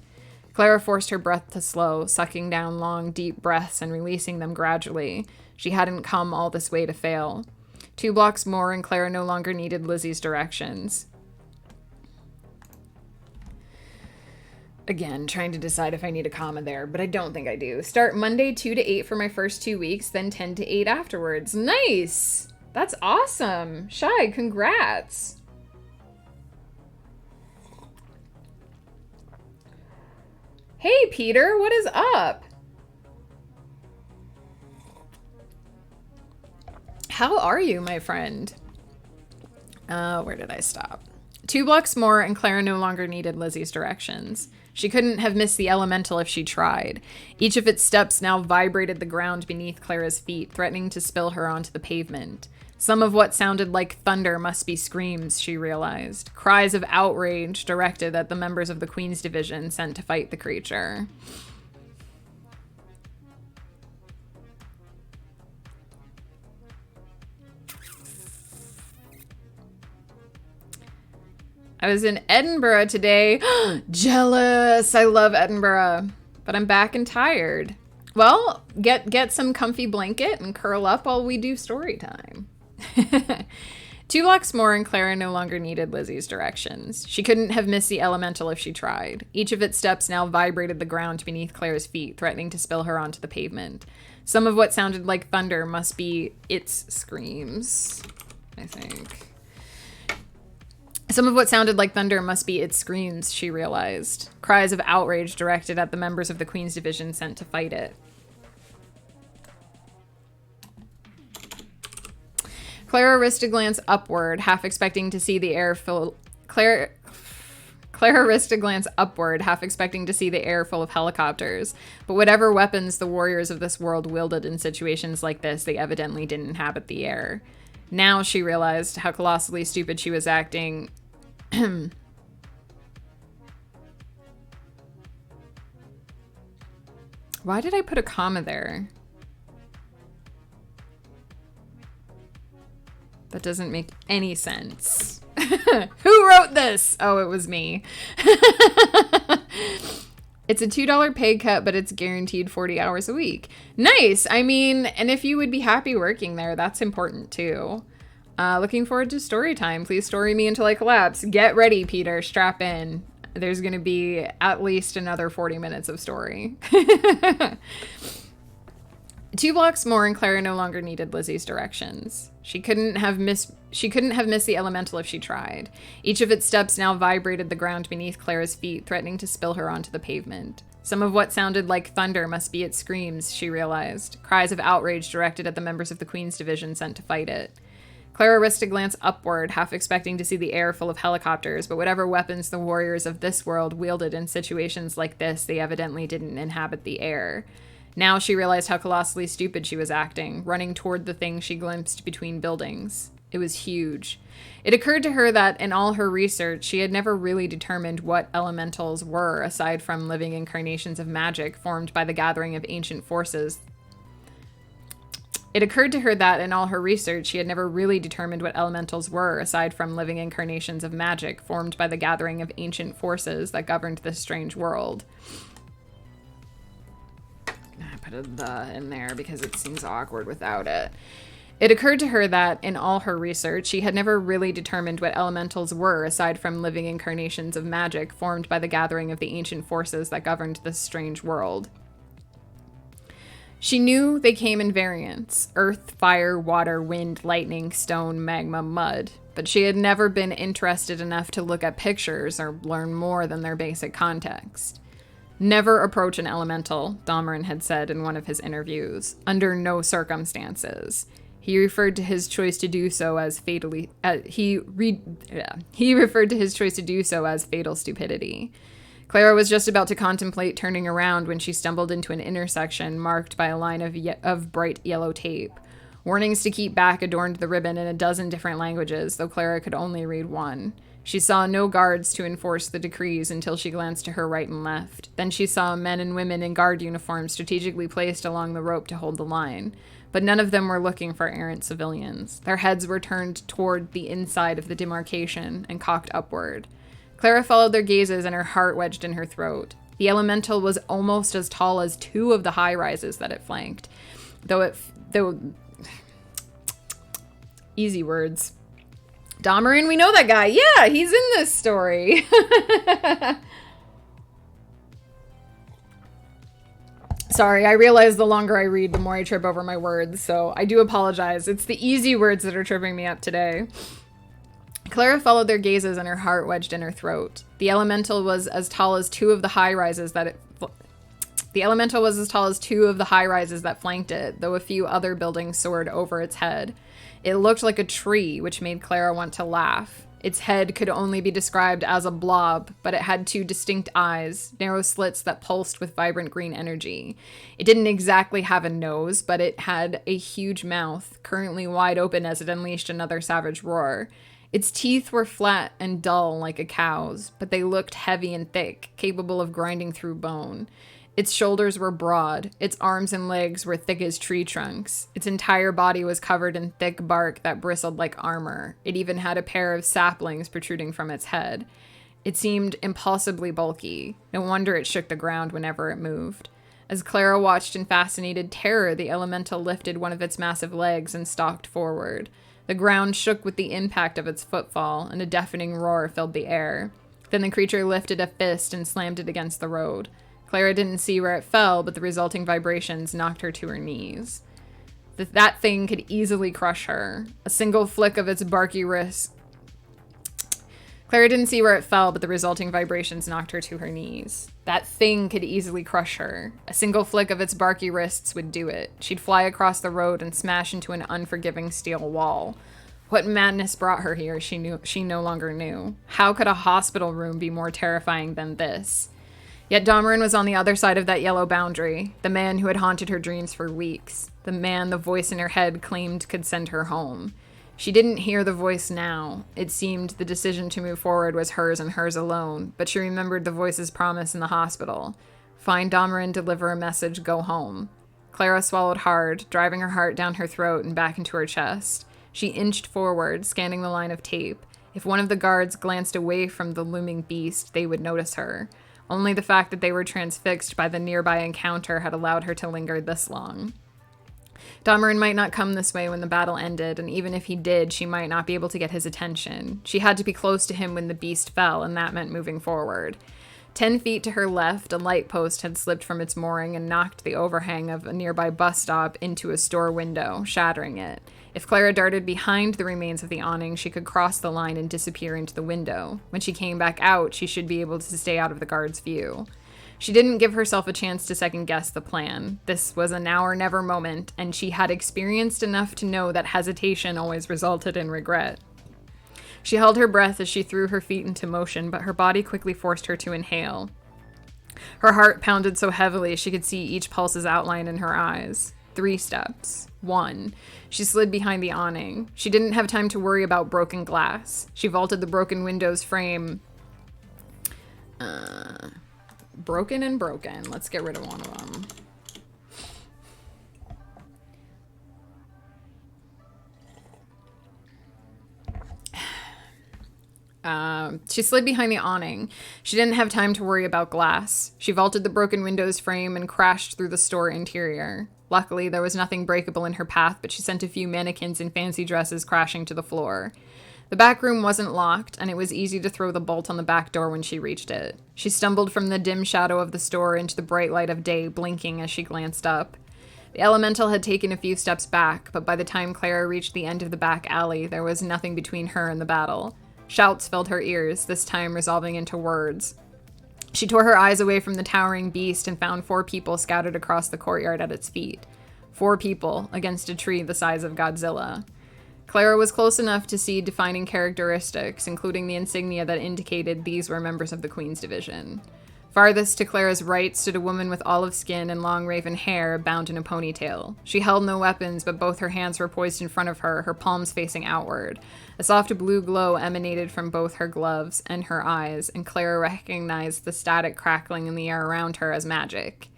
Clara forced her breath to slow, sucking down long, deep breaths and releasing them gradually. She hadn't come all this way to fail. 2 blocks more and Clara no longer needed Lizzie's directions. Again, trying to decide if I need a comma there, but I don't think I do. Start Monday 2 to 8 for my first 2 weeks, then 10 to 8 afterwards. Nice! That's awesome! Shy, congrats! Hey, Peter, what is up? How are you, my friend? Where did I stop? 2 blocks more, and Clara no longer needed Lizzie's directions. She couldn't have missed the elemental if she tried. Each of its steps now vibrated the ground beneath Clara's feet, threatening to spill her onto the pavement. Some of what sounded like thunder must be screams, she realized. Cries of outrage directed at the members of the Queen's Division sent to fight the creature. I was in Edinburgh today. Jealous! I love Edinburgh. But I'm back and tired. Well, get some comfy blanket and curl up while we do story time. 2 blocks more and Clara no longer needed Lizzie's directions. She couldn't have missed the elemental if she tried. Each of its steps now vibrated the ground beneath Clara's feet, threatening to spill her onto the pavement. Some of what sounded like thunder must be its screams, I think. Some of what sounded like thunder must be its screams, she realized. Cries of outrage directed at the members of the Queen's Division sent to fight it. Clara risked a glance upward, half expecting to see the air full... Clara risked a glance upward, half expecting to see the air full of helicopters. But whatever weapons the warriors of this world wielded in situations like this, they evidently didn't inhabit the air. Now she realized how colossally stupid she was acting. Why did I put a comma there? That doesn't make any sense. Who wrote this? Oh, it was me. It's a $2 pay cut, but it's guaranteed 40 hours a week. Nice. I mean, and if you would be happy working there, that's important too. Looking forward to story time. Please story me until I collapse. Get ready, Peter. Strap in. There's going to be at least another 40 minutes of story. 2 blocks more and Clara no longer needed Lizzie's directions. She couldn't have missed the elemental if she tried. Each of its steps now vibrated the ground beneath Clara's feet, threatening to spill her onto the pavement. Some of what sounded like thunder must be its screams, she realized. Cries of outrage directed at the members of the Queen's division sent to fight it. Clara risked a glance upward, half expecting to see the air full of helicopters, but whatever weapons the warriors of this world wielded in situations like this, they evidently didn't inhabit the air. Now she realized how colossally stupid she was acting, running toward the thing she glimpsed between buildings. It was huge. It occurred to her that, in all her research, she had never really determined what elementals were, aside from living incarnations of magic formed by the gathering of ancient forces. It occurred to her that, in all her research, she had never really determined what elementals were, aside from living incarnations of magic formed by the gathering of ancient forces that governed this strange world. I put a "the" in there because it seems awkward without it. It occurred to her that, in all her research, she had never really determined what elementals were, aside from living incarnations of magic formed by the gathering of the ancient forces that governed this strange world. She knew they came in variants: earth, fire, water, wind, lightning, stone, magma, mud. But she had never been interested enough to look at pictures or learn more than their basic context. Never approach an elemental, Dameron had said in one of his interviews. Under no circumstances. He referred to his choice to do so as he referred to his choice to do so as fatal stupidity. Clara was just about to contemplate turning around when she stumbled into an intersection marked by a line of bright yellow tape. Warnings to keep back adorned the ribbon in a dozen different languages, though Clara could only read one. She saw no guards to enforce the decrees until she glanced to her right and left. Then she saw men and women in guard uniforms strategically placed along the rope to hold the line. But none of them were looking for errant civilians. Their heads were turned toward the inside of the demarcation and cocked upward. Clara followed their gazes and her heart wedged in her throat. The elemental was almost as tall as 2 of the high-rises that it flanked. Easy words. Dameron, we know that guy. Yeah, he's in this story. Sorry, I realize the longer I read, the more I trip over my words, so I do apologize. It's the easy words that are tripping me up today. Clara followed their gazes and her heart wedged in her throat. The elemental was as tall as 2 of the high-rises that flanked it, though a few other buildings soared over its head. It looked like a tree, which made Clara want to laugh. Its head could only be described as a blob, but it had 2 distinct eyes, narrow slits that pulsed with vibrant green energy. It didn't exactly have a nose, but it had a huge mouth, currently wide open as it unleashed another savage roar. Its teeth were flat and dull like a cow's, but they looked heavy and thick, capable of grinding through bone. Its shoulders were broad, its arms and legs were thick as tree trunks. Its entire body was covered in thick bark that bristled like armor. It even had a pair of saplings protruding from its head. It seemed impossibly bulky. No wonder it shook the ground whenever it moved. As Clara watched in fascinated terror, the elemental lifted one of its massive legs and stalked forward. The ground shook with the impact of its footfall, and a deafening roar filled the air. Then the creature lifted a fist and slammed it against the road. Clara didn't see where it fell, but the resulting vibrations knocked her to her knees. That thing could easily crush her. A single flick of its barky wrist... Clara didn't see where it fell, but the resulting vibrations knocked her to her knees. That thing could easily crush her. A single flick of its barky wrists would do it. She'd fly across the road and smash into an unforgiving steel wall. What madness brought her here, she no longer knew. How could a hospital room be more terrifying than this? Yet Dameron was on the other side of that yellow boundary, the man who had haunted her dreams for weeks, the man the voice in her head claimed could send her home. She didn't hear the voice now. It seemed the decision to move forward was hers and hers alone, but she remembered the voice's promise in the hospital. Find Dameron, deliver a message, go home. Clara swallowed hard, driving her heart down her throat and back into her chest. She inched forward, scanning the line of tape. If one of the guards glanced away from the looming beast, they would notice her. Only the fact that they were transfixed by the nearby encounter had allowed her to linger this long. Damarin might not come this way when the battle ended, and even if he did, she might not be able to get his attention. She had to be close to him when the beast fell, and that meant moving forward. 10 feet to her left, a light post had slipped from its mooring and knocked the overhang of a nearby bus stop into a store window, shattering it. If Clara darted behind the remains of the awning, she could cross the line and disappear into the window. When she came back out, she should be able to stay out of the guard's view. She didn't give herself a chance to second-guess the plan. This was a now-or-never moment, and she had experienced enough to know that hesitation always resulted in regret. She held her breath as she threw her feet into motion, but her body quickly forced her to inhale. Her heart pounded so heavily she could see each pulse's outline in her eyes. 3 steps. 1. She slid behind the awning. She didn't have time to worry about broken glass. She vaulted the broken window's frame. Broken and broken. Let's get rid of one of them. She slid behind the awning. She didn't have time to worry about glass. She vaulted the broken window's frame and crashed through the store interior. Luckily, there was nothing breakable in her path, but she sent a few mannequins in fancy dresses crashing to the floor. The back room wasn't locked, and it was easy to throw the bolt on the back door when she reached it. She stumbled from the dim shadow of the store into the bright light of day, blinking as she glanced up. The elemental had taken a few steps back, but by the time Clara reached the end of the back alley, there was nothing between her and the battle. Shouts filled her ears, this time resolving into words. She tore her eyes away from the towering beast and found 4 people scattered across the courtyard at its feet. 4 people against a tree the size of Godzilla. Clara was close enough to see defining characteristics, including the insignia that indicated these were members of the Queen's Division. Farthest to Clara's right stood a woman with olive skin and long raven hair bound in a ponytail. She held no weapons, but both her hands were poised in front of her, her palms facing outward. A soft blue glow emanated from both her gloves and her eyes, and Clara recognized the static crackling in the air around her as magic.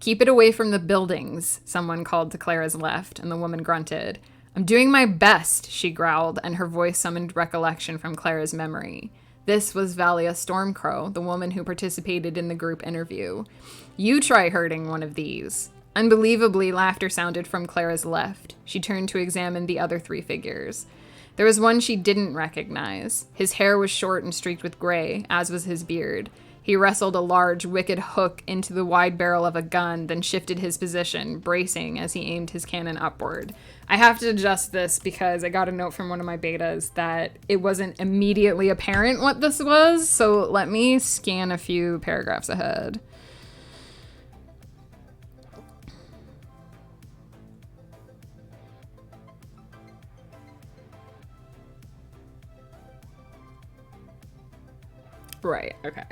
"Keep it away from the buildings," someone called to Clara's left, and the woman grunted. "I'm doing my best," she growled, and her voice summoned recollection from Clara's memory. This was Valia Stormcrow, the woman who participated in the group interview. "You try hurting one of these." Unbelievably, laughter sounded from Clara's left. She turned to examine the other 3 figures. There was one she didn't recognize. His hair was short and streaked with gray, as was his beard. He wrestled a large, wicked hook into the wide barrel of a gun, then shifted his position, bracing as he aimed his cannon upward. I have to adjust this because I got a note from one of my betas that it wasn't immediately apparent what this was, so let me scan a few paragraphs ahead. Right, okay.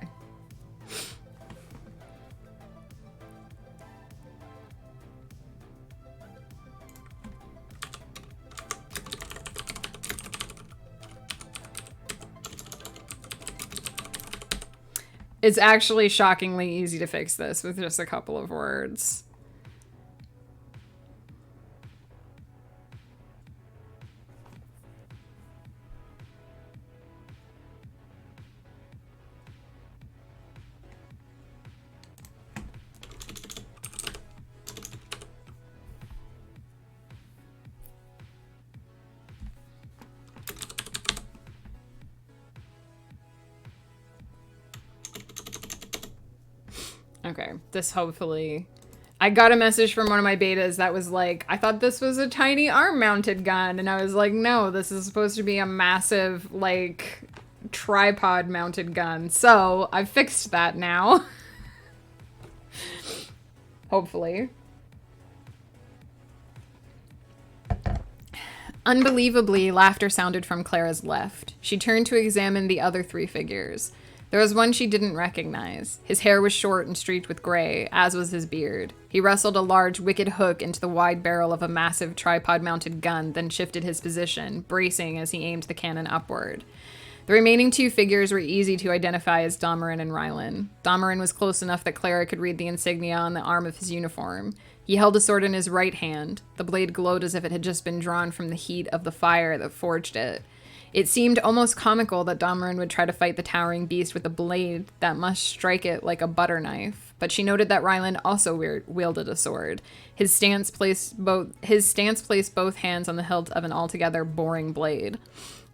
It's actually shockingly easy to fix this with just a couple of words. Okay, this hopefully... I got a message from one of my betas that was like, I thought this was a tiny arm-mounted gun, and I was like, no, this is supposed to be a massive, like, tripod-mounted gun. So, I've fixed that now. Hopefully. Unbelievably, laughter sounded from Clara's left. She turned to examine the other 3 figures. There was one she didn't recognize. His hair was short and streaked with gray, as was his beard. He wrestled a large, wicked hook into the wide barrel of a massive tripod-mounted gun, then shifted his position, bracing as he aimed the cannon upward. The remaining 2 figures were easy to identify as Damarin and Rylan. Damarin was close enough that Clara could read the insignia on the arm of his uniform. He held a sword in his right hand. The blade glowed as if it had just been drawn from the heat of the fire that forged it. It seemed almost comical that Damarin would try to fight the towering beast with a blade that must strike it like a butter knife. But she noted that Ryland also wielded a sword. His stance placed both hands on the hilt of an altogether boring blade.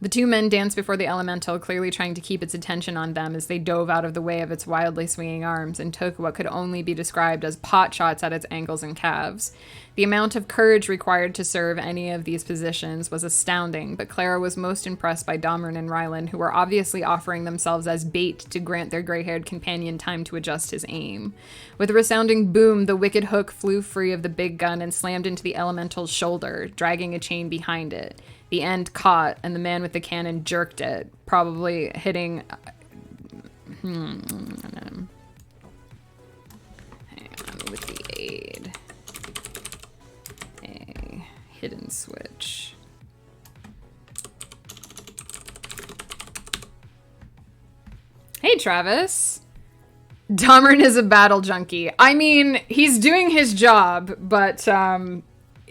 The two men danced before the elemental, clearly trying to keep its attention on them as they dove out of the way of its wildly swinging arms and took what could only be described as pot shots at its ankles and calves. The amount of courage required to serve any of these positions was astounding, but Clara was most impressed by Damarin and Ryland, who were obviously offering themselves as bait to grant their gray-haired companion time to adjust his aim. With a resounding boom, the wicked hook flew free of the big gun and slammed into the elemental's shoulder, dragging a chain behind it. The end caught, and the man with the cannon jerked it, probably hitting... Hang on, with the aid. A hidden switch. Hey, Travis. Damarin is a battle junkie. I mean, he's doing his job, but...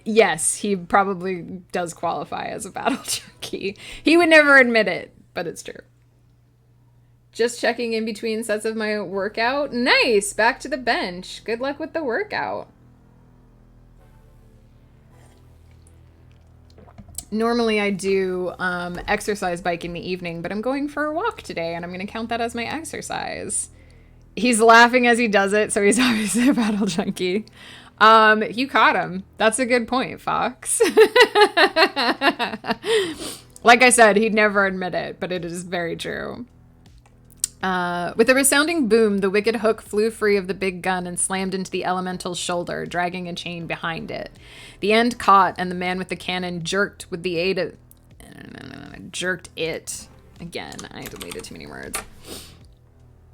yes, he probably does qualify as a battle junkie. He would never admit it, but it's true. Just checking in between sets of my workout. Nice! Back to the bench. Good luck with the workout. Normally I do exercise bike in the evening, but I'm going for a walk today, and I'm going to count that as my exercise. He's laughing as he does it, so he's obviously a battle junkie. You caught him. That's a good point, Fox. Like I said, he'd never admit it, but it is very true. With a resounding boom, the wicked hook flew free of the big gun and slammed into the elemental's shoulder, dragging a chain behind it. The end caught, and the man with the cannon jerked with the aid of... jerked it. Again, I deleted too many words.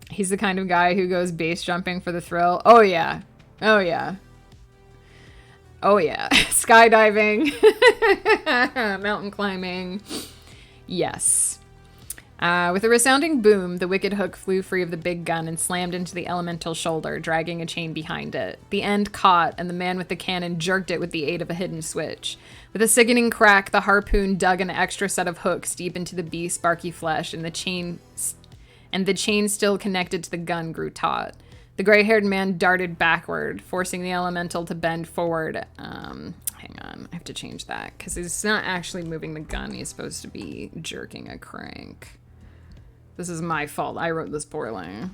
He's the kind of guy who goes base jumping for the thrill. Oh, yeah. Oh, yeah. Oh, yeah. Skydiving. Mountain climbing. Yes. With a resounding boom, the wicked hook flew free of the big gun and slammed into the elemental's shoulder, dragging a chain behind it. The end caught, and the man with the cannon jerked it with the aid of a hidden switch. With a sickening crack, the harpoon dug an extra set of hooks deep into the beast's barky flesh, and the chain still connected to the gun grew taut. The gray-haired man darted backward, forcing the elemental to bend forward. Hang on, I have to change that, because he's not actually moving the gun. He's supposed to be jerking a crank. This is my fault. I wrote this poorly.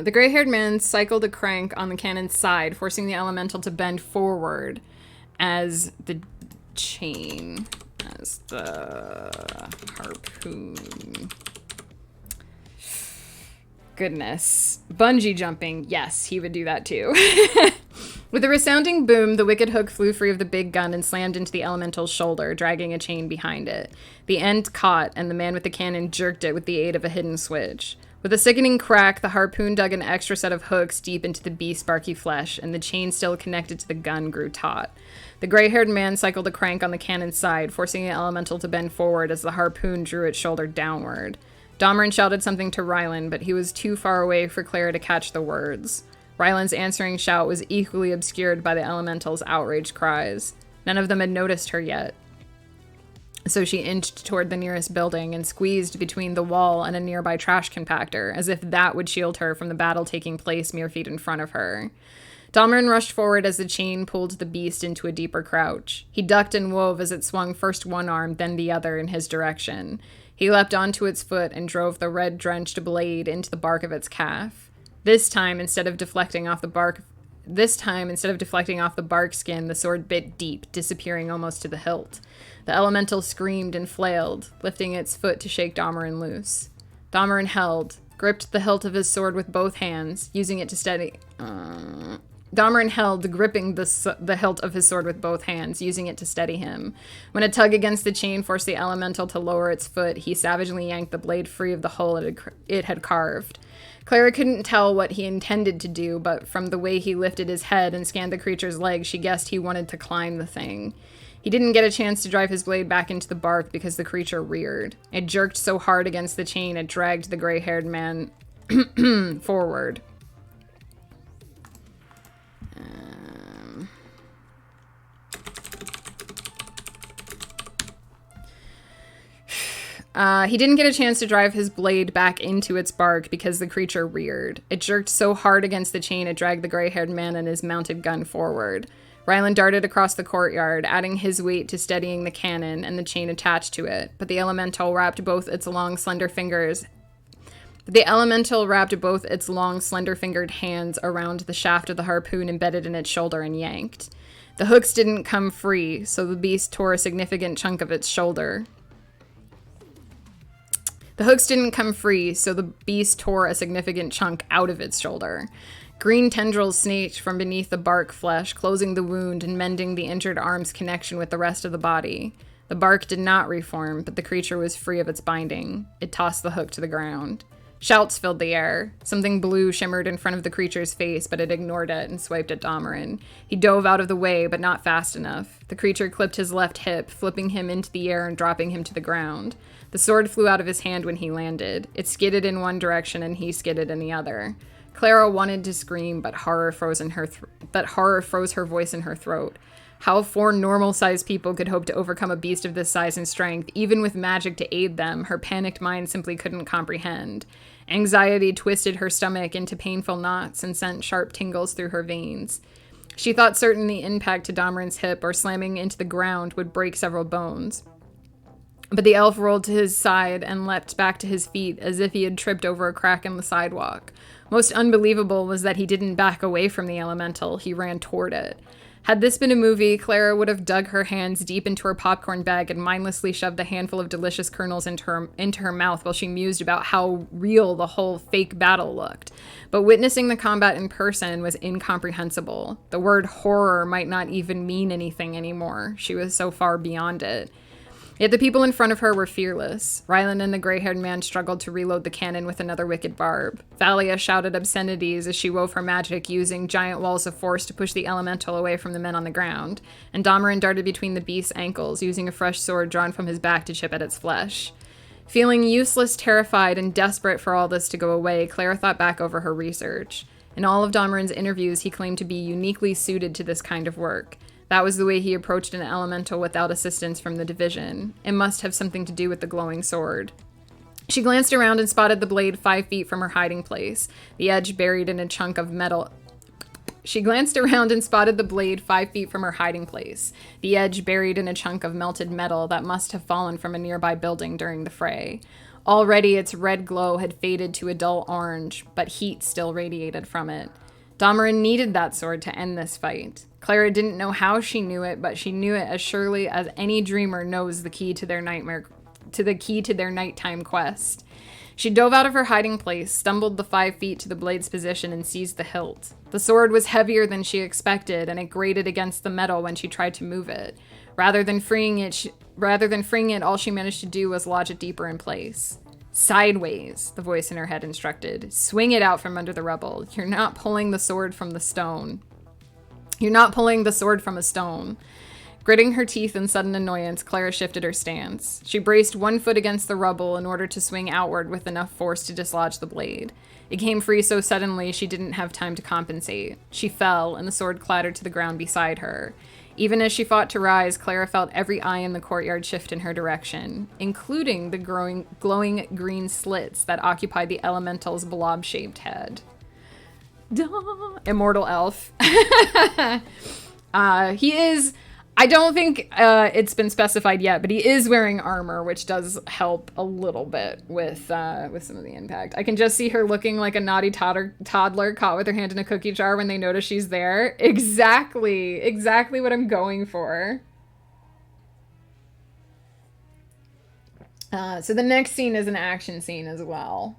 The gray-haired man cycled a crank on the cannon's side, forcing the elemental to bend forward as the harpoon. Goodness. Bungee jumping. Yes, he would do that too. With a resounding boom, the wicked hook flew free of the big gun and slammed into the elemental's shoulder, dragging a chain behind it. The end caught, and the man with the cannon jerked it with the aid of a hidden switch. With a sickening crack, the harpoon dug an extra set of hooks deep into the beast's barky flesh, and the chain still connected to the gun grew taut. The gray-haired man cycled a crank on the cannon's side, forcing the elemental to bend forward as the harpoon drew its shoulder downward. Damarin shouted something to Ryland, but he was too far away for Clara to catch the words. Ryland's answering shout was equally obscured by the elemental's outraged cries. None of them had noticed her yet. So she inched toward the nearest building and squeezed between the wall and a nearby trash compactor, as if that would shield her from the battle taking place mere feet in front of her. Damarin rushed forward as the chain pulled the beast into a deeper crouch. He ducked and wove as it swung first one arm, then the other in his direction. He leapt onto its foot and drove the red-drenched blade into the bark of its calf. This time, instead of deflecting off the bark skin, the sword bit deep, disappearing almost to the hilt. The elemental screamed and flailed, lifting its foot to shake Damarin loose. Damarin gripped the hilt of his sword with both hands, using it to steady... Damarin held, gripping the hilt of his sword with both hands, using it to steady him. When a tug against the chain forced the elemental to lower its foot, he savagely yanked the blade free of the hole it had carved. Clara couldn't tell what he intended to do, but from the way he lifted his head and scanned the creature's legs, she guessed he wanted to climb the thing. He didn't get a chance to drive his blade back into the bark because the creature reared. It jerked so hard against the chain it dragged the gray-haired man forward. He didn't get a chance to drive his blade back into its bark because the creature reared. It jerked so hard against the chain it dragged the gray-haired man and his mounted gun forward. Ryland darted across the courtyard, adding his weight to steadying the cannon and the chain attached to it, but the elemental wrapped both its long, slender-fingered hands around the shaft of the harpoon embedded in its shoulder and yanked. The hooks didn't come free, so the beast tore a significant chunk of its shoulder. The hooks didn't come free, so the beast tore a significant chunk out of its shoulder. Green tendrils snaked from beneath the bark flesh, closing the wound and mending the injured arm's connection with the rest of the body. The bark did not reform, but the creature was free of its binding. It tossed the hook to the ground. Shouts filled the air. Something blue shimmered in front of the creature's face, but it ignored it and swiped at Damarin. He dove out of the way, but not fast enough. The creature clipped his left hip, flipping him into the air and dropping him to the ground. The sword flew out of his hand when he landed. It skidded in one direction and he skidded in the other. Clara wanted to scream, but horror froze her voice in her throat. How 4 normal-sized people could hope to overcome a beast of this size and strength, even with magic to aid them, her panicked mind simply couldn't comprehend. Anxiety twisted her stomach into painful knots and sent sharp tingles through her veins. She thought certain the impact to Damarin's hip or slamming into the ground would break several bones. But the elf rolled to his side and leapt back to his feet as if he had tripped over a crack in the sidewalk. Most unbelievable was that he didn't back away from the elemental, he ran toward it. Had this been a movie, Clara would have dug her hands deep into her popcorn bag and mindlessly shoved a handful of delicious kernels into her mouth while she mused about how real the whole fake battle looked. But witnessing the combat in person was incomprehensible. The word horror might not even mean anything anymore. She was so far beyond it. Yet the people in front of her were fearless. Ryland and the gray-haired man struggled to reload the cannon with another wicked barb. Thalia shouted obscenities as she wove her magic, using giant walls of force to push the elemental away from the men on the ground, and Damarin darted between the beast's ankles, using a fresh sword drawn from his back to chip at its flesh. Feeling useless, terrified, and desperate for all this to go away, Clara thought back over her research. In all of Damarin's interviews, he claimed to be uniquely suited to this kind of work. That was the way he approached an elemental without assistance from the division. It must have something to do with the glowing sword. She glanced around and spotted the blade 5 feet from her hiding place, the edge buried in a chunk of metal. She glanced around and spotted the blade 5 feet from her hiding place, the edge buried in a chunk of melted metal that must have fallen from a nearby building during the fray. Already its red glow had faded to a dull orange, but heat still radiated from it. Damarin needed that sword to end this fight. Clara didn't know how she knew it, but she knew it as surely as any dreamer knows the key to their nighttime quest. She dove out of her hiding place, stumbled the 5 feet to the blade's position, and seized the hilt. The sword was heavier than she expected, and it grated against the metal when she tried to move it. Rather than freeing it, all she managed to do was lodge it deeper in place. Sideways, the voice in her head instructed. Swing it out from under the rubble. You're not pulling the sword from the stone. You're not pulling the sword from a stone. Gritting her teeth in sudden annoyance, Clara shifted her stance. She braced one foot against the rubble in order to swing outward with enough force to dislodge the blade. It came free so suddenly she didn't have time to compensate. She fell, and the sword clattered to the ground beside her. Even as she fought to rise, Clara felt every eye in the courtyard shift in her direction, including the glowing green slits that occupied the elemental's blob-shaped head. Duh. Immortal elf. He is... I don't think it's been specified yet, but he is wearing armor, which does help a little bit with some of the impact. I can just see her looking like a naughty toddler caught with her hand in a cookie jar when they notice she's there. Exactly what I'm going for. So the next scene is an action scene as well.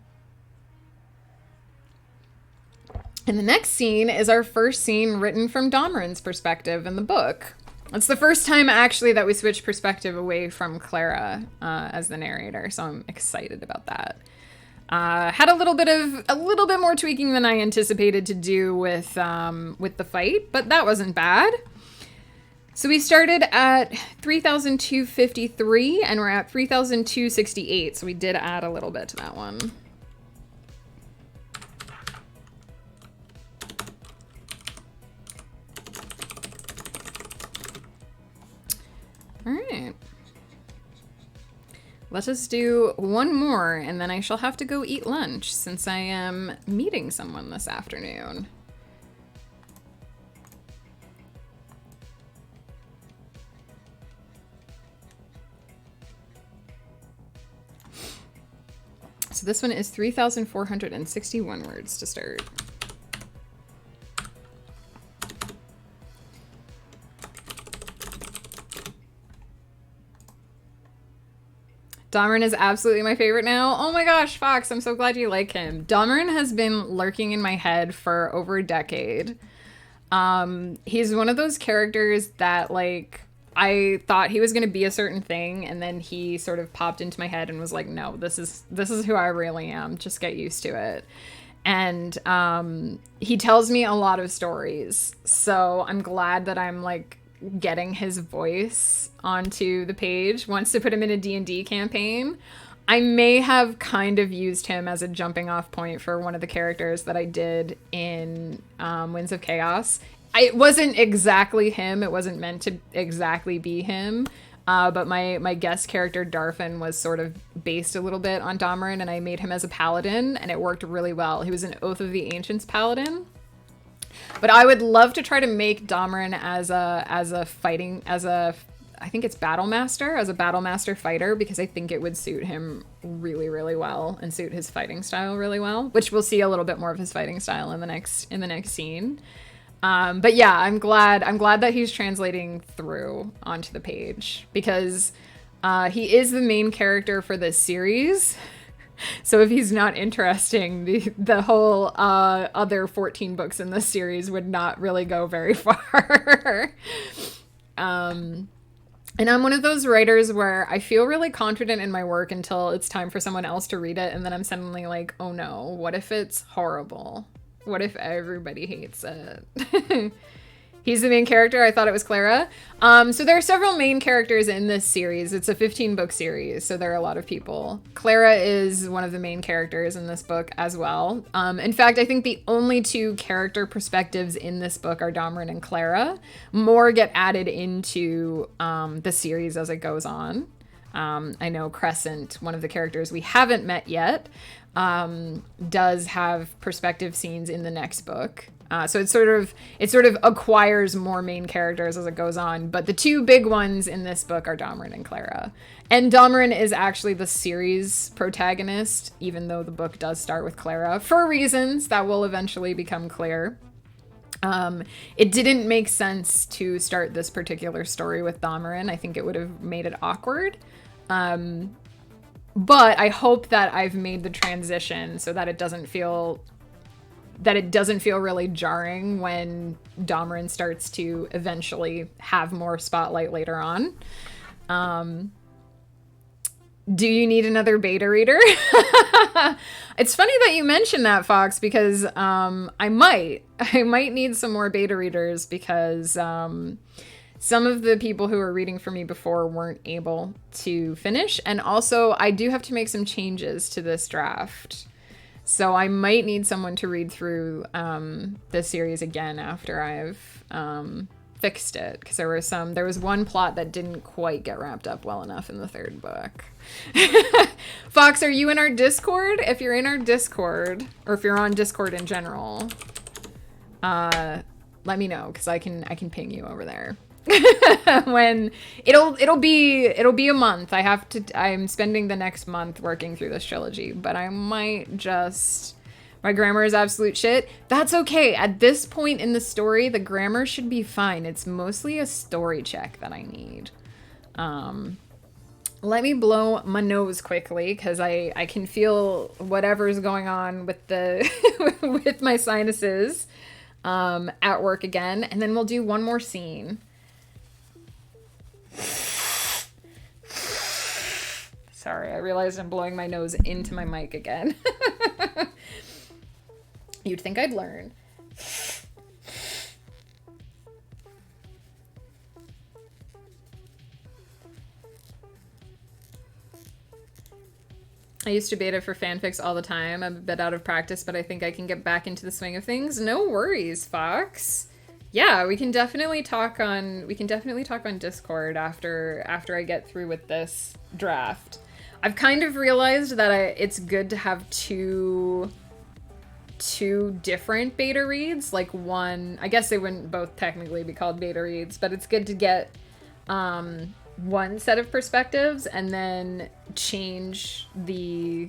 And the next scene is our first scene written from Domeren's perspective in the book. It's the first time actually that we switch perspective away from Clara as the narrator, so I'm excited about that. Had a little bit more tweaking than I anticipated to do with the fight, but that wasn't bad. So we started at 3,253 and we're at 3,268. So we did add a little bit to that one. All right. Let us do one more, and then I shall have to go eat lunch since I am meeting someone this afternoon. So this one is 3,461 words to start. Domeren is absolutely my favorite now. Oh my gosh, Fox, I'm so glad you like him. Domeren has been lurking in my head for over a decade. He's one of those characters that, like, I thought he was going to be a certain thing, and then he sort of popped into my head and was like, no, this is who I really am. Just get used to it. And he tells me a lot of stories. So I'm glad that I'm, like, getting his voice onto the page. Wants to put him in a D&D campaign. I may have kind of used him as a jumping off point for one of the characters that I did in Winds of Chaos. It wasn't exactly him. It wasn't meant to exactly be him. But my guest character, Darfin, was sort of based a little bit on Domeren, and I made him as a paladin, and it worked really well. He was an Oath of the Ancients paladin. But I would love to try to make Domeren as a battle master fighter, because I think it would suit him really, really well and suit his fighting style really well, which we'll see a little bit more of his fighting style in the next scene. But yeah, I'm glad that he's translating through onto the page, because he is the main character for this series. So if he's not interesting, the whole other 14 books in this series would not really go very far. And I'm one of those writers where I feel really confident in my work until it's time for someone else to read it, and then I'm suddenly like, oh no, what if it's horrible? What if everybody hates it? He's the main character. I thought it was Clara. So there are several main characters in this series. It's a 15-book series, so there are a lot of people. Clara is one of the main characters in this book as well. In fact, I think the only two character perspectives in this book are Domeren and Clara. More get added into the series as it goes on. I know Crescent, one of the characters we haven't met yet, does have perspective scenes in the next book. So it sort of acquires more main characters as it goes on. But the two big ones in this book are Domeren and Clara. And Domeren is actually the series protagonist, even though the book does start with Clara, for reasons that will eventually become clear. It didn't make sense to start this particular story with Domeren. I think it would have made it awkward. But I hope that I've made the transition so that it doesn't feel really jarring when Domeren starts to eventually have more spotlight later on. Do you need another beta reader? It's funny that you mentioned that, Fox, because I might need some more beta readers, because some of the people who were reading for me before weren't able to finish. And also, I do have to make some changes to this draft. So I might need someone to read through this series again after I've fixed it, because there was one plot that didn't quite get wrapped up well enough in the third book. Fox, are you in our Discord? If you're in our Discord, or if you're on Discord in general, let me know, because I can ping you over there. When it'll be a month. I'm spending the next month working through this trilogy, but I might just, my grammar is absolute shit. That's okay. At this point in the story, the grammar should be fine. It's mostly a story check that I need. Let me blow my nose quickly because I can feel whatever's going on with the with my sinuses at work again, and then we'll do one more scene. Sorry, I realized I'm blowing my nose into my mic again. You'd think I'd learn. I used to beta for fanfics all the time. I'm a bit out of practice, but I think I can get back into the swing of things. No worries, Fox. Yeah, we can definitely talk on Discord after I get through with this draft. I've kind of realized that it's good to have two different beta reads. Like one, I guess they wouldn't both technically be called beta reads, but it's good to get one set of perspectives and then change the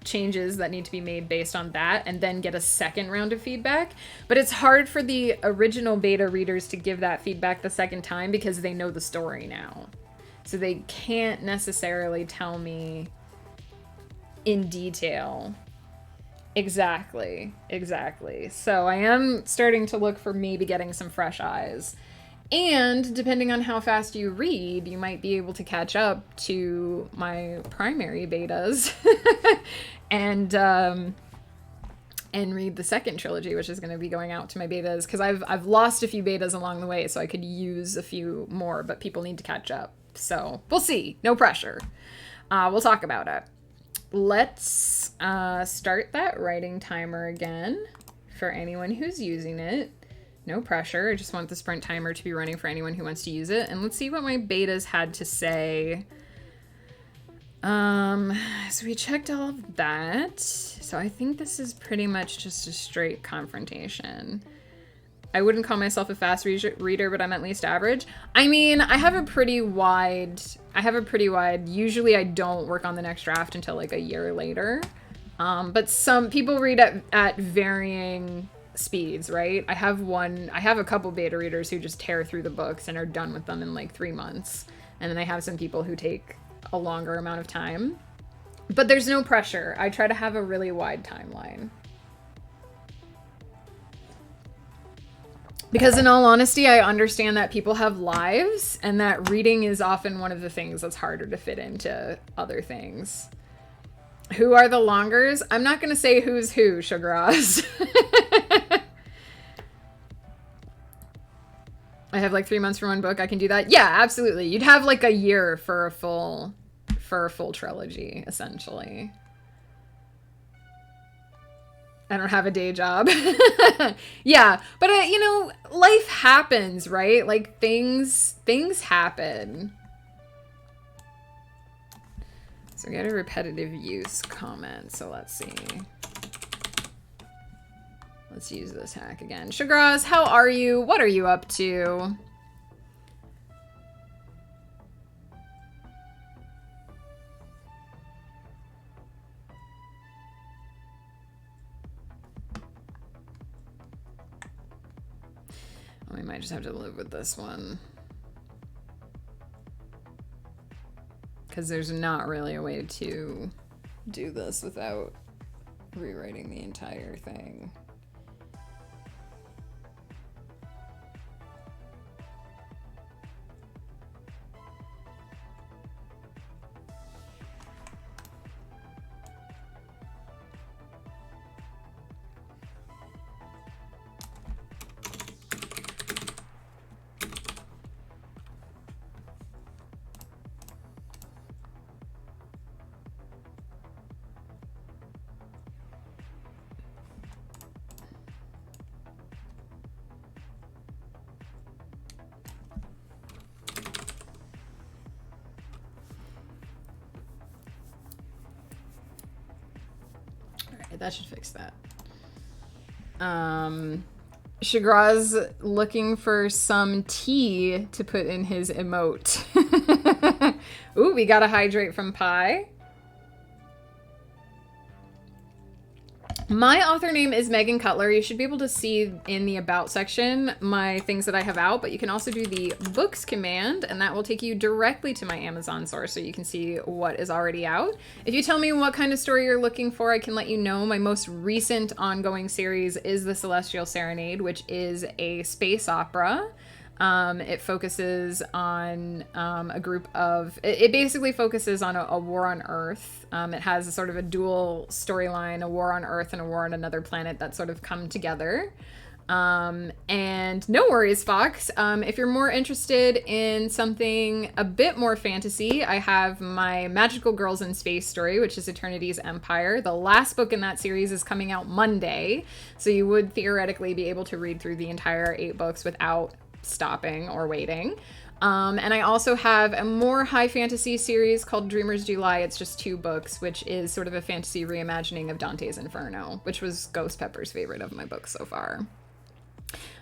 changes that need to be made based on that, and then get a second round of feedback. But it's hard for the original beta readers to give that feedback the second time because they know the story now. So they can't necessarily tell me in detail. Exactly. So I am starting to look for maybe getting some fresh eyes. And depending on how fast you read, you might be able to catch up to my primary betas and read the second trilogy, which is going to be going out to my betas, because I've lost a few betas along the way, so I could use a few more, but people need to catch up. So we'll see. No pressure. We'll talk about it. Let's start that writing timer again for anyone who's using it. No pressure. I just want the sprint timer to be running for anyone who wants to use it. And let's see what my betas had to say. So we checked all of that. So I think this is pretty much just a straight confrontation. I wouldn't call myself a fast reader, but I'm at least average. I mean, I have a pretty wide, usually I don't work on the next draft until like a year later. But some people read at varying speeds, right? I have a couple beta readers who just tear through the books and are done with them in like 3 months. And then I have some people who take a longer amount of time. But there's no pressure. I try to have a really wide timeline. Because in all honesty, I understand that people have lives and that reading is often one of the things that's harder to fit into other things. Who are the longers? I'm not going to say who's who, Sugar Oz. I have like 3 months for one book. I can do that. Yeah, absolutely. You'd have like a year for a full trilogy, essentially. I don't have a day job. Yeah, but you know, life happens, right? Like things happen. So we got a repetitive use comment. So let's see. Let's use this hack again. Shagraz, how are you? What are you up to? We might just have to live with this one. Because there's not really a way to do this without rewriting the entire thing. That should fix that. Shagraz looking for some tea to put in his emote. Ooh, we got a hydrate from Pi. My author name is Megan Cutler. You should be able to see in the About section my things that I have out, but you can also do the Books command, and that will take you directly to my Amazon store so you can see what is already out. If you tell me what kind of story you're looking for, I can let you know. My most recent ongoing series is The Celestial Serenade, which is a space opera. It focuses on a group of... It basically focuses on a war on Earth. It has a sort of a dual storyline, a war on Earth and a war on another planet that sort of come together. And no worries, Fox. If you're more interested in something a bit more fantasy, I have my Magical Girls in Space story, which is Eternity's Empire. The last book in that series is coming out Monday, so you would theoretically be able to read through the entire 8 books without stopping or waiting. And I also have a more high fantasy series called Dreamers Do Lie. It's just 2 books, which is sort of a fantasy reimagining of Dante's Inferno, which was Ghost Pepper's favorite of my books so far.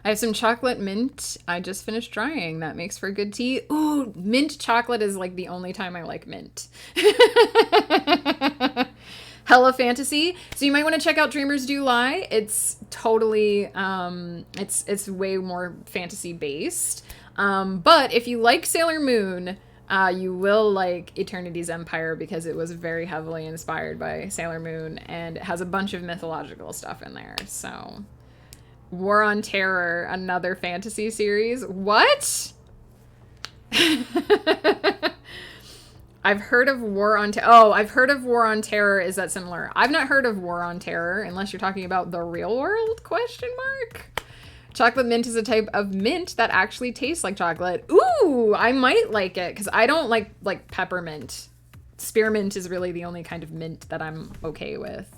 I have some chocolate mint. I just finished drying. That makes for good tea. Ooh, mint chocolate is like the only time I like mint. Hella fantasy. So you might want to check out Dreamers Do Lie. It's totally, it's way more fantasy based. But if you like Sailor Moon, you will like Eternity's Empire because it was very heavily inspired by Sailor Moon and it has a bunch of mythological stuff in there. So War on Terror, another fantasy series. What? I've heard of War on Terror. Oh, I've heard of War on Terror. Is that similar? I've not heard of War on Terror, unless you're talking about the real world, question mark? Chocolate mint is a type of mint that actually tastes like chocolate. Ooh, I might like it, because I don't like peppermint. Spearmint is really the only kind of mint that I'm okay with.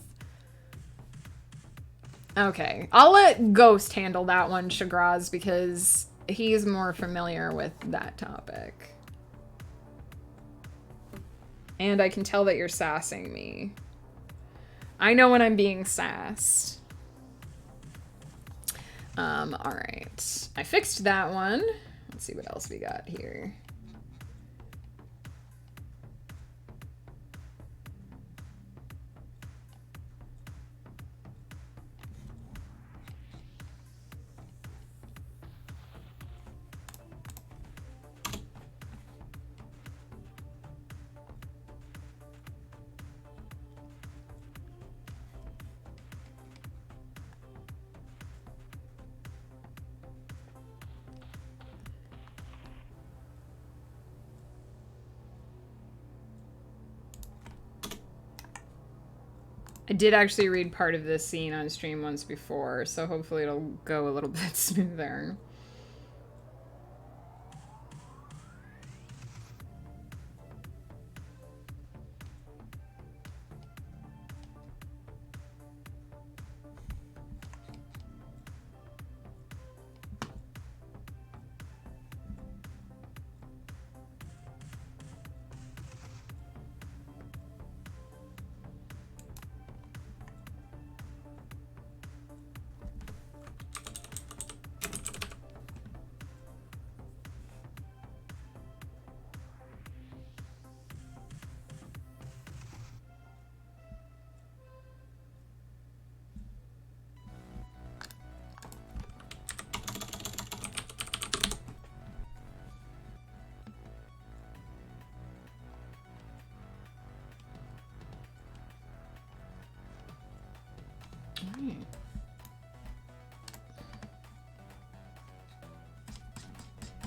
Okay, I'll let Ghost handle that one, Chagraz, because he's more familiar with that topic. And I can tell that you're sassing me. I know when I'm being sassed. All right. I fixed that one. Let's see what else we got here. I did actually read part of this scene on stream once before, so hopefully it'll go a little bit smoother.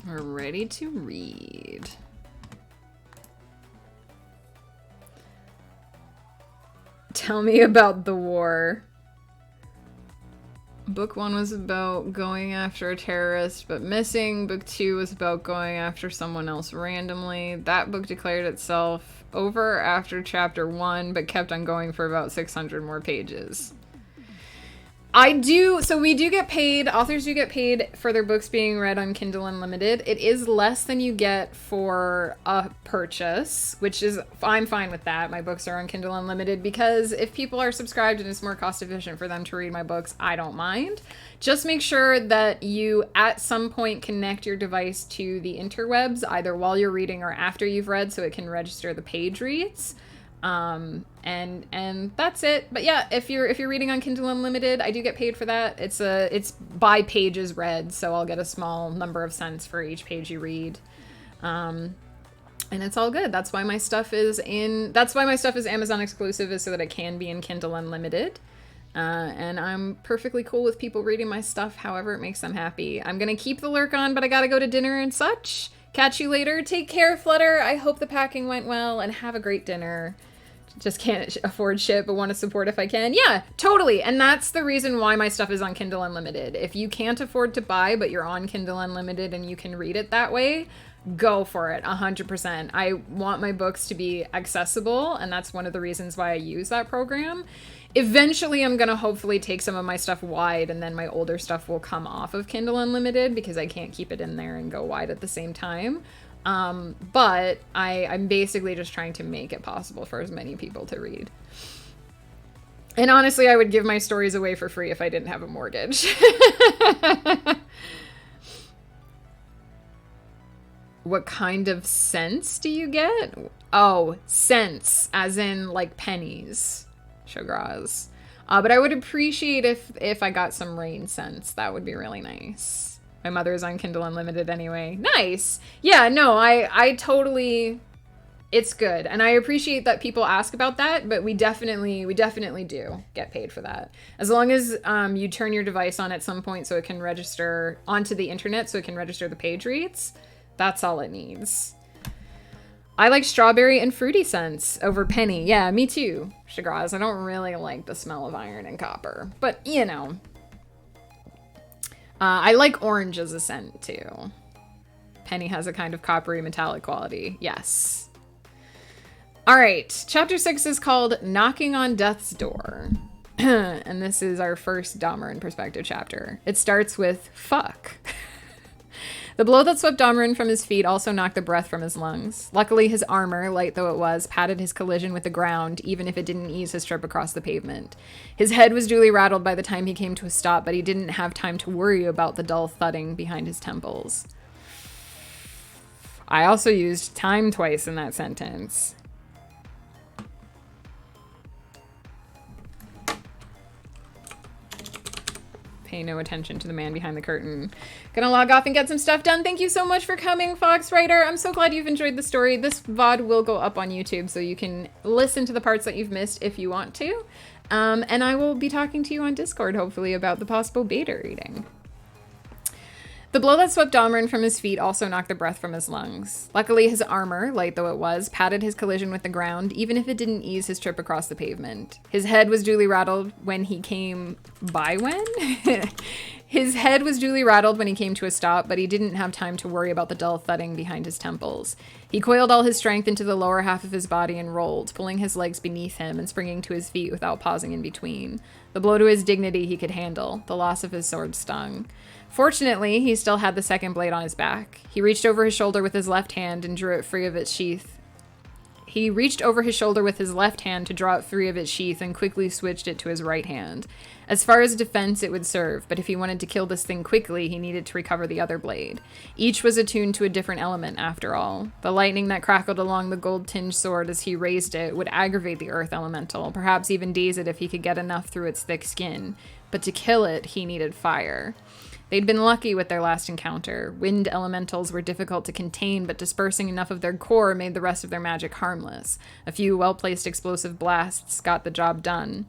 We're ready to read. Tell me about the war. Book 1 was about going after a terrorist but missing. Book 2 was about going after someone else randomly. That book declared itself over after chapter 1 but kept on going for about 600 more pages. So we do get paid, authors do get paid for their books being read on Kindle Unlimited. It is less than you get for a purchase, which is, I'm fine with that. My books are on Kindle Unlimited because if people are subscribed and it's more cost efficient for them to read my books, I don't mind. Just make sure that you at some point connect your device to the interwebs, either while you're reading or after you've read, so it can register the page reads. And that's it. But yeah, if you're reading on Kindle Unlimited, I do get paid for that. It's by pages read, so I'll get a small number of cents for each page you read. And it's all good. That's why my stuff is Amazon exclusive, is so that it can be in Kindle Unlimited. And I'm perfectly cool with people reading my stuff however it makes them happy. I'm gonna keep the lurk on, but I gotta go to dinner and such. Catch you later. Take care, Flutter. I hope the packing went well, and have a great dinner. Just can't afford shit, but want to support if I can. Yeah, totally. And that's the reason why my stuff is on Kindle Unlimited. If you can't afford to buy, but you're on Kindle Unlimited and you can read it that way, go for it, 100%. I want my books to be accessible, and that's one of the reasons why I use that program. Eventually, I'm going to hopefully take some of my stuff wide, and then my older stuff will come off of Kindle Unlimited because I can't keep it in there and go wide at the same time. But I'm basically just trying to make it possible for as many people to read. And honestly, I would give my stories away for free if I didn't have a mortgage. What kind of cents do you get? Oh, cents, as in like pennies. Sugars. But I would appreciate if I got some rain cents. That would be really nice. My mother is on Kindle Unlimited anyway. Nice. Yeah, no, I totally, it's good. And I appreciate that people ask about that, but we definitely do get paid for that. As long as you turn your device on at some point so it can register onto the internet, so it can register the page reads, that's all it needs. I like strawberry and fruity scents over penny. Yeah, me too, Shagraz. I don't really like the smell of iron and copper, but you know. I like orange as a scent too. Penny has a kind of coppery metallic quality. Yes. All right. Chapter 6 is called Knocking on Death's Door. And this is our first Damarin perspective chapter. It starts with fuck. The blow that swept Damarin from his feet also knocked the breath from his lungs. Luckily, his armor, light though it was, padded his collision with the ground, even if it didn't ease his trip across the pavement. His head was duly rattled by the time he came to a stop, but he didn't have time to worry about the dull thudding behind his temples. I also used time twice in that sentence. Pay no attention to the man behind the curtain. Gonna log off and get some stuff done. Thank you so much for coming, Fox Writer. I'm so glad you've enjoyed the story. This VOD will go up on YouTube, so you can listen to the parts that you've missed if you want to. And I will be talking to you on Discord, hopefully, about the possible beta reading. The blow that swept Damarin from his feet also knocked the breath from his lungs. Luckily, his armor, light though it was, padded his collision with the ground, even if it didn't ease his trip across the pavement. His head was duly rattled when he came... By when? His head was duly rattled when he came to a stop, but he didn't have time to worry about the dull thudding behind his temples. He coiled all his strength into the lower half of his body and rolled, pulling his legs beneath him and springing to his feet without pausing in between. The blow to his dignity he could handle. The loss of his sword stung. Fortunately, he still had the second blade on his back. He reached over his shoulder with his left hand and drew it free of its sheath. He reached over his shoulder with his left hand to draw it free of its sheath and quickly switched it to his right hand. As far as defense, it would serve, but if he wanted to kill this thing quickly, he needed to recover the other blade. Each was attuned to a different element, after all. The lightning that crackled along the gold-tinged sword as he raised it would aggravate the earth elemental, perhaps even daze it if he could get enough through its thick skin. But to kill it, he needed fire. They'd been lucky with their last encounter. Wind elementals were difficult to contain, but dispersing enough of their core made the rest of their magic harmless. A few well-placed explosive blasts got the job done.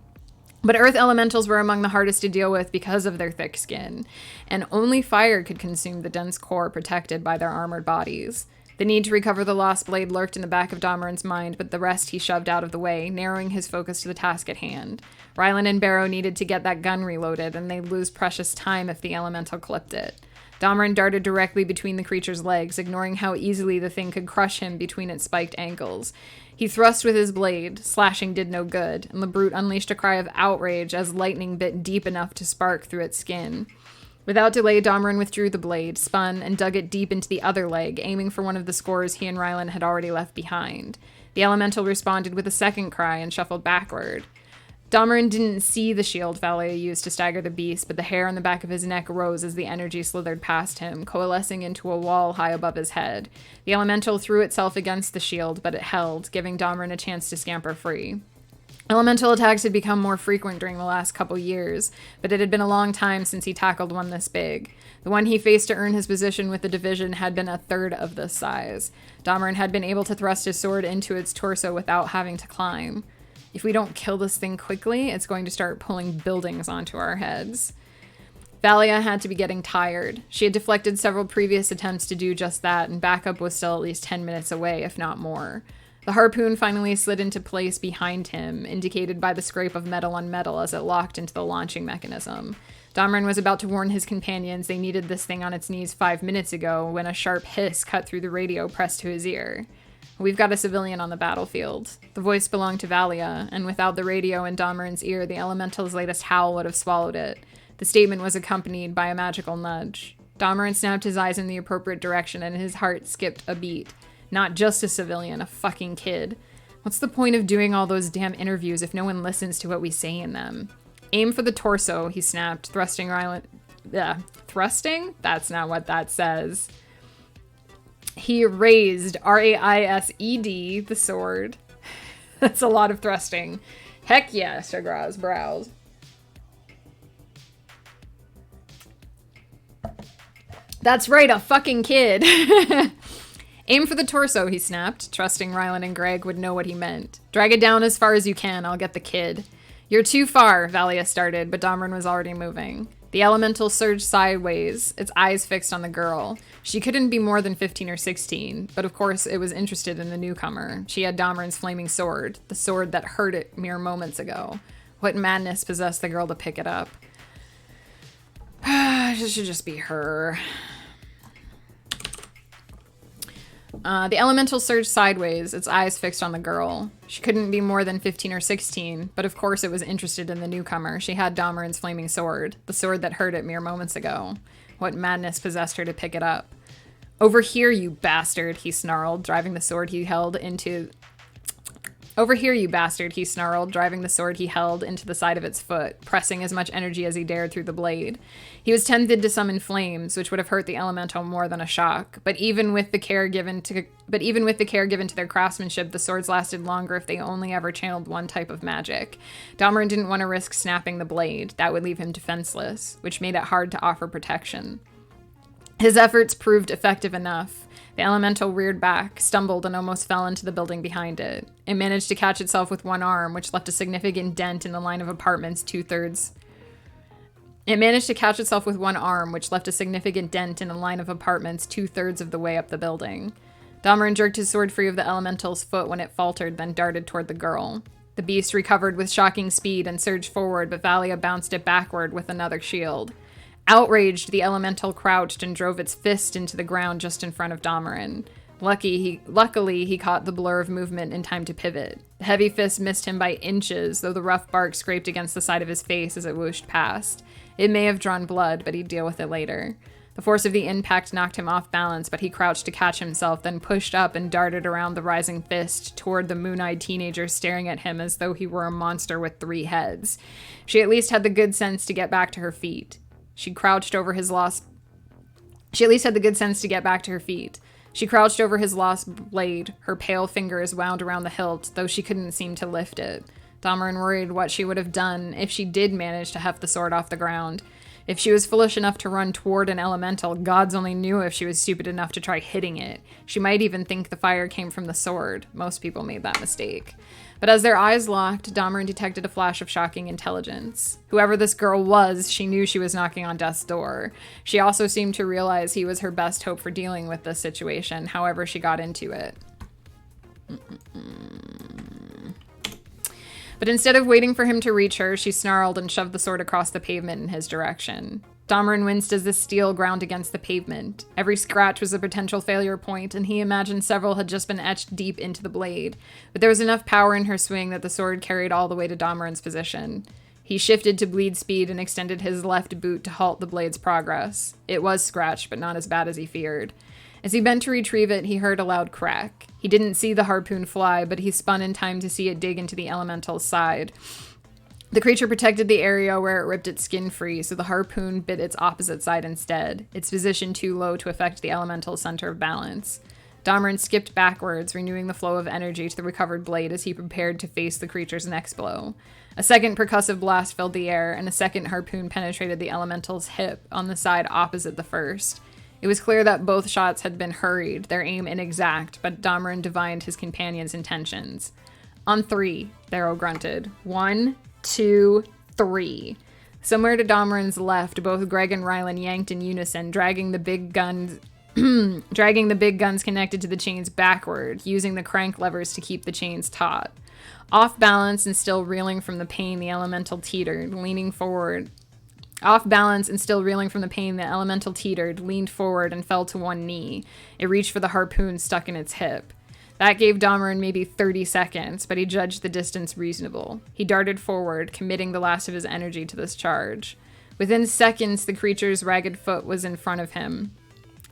But earth elementals were among the hardest to deal with because of their thick skin, and only fire could consume the dense core protected by their armored bodies. The need to recover the lost blade lurked in the back of Damarin's mind, but the rest he shoved out of the way, narrowing his focus to the task at hand. Rylan and Barrow needed to get that gun reloaded, and they'd lose precious time if the elemental clipped it. Damarin darted directly between the creature's legs, ignoring how easily the thing could crush him between its spiked ankles. He thrust with his blade. Slashing did no good, and the brute unleashed a cry of outrage as lightning bit deep enough to spark through its skin. Without delay, Damarin withdrew the blade, spun, and dug it deep into the other leg, aiming for one of the scores he and Rylan had already left behind. The elemental responded with a second cry and shuffled backward. Damarin didn't see the shield Valia used to stagger the beast, but the hair on the back of his neck rose as the energy slithered past him, coalescing into a wall high above his head. The elemental threw itself against the shield, but it held, giving Damarin a chance to scamper free. Elemental attacks had become more frequent during the last couple years, but it had been a long time since he tackled one this big. The one he faced to earn his position with the division had been a third of this size. Damarin had been able to thrust his sword into its torso without having to climb. If we don't kill this thing quickly, it's going to start pulling buildings onto our heads. Valia had to be getting tired. She had deflected several previous attempts to do just that, and backup was still at least 10 minutes away, if not more. The harpoon finally slid into place behind him, indicated by the scrape of metal on metal as it locked into the launching mechanism. Damarin was about to warn his companions they needed this thing on its knees 5 minutes ago when a sharp hiss cut through the radio pressed to his ear. We've got a civilian on the battlefield. The voice belonged to Valia, and without the radio in Damarin's ear, the elemental's latest howl would have swallowed it. The statement was accompanied by a magical nudge. Damarin snapped his eyes in the appropriate direction, and his heart skipped a beat. Not just a civilian, a fucking kid. What's the point of doing all those damn interviews if no one listens to what we say in them? Aim for the torso, he snapped, thrusting Rylan... Thrusting? That's not what that says. He raised, R-A-I-S-E-D, the sword. That's a lot of thrusting. Heck yeah, Shagra's brows. That's right, a fucking kid. Aim for the torso, he snapped, trusting Rylan and Greg would know what he meant. Drag it down as far as you can, I'll get the kid. You're too far, Valia started, but Damarin was already moving. The elemental surged sideways, its eyes fixed on the girl. She couldn't be more than 15 or 16, but of course it was interested in the newcomer. She had Damarin's flaming sword, the sword that hurt it mere moments ago. What madness possessed the girl to pick it up? It should just be her. The elemental surged sideways, its eyes fixed on the girl. She couldn't be more than 15 or 16, but of course it was interested in the newcomer. She had Damarin's flaming sword, the sword that hurt it mere moments ago. What madness possessed her to pick it up? Over here, you bastard, he snarled, driving the sword he held into... Over here, you bastard, he snarled, driving the sword he held into the side of its foot, pressing as much energy as he dared through the blade. He was tempted to summon flames, which would have hurt the elemental more than a shock, but even with the care given to their craftsmanship, the swords lasted longer if they only ever channeled one type of magic. Damarin didn't want to risk snapping the blade. That would leave him defenseless, which made it hard to offer protection. His efforts proved effective enough. The elemental reared back, stumbled, and almost fell into the building behind it. It managed to catch itself with one arm, which left a significant dent in the line of apartments two-thirds of the way up the building. Damarin jerked his sword free of the elemental's foot when it faltered, then darted toward the girl. The beast recovered with shocking speed and surged forward, but Valia bounced it backward with another shield. Outraged, the elemental crouched and drove its fist into the ground just in front of Damarin. Luckily, he caught the blur of movement in time to pivot. The heavy fist missed him by inches, though the rough bark scraped against the side of his face as it whooshed past. It may have drawn blood, but he'd deal with it later. The force of the impact knocked him off balance, but he crouched to catch himself, then pushed up and darted around the rising fist toward the moon-eyed teenager staring at him as though he were a monster with 3 heads. She at least had the good sense to get back to her feet. She crouched over his lost blade, her pale fingers wound around the hilt, though she couldn't seem to lift it. Damarin worried what she would have done if she did manage to heft the sword off the ground. If she was foolish enough to run toward an elemental, gods only knew if she was stupid enough to try hitting it. She might even think the fire came from the sword. Most people made that mistake. But as their eyes locked, Damarin detected a flash of shocking intelligence. Whoever this girl was, she knew she was knocking on death's door. She also seemed to realize he was her best hope for dealing with this situation, however she got into it. But instead of waiting for him to reach her, she snarled and shoved the sword across the pavement in his direction. Damarin winced as the steel ground against the pavement. Every scratch was a potential failure point, and he imagined several had just been etched deep into the blade. But there was enough power in her swing that the sword carried all the way to Damarin's position. He shifted to bleed speed and extended his left boot to halt the blade's progress. It was scratched, but not as bad as he feared. As he bent to retrieve it, he heard a loud crack. He didn't see the harpoon fly, but he spun in time to see it dig into the elemental's side. The creature protected the area where it ripped its skin free, so the harpoon bit its opposite side instead, its position too low to affect the elemental's center of balance. Damarin skipped backwards, renewing the flow of energy to the recovered blade as he prepared to face the creature's next blow. A second percussive blast filled the air, and a second harpoon penetrated the elemental's hip on the side opposite the first. It was clear that both shots had been hurried, their aim inexact, but Damarin divined his companion's intentions. On 3, Thero grunted. 1, 2, 3. Somewhere to Damarin's left, both Greg and Rylan yanked in unison, dragging the big guns connected to the chains backward, using the crank levers to keep the chains taut. Off balance and still reeling from the pain, the elemental teetered, leaned forward, and fell to one knee. It reached for the harpoon stuck in its hip. That gave Damarin maybe 30 seconds, but he judged the distance reasonable. He darted forward, committing the last of his energy to this charge. Within seconds, the creature's ragged foot was in front of him.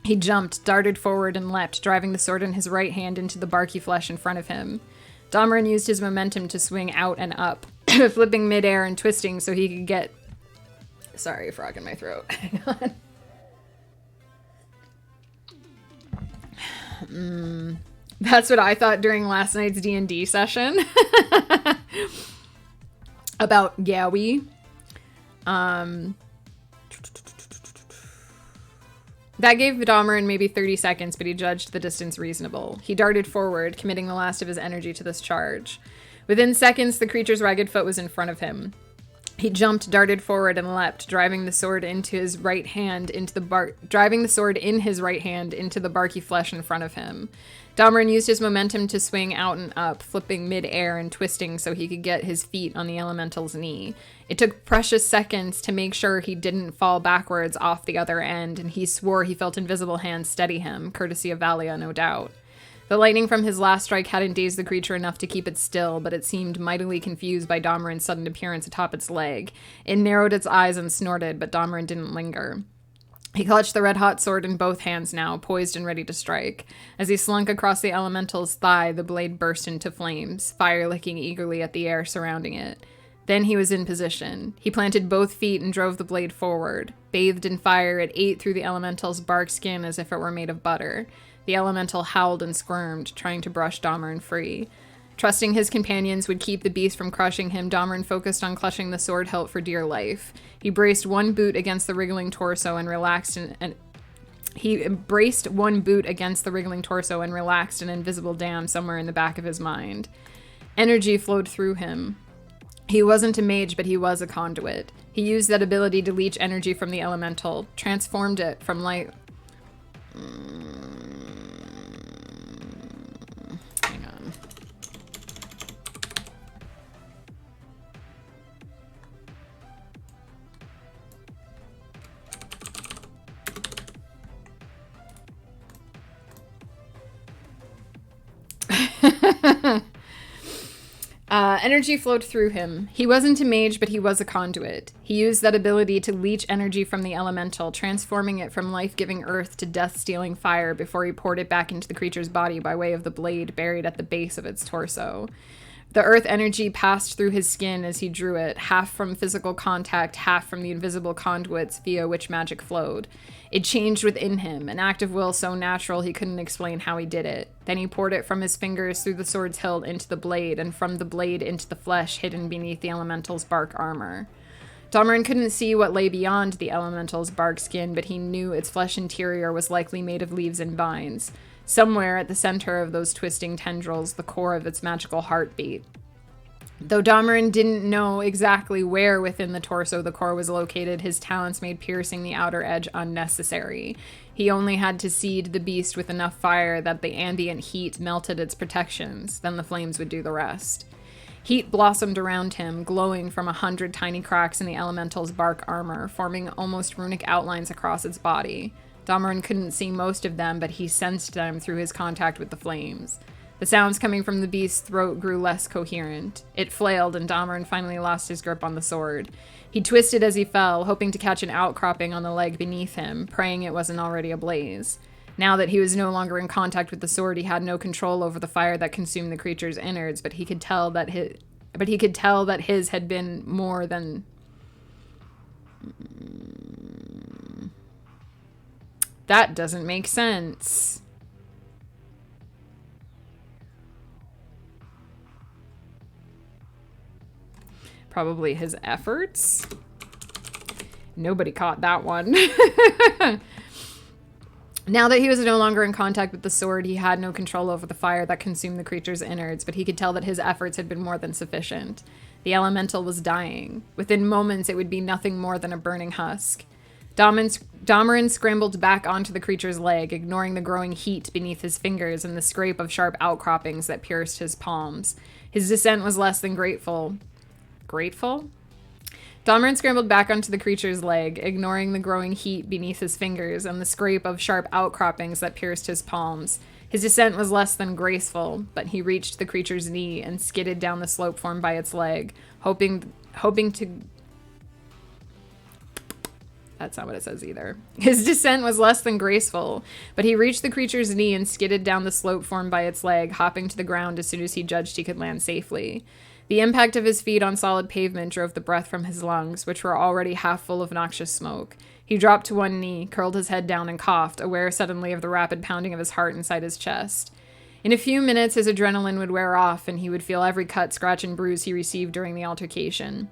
He jumped, darted forward, and leapt, driving the sword in his right hand into the barky flesh in front of him. Damarin used his momentum to swing out and up, flipping midair and twisting so he could get... Sorry, frog in my throat. Hang on. That's what I thought during last night's D&D session. About Yowie. That gave Damarin maybe 30 seconds, but he judged the distance reasonable. He darted forward, committing the last of his energy to this charge. Within seconds, the creature's ragged foot was in front of him. He jumped, darted forward, and leapt, driving the sword in his right hand into the barky flesh in front of him. Damarin used his momentum to swing out and up, flipping mid-air and twisting so he could get his feet on the elemental's knee. It took precious seconds to make sure he didn't fall backwards off the other end, and he swore he felt invisible hands steady him, courtesy of Valia, no doubt. The lightning from his last strike hadn't dazed the creature enough to keep it still, but it seemed mightily confused by Damarin's sudden appearance atop its leg. It narrowed its eyes and snorted, but Damarin didn't linger. He clutched the red-hot sword in both hands now, poised and ready to strike. As he slunk across the elemental's thigh, the blade burst into flames, fire licking eagerly at the air surrounding it. Then he was in position. He planted both feet and drove the blade forward. Bathed in fire, it ate through the elemental's bark skin as if it were made of butter. The elemental howled and squirmed, trying to brush Damarin free. Trusting his companions would keep the beast from crushing him, Damarin focused on clutching the sword hilt for dear life. He braced one boot against the wriggling torso and relaxed an invisible dam somewhere in the back of his mind. Energy flowed through him. He wasn't a mage, but he was a conduit. He used that ability to leech energy from the elemental, transformed it from light... Hang on. Energy flowed through him. He wasn't a mage, but he was a conduit. He used that ability to leech energy from the elemental, transforming it from life-giving earth to death-stealing fire before he poured it back into the creature's body by way of the blade buried at the base of its torso. The earth energy passed through his skin as he drew it, half from physical contact, half from the invisible conduits via which magic flowed. It changed within him, an act of will so natural he couldn't explain how he did it. Then he poured it from his fingers through the sword's hilt into the blade, and from the blade into the flesh hidden beneath the elemental's bark armor. Damarin couldn't see what lay beyond the elemental's bark skin, but he knew its flesh interior was likely made of leaves and vines. Somewhere at the center of those twisting tendrils, the core of its magical heartbeat. Though Damarin didn't know exactly where within the torso the core was located, his talents made piercing the outer edge unnecessary. He only had to seed the beast with enough fire that the ambient heat melted its protections, then the flames would do the rest. Heat blossomed around him, glowing from 100 tiny cracks in the elemental's bark armor, forming almost runic outlines across its body. Damarin couldn't see most of them, but he sensed them through his contact with the flames. The sounds coming from the beast's throat grew less coherent. It flailed, and Damarin finally lost his grip on the sword. He twisted as he fell, hoping to catch an outcropping on the leg beneath him, praying it wasn't already ablaze. Now that he was no longer in contact with the sword, he had no control over the fire that consumed the creature's innards, but he could tell that but he could tell that his had been more than... That doesn't make sense. Probably his efforts. Nobody caught that one. Now that he was no longer in contact with the sword, he had no control over the fire that consumed the creature's innards, but he could tell that his efforts had been more than sufficient. The elemental was dying. Within moments, it would be nothing more than a burning husk. Damarin scrambled back onto the creature's leg, ignoring the growing heat beneath his fingers and the scrape of sharp outcroppings that pierced his palms. His descent was less than grateful. Grateful? Damarin scrambled back onto the creature's leg, ignoring the growing heat beneath his fingers and the scrape of sharp outcroppings that pierced his palms. His descent was less than graceful, but he reached the creature's knee and skidded down the slope formed by its leg, hoping to... That's not what it says either. His descent was less than graceful, but he reached the creature's knee and skidded down the slope formed by its leg, hopping to the ground as soon as he judged he could land safely. The impact of his feet on solid pavement drove the breath from his lungs, which were already half full of noxious smoke. He dropped to one knee, curled his head down, and coughed, aware suddenly of the rapid pounding of his heart inside his chest. In a few minutes, his adrenaline would wear off, and he would feel every cut, scratch, and bruise he received during the altercation.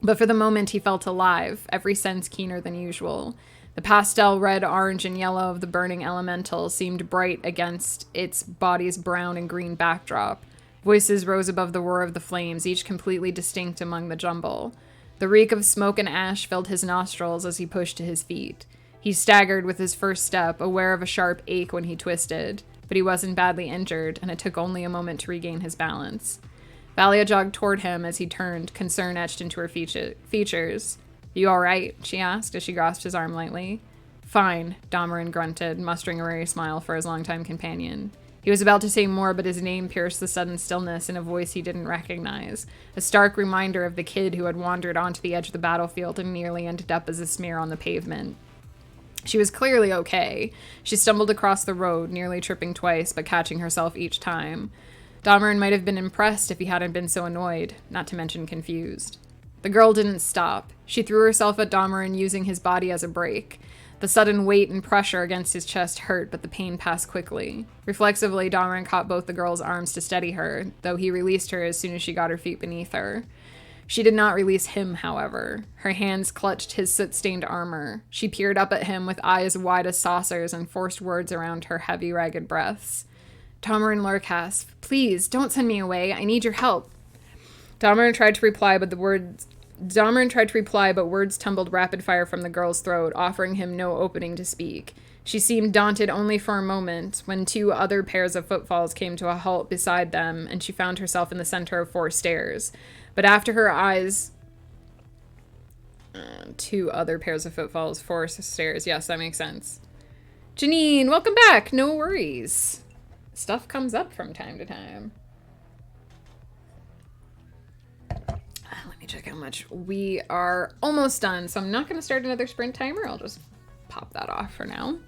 But for the moment, he felt alive, every sense keener than usual. The pastel red, orange, and yellow of the burning elemental seemed bright against its body's brown and green backdrop. Voices rose above the roar of the flames, each completely distinct among the jumble. The reek of smoke and ash filled his nostrils as he pushed to his feet. He staggered with his first step, aware of a sharp ache when he twisted, but he wasn't badly injured, and it took only a moment to regain his balance. Valia jogged toward him as he turned, concern etched into her features. "You all right?" she asked as she grasped his arm lightly. "Fine," Damarin grunted, mustering a weary smile for his longtime companion. He was about to say more, but his name pierced the sudden stillness in a voice he didn't recognize, a stark reminder of the kid who had wandered onto the edge of the battlefield and nearly ended up as a smear on the pavement. She was clearly okay. She stumbled across the road, nearly tripping twice, but catching herself each time. Damarin might have been impressed if he hadn't been so annoyed, not to mention confused. The girl didn't stop. She threw herself at Damarin, using his body as a brake. The sudden weight and pressure against his chest hurt, but the pain passed quickly. Reflexively, Damarin caught both the girl's arms to steady her, though he released her as soon as she got her feet beneath her. She did not release him, however. Her hands clutched his soot-stained armor. She peered up at him with eyes wide as saucers and forced words around her heavy, ragged breaths. "Damarin Lorcas, please, don't send me away. I need your help." Damarin tried to reply, but words tumbled rapid fire from the girl's throat, offering him no opening to speak. She seemed daunted only for a moment, when two other pairs of footfalls came to a halt beside them, and she found herself in the center of 4 stairs. But after her eyes... 2 other pairs of footfalls, 4 stairs. Yes, that makes sense. Janine, welcome back. No worries. Stuff comes up from time to time. Let me check how much. We are almost done, so I'm not going to start another sprint timer. I'll just pop that off for now.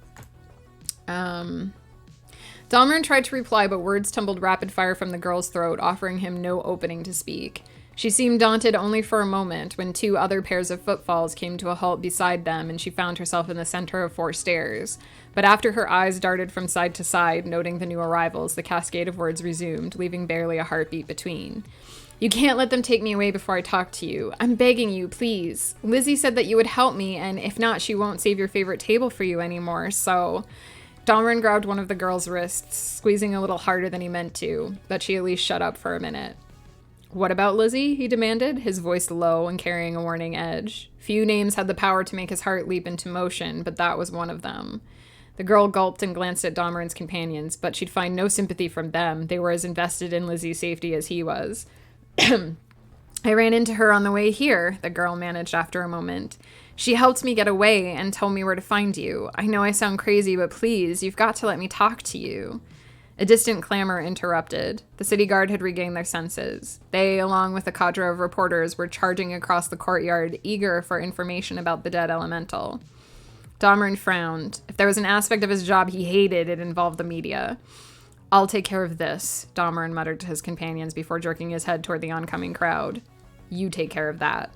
Damarin tried to reply, but words tumbled rapid fire from the girl's throat, offering him no opening to speak. She seemed daunted only for a moment, when 2 other pairs of footfalls came to a halt beside them, and she found herself in the center of 4 stairs. But after her eyes darted from side to side, noting the new arrivals, the cascade of words resumed, leaving barely a heartbeat between. "You can't let them take me away before I talk to you. I'm begging you, please. Lizzie said that you would help me, and if not, she won't save your favorite table for you anymore, so..." Damarin grabbed one of the girl's wrists, squeezing a little harder than he meant to, but she at least shut up for a minute. "What about Lizzie?" he demanded, his voice low and carrying a warning edge. Few names had the power to make his heart leap into motion, but that was one of them. The girl gulped and glanced at Damarin's companions, but she'd find no sympathy from them. They were as invested in Lizzie's safety as he was. "I ran into her on the way here," the girl managed after a moment. "She helped me get away and told me where to find you. I know I sound crazy, but please, you've got to let me talk to you." A distant clamor interrupted. The city guard had regained their senses. They, along with a cadre of reporters, were charging across the courtyard, eager for information about the dead elemental. Damarin frowned. If there was an aspect of his job he hated, it involved the media. I'll take care of this, Dahmerin muttered to his companions before jerking his head toward the oncoming crowd. You take care of that.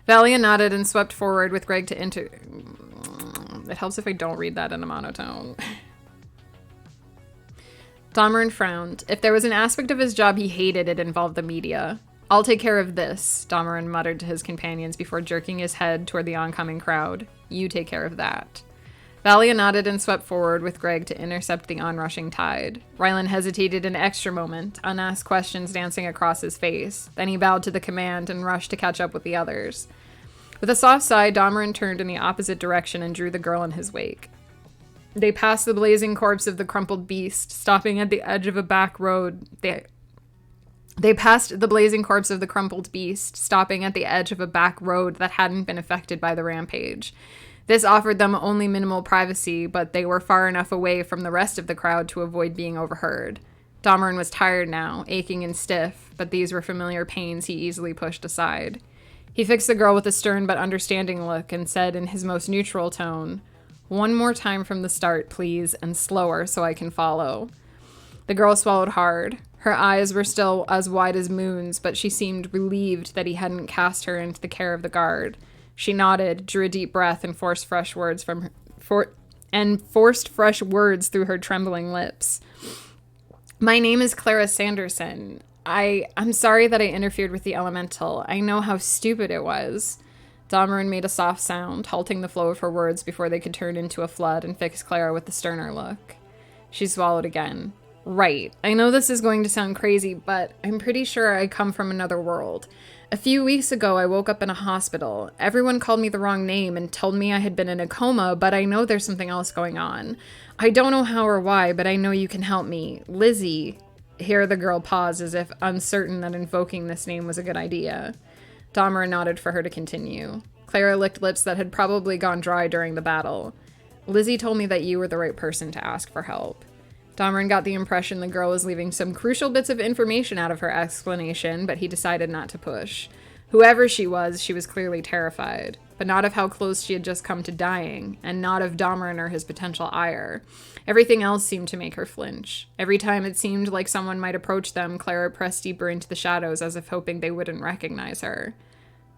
Valia nodded and swept forward with Greg to enter. It helps if I don't read that in a monotone. Dahmerin frowned. If there was an aspect of his job he hated, it involved the media. I'll take care of this, Dahmerin muttered to his companions before jerking his head toward the oncoming crowd. You take care of that. Valia nodded and swept forward with Greg to intercept the onrushing tide. Rylan hesitated an extra moment, unasked questions dancing across his face. Then he bowed to the command and rushed to catch up with the others. With a soft sigh, Dahmerin turned in the opposite direction and drew the girl in his wake. They passed the blazing corpse of the crumpled beast, stopping at the edge of a back road. They passed the blazing corpse of the crumpled beast, stopping at the edge of a back road that hadn't been affected by the rampage. This offered them only minimal privacy, but they were far enough away from the rest of the crowd to avoid being overheard. Dahmerin was tired now, aching and stiff, but these were familiar pains he easily pushed aside. He fixed the girl with a stern but understanding look and said in his most neutral tone, "One more time from the start, please, and slower so I can follow." The girl swallowed hard. Her eyes were still as wide as moons, but she seemed relieved that he hadn't cast her into the care of the guard. She nodded, drew a deep breath, and forced fresh words through her trembling lips. "My name is Clara Sanderson. I'm sorry that I interfered with the elemental. I know how stupid it was." Dahmerin made a soft sound, halting the flow of her words before they could turn into a flood, and fixed Clara with a sterner look. She swallowed again. "Right. I know this is going to sound crazy, but I'm pretty sure I come from another world. A few weeks ago, I woke up in a hospital. Everyone called me the wrong name and told me I had been in a coma, but I know there's something else going on. I don't know how or why, but I know you can help me. Lizzie." Here the girl paused as if uncertain that invoking this name was a good idea. Dahmerin nodded for her to continue. Clara licked lips that had probably gone dry during the battle. "Lizzie told me that you were the right person to ask for help." Dahmerin got the impression the girl was leaving some crucial bits of information out of her explanation, but he decided not to push. Whoever she was clearly terrified, but not of how close she had just come to dying, and not of Dahmerin or his potential ire. Everything else seemed to make her flinch. Every time it seemed like someone might approach them, Clara pressed deeper into the shadows as if hoping they wouldn't recognize her.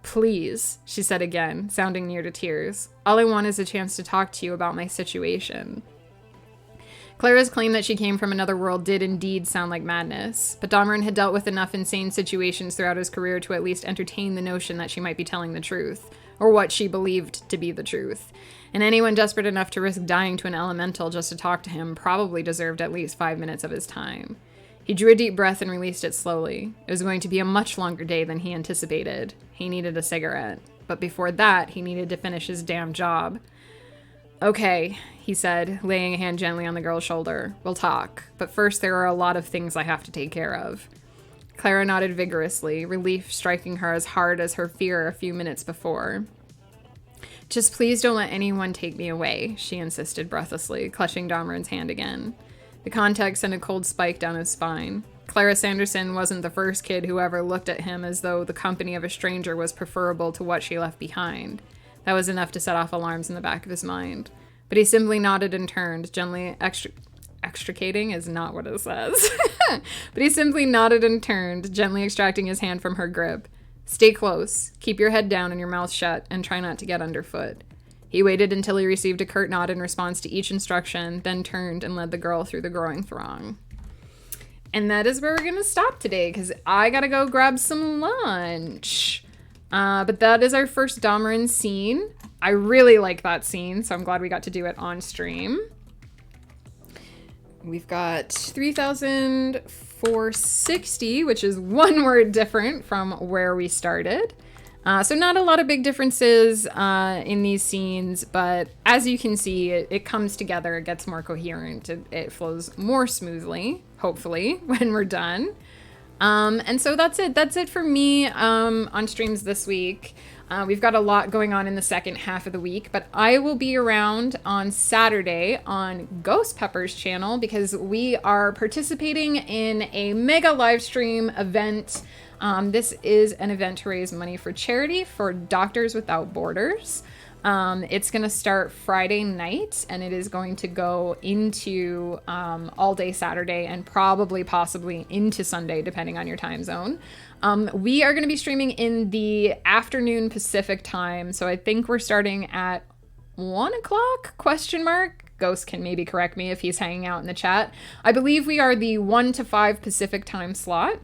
"Please," she said again, sounding near to tears. "All I want is a chance to talk to you about my situation." Clara's claim that she came from another world did indeed sound like madness, but Dahmerin had dealt with enough insane situations throughout his career to at least entertain the notion that she might be telling the truth, or what she believed to be the truth. And anyone desperate enough to risk dying to an elemental just to talk to him probably deserved at least 5 minutes of his time. He drew a deep breath and released it slowly. It was going to be a much longer day than he anticipated. He needed a cigarette, but before that, he needed to finish his damn job. "Okay," he said, laying a hand gently on the girl's shoulder. "We'll talk, but first there are a lot of things I have to take care of." Clara nodded vigorously, relief striking her as hard as her fear a few minutes before. "Just please don't let anyone take me away," she insisted breathlessly, clutching Dahmerin's hand again. The context sent a cold spike down his spine. Clara Sanderson wasn't the first kid who ever looked at him as though the company of a stranger was preferable to what she left behind. That was enough to set off alarms in the back of his mind. But he simply nodded and turned, gently extricating is not what it says. But he simply nodded and turned, gently extracting his hand from her grip. "Stay close, keep your head down and your mouth shut, and try not to get underfoot." He waited until he received a curt nod in response to each instruction, then turned and led the girl through the growing throng. And that is where we're going to stop today, because I gotta go grab some lunch. But that is our first Dahmerin scene. I really like that scene, so I'm glad we got to do it on stream. We've got 3,460, which is one word different from where we started. So not a lot of big differences in these scenes, but as you can see, it comes together, it gets more coherent, it flows more smoothly, hopefully, when we're done. And so that's it. That's it for me on streams this week. We've got a lot going on in the second half of the week, but I will be around on Saturday on Ghost Pepper's channel because we are participating in a mega live stream event This is an event to raise money for charity for Doctors Without Borders. It's going to start Friday night, and it is going to go into all day Saturday and probably possibly into Sunday, depending on your time zone. We are going to be streaming in the afternoon Pacific time, so I think we're starting at 1 o'clock, question mark. Ghost can maybe correct me if he's hanging out in the chat. I believe we are the 1 to 5 Pacific time slot.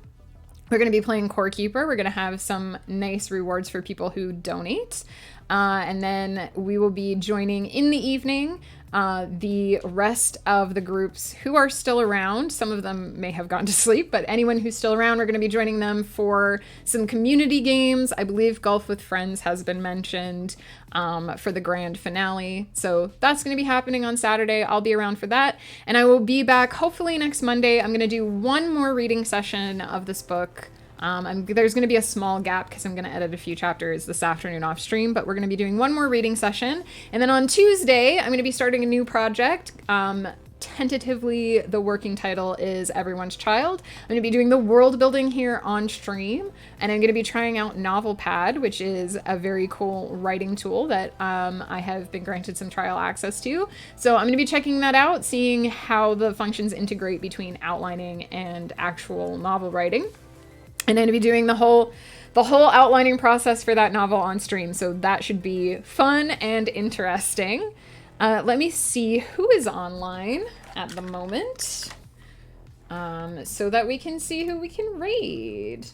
We're going to be playing Core Keeper. We're going to have some nice rewards for people who donate. And then we will be joining in the evening the rest of the groups who are still around. Some of them may have gone to sleep, but anyone who's still around, we're going to be joining them for some community games. I believe Golf with Friends has been mentioned for the grand finale. So that's going to be happening on Saturday. I'll be around for that. And I will be back hopefully next Monday. I'm going to do one more reading session of this book. There's going to be a small gap because I'm going to edit a few chapters this afternoon off stream, but we're going to be doing one more reading session. And then on Tuesday, I'm going to be starting a new project. Tentatively, the working title is Everyone's Child. I'm going to be doing the world building here on stream, and I'm going to be trying out NovelPad, which is a very cool writing tool that I have been granted some trial access to. So I'm going to be checking that out, seeing how the functions integrate between outlining and actual novel writing. And I'm going to be doing the whole outlining process for that novel on stream. So that should be fun and interesting. Let me see who is online at the moment so that we can see who we can raid.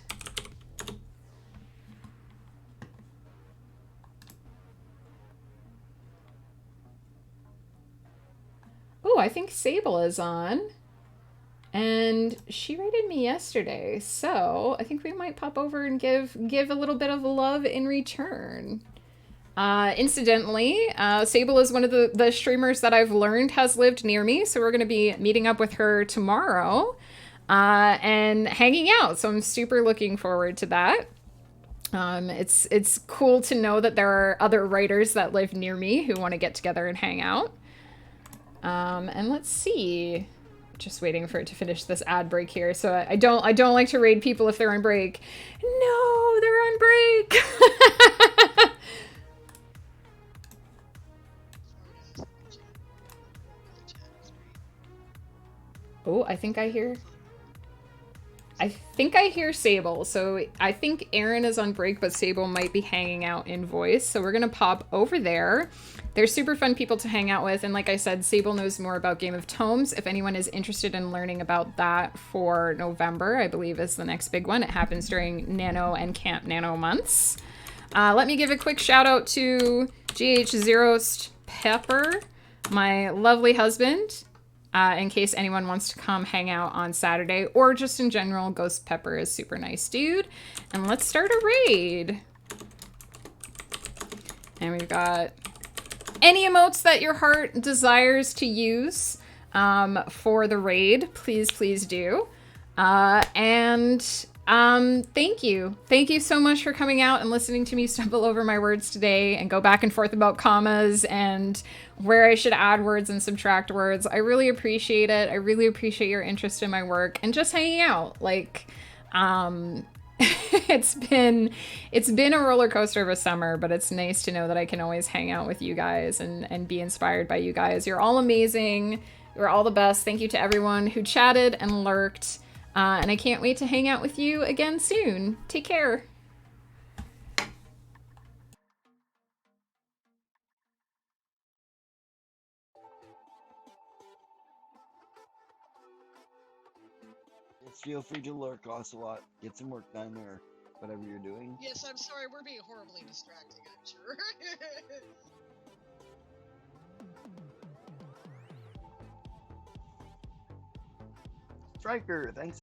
Oh, I think Sable is on. And she rated me yesterday, so I think we might pop over and give a little bit of love in return. Incidentally, Sable is one of the streamers that I've learned has lived near me, so we're going to be meeting up with her tomorrow and hanging out, so I'm super looking forward to that. It's cool to know that there are other writers that live near me who want to get together and hang out. And let's see. Just waiting for it to finish this ad break here. So I don't like to raid people if they're on break. No, they're on break. Oh, I think I hear Sable. So I think Aaron is on break, but Sable might be hanging out in voice. So we're going to pop over there. They're super fun people to hang out with. And like I said, Sable knows more about Game of Tomes. If anyone is interested in learning about that for November, I believe is the next big one. It happens during Nano and Camp Nano months. Let me give a quick shout out to GH Zerost Pepper, my lovely husband. In case anyone wants to come hang out on Saturday, or just in general, Ghost Pepper is super nice dude. And let's start a raid. And we've got any emotes that your heart desires to use for the raid, please do. Thank you. Thank you so much for coming out and listening to me stumble over my words today and go back and forth about commas and where I should add words and subtract words. I really appreciate it. I really appreciate your interest in my work and just hanging out. Like, it's been a roller coaster of a summer, but it's nice to know that I can always hang out with you guys and be inspired by you guys. You're all amazing. You're all the best. Thank you to everyone who chatted and lurked. And I can't wait to hang out with you again soon. Take care. Feel free to lurk, Ocelot. Get some work done or whatever you're doing. Yes, I'm sorry, we're being horribly distracting, I'm sure. Striker, thanks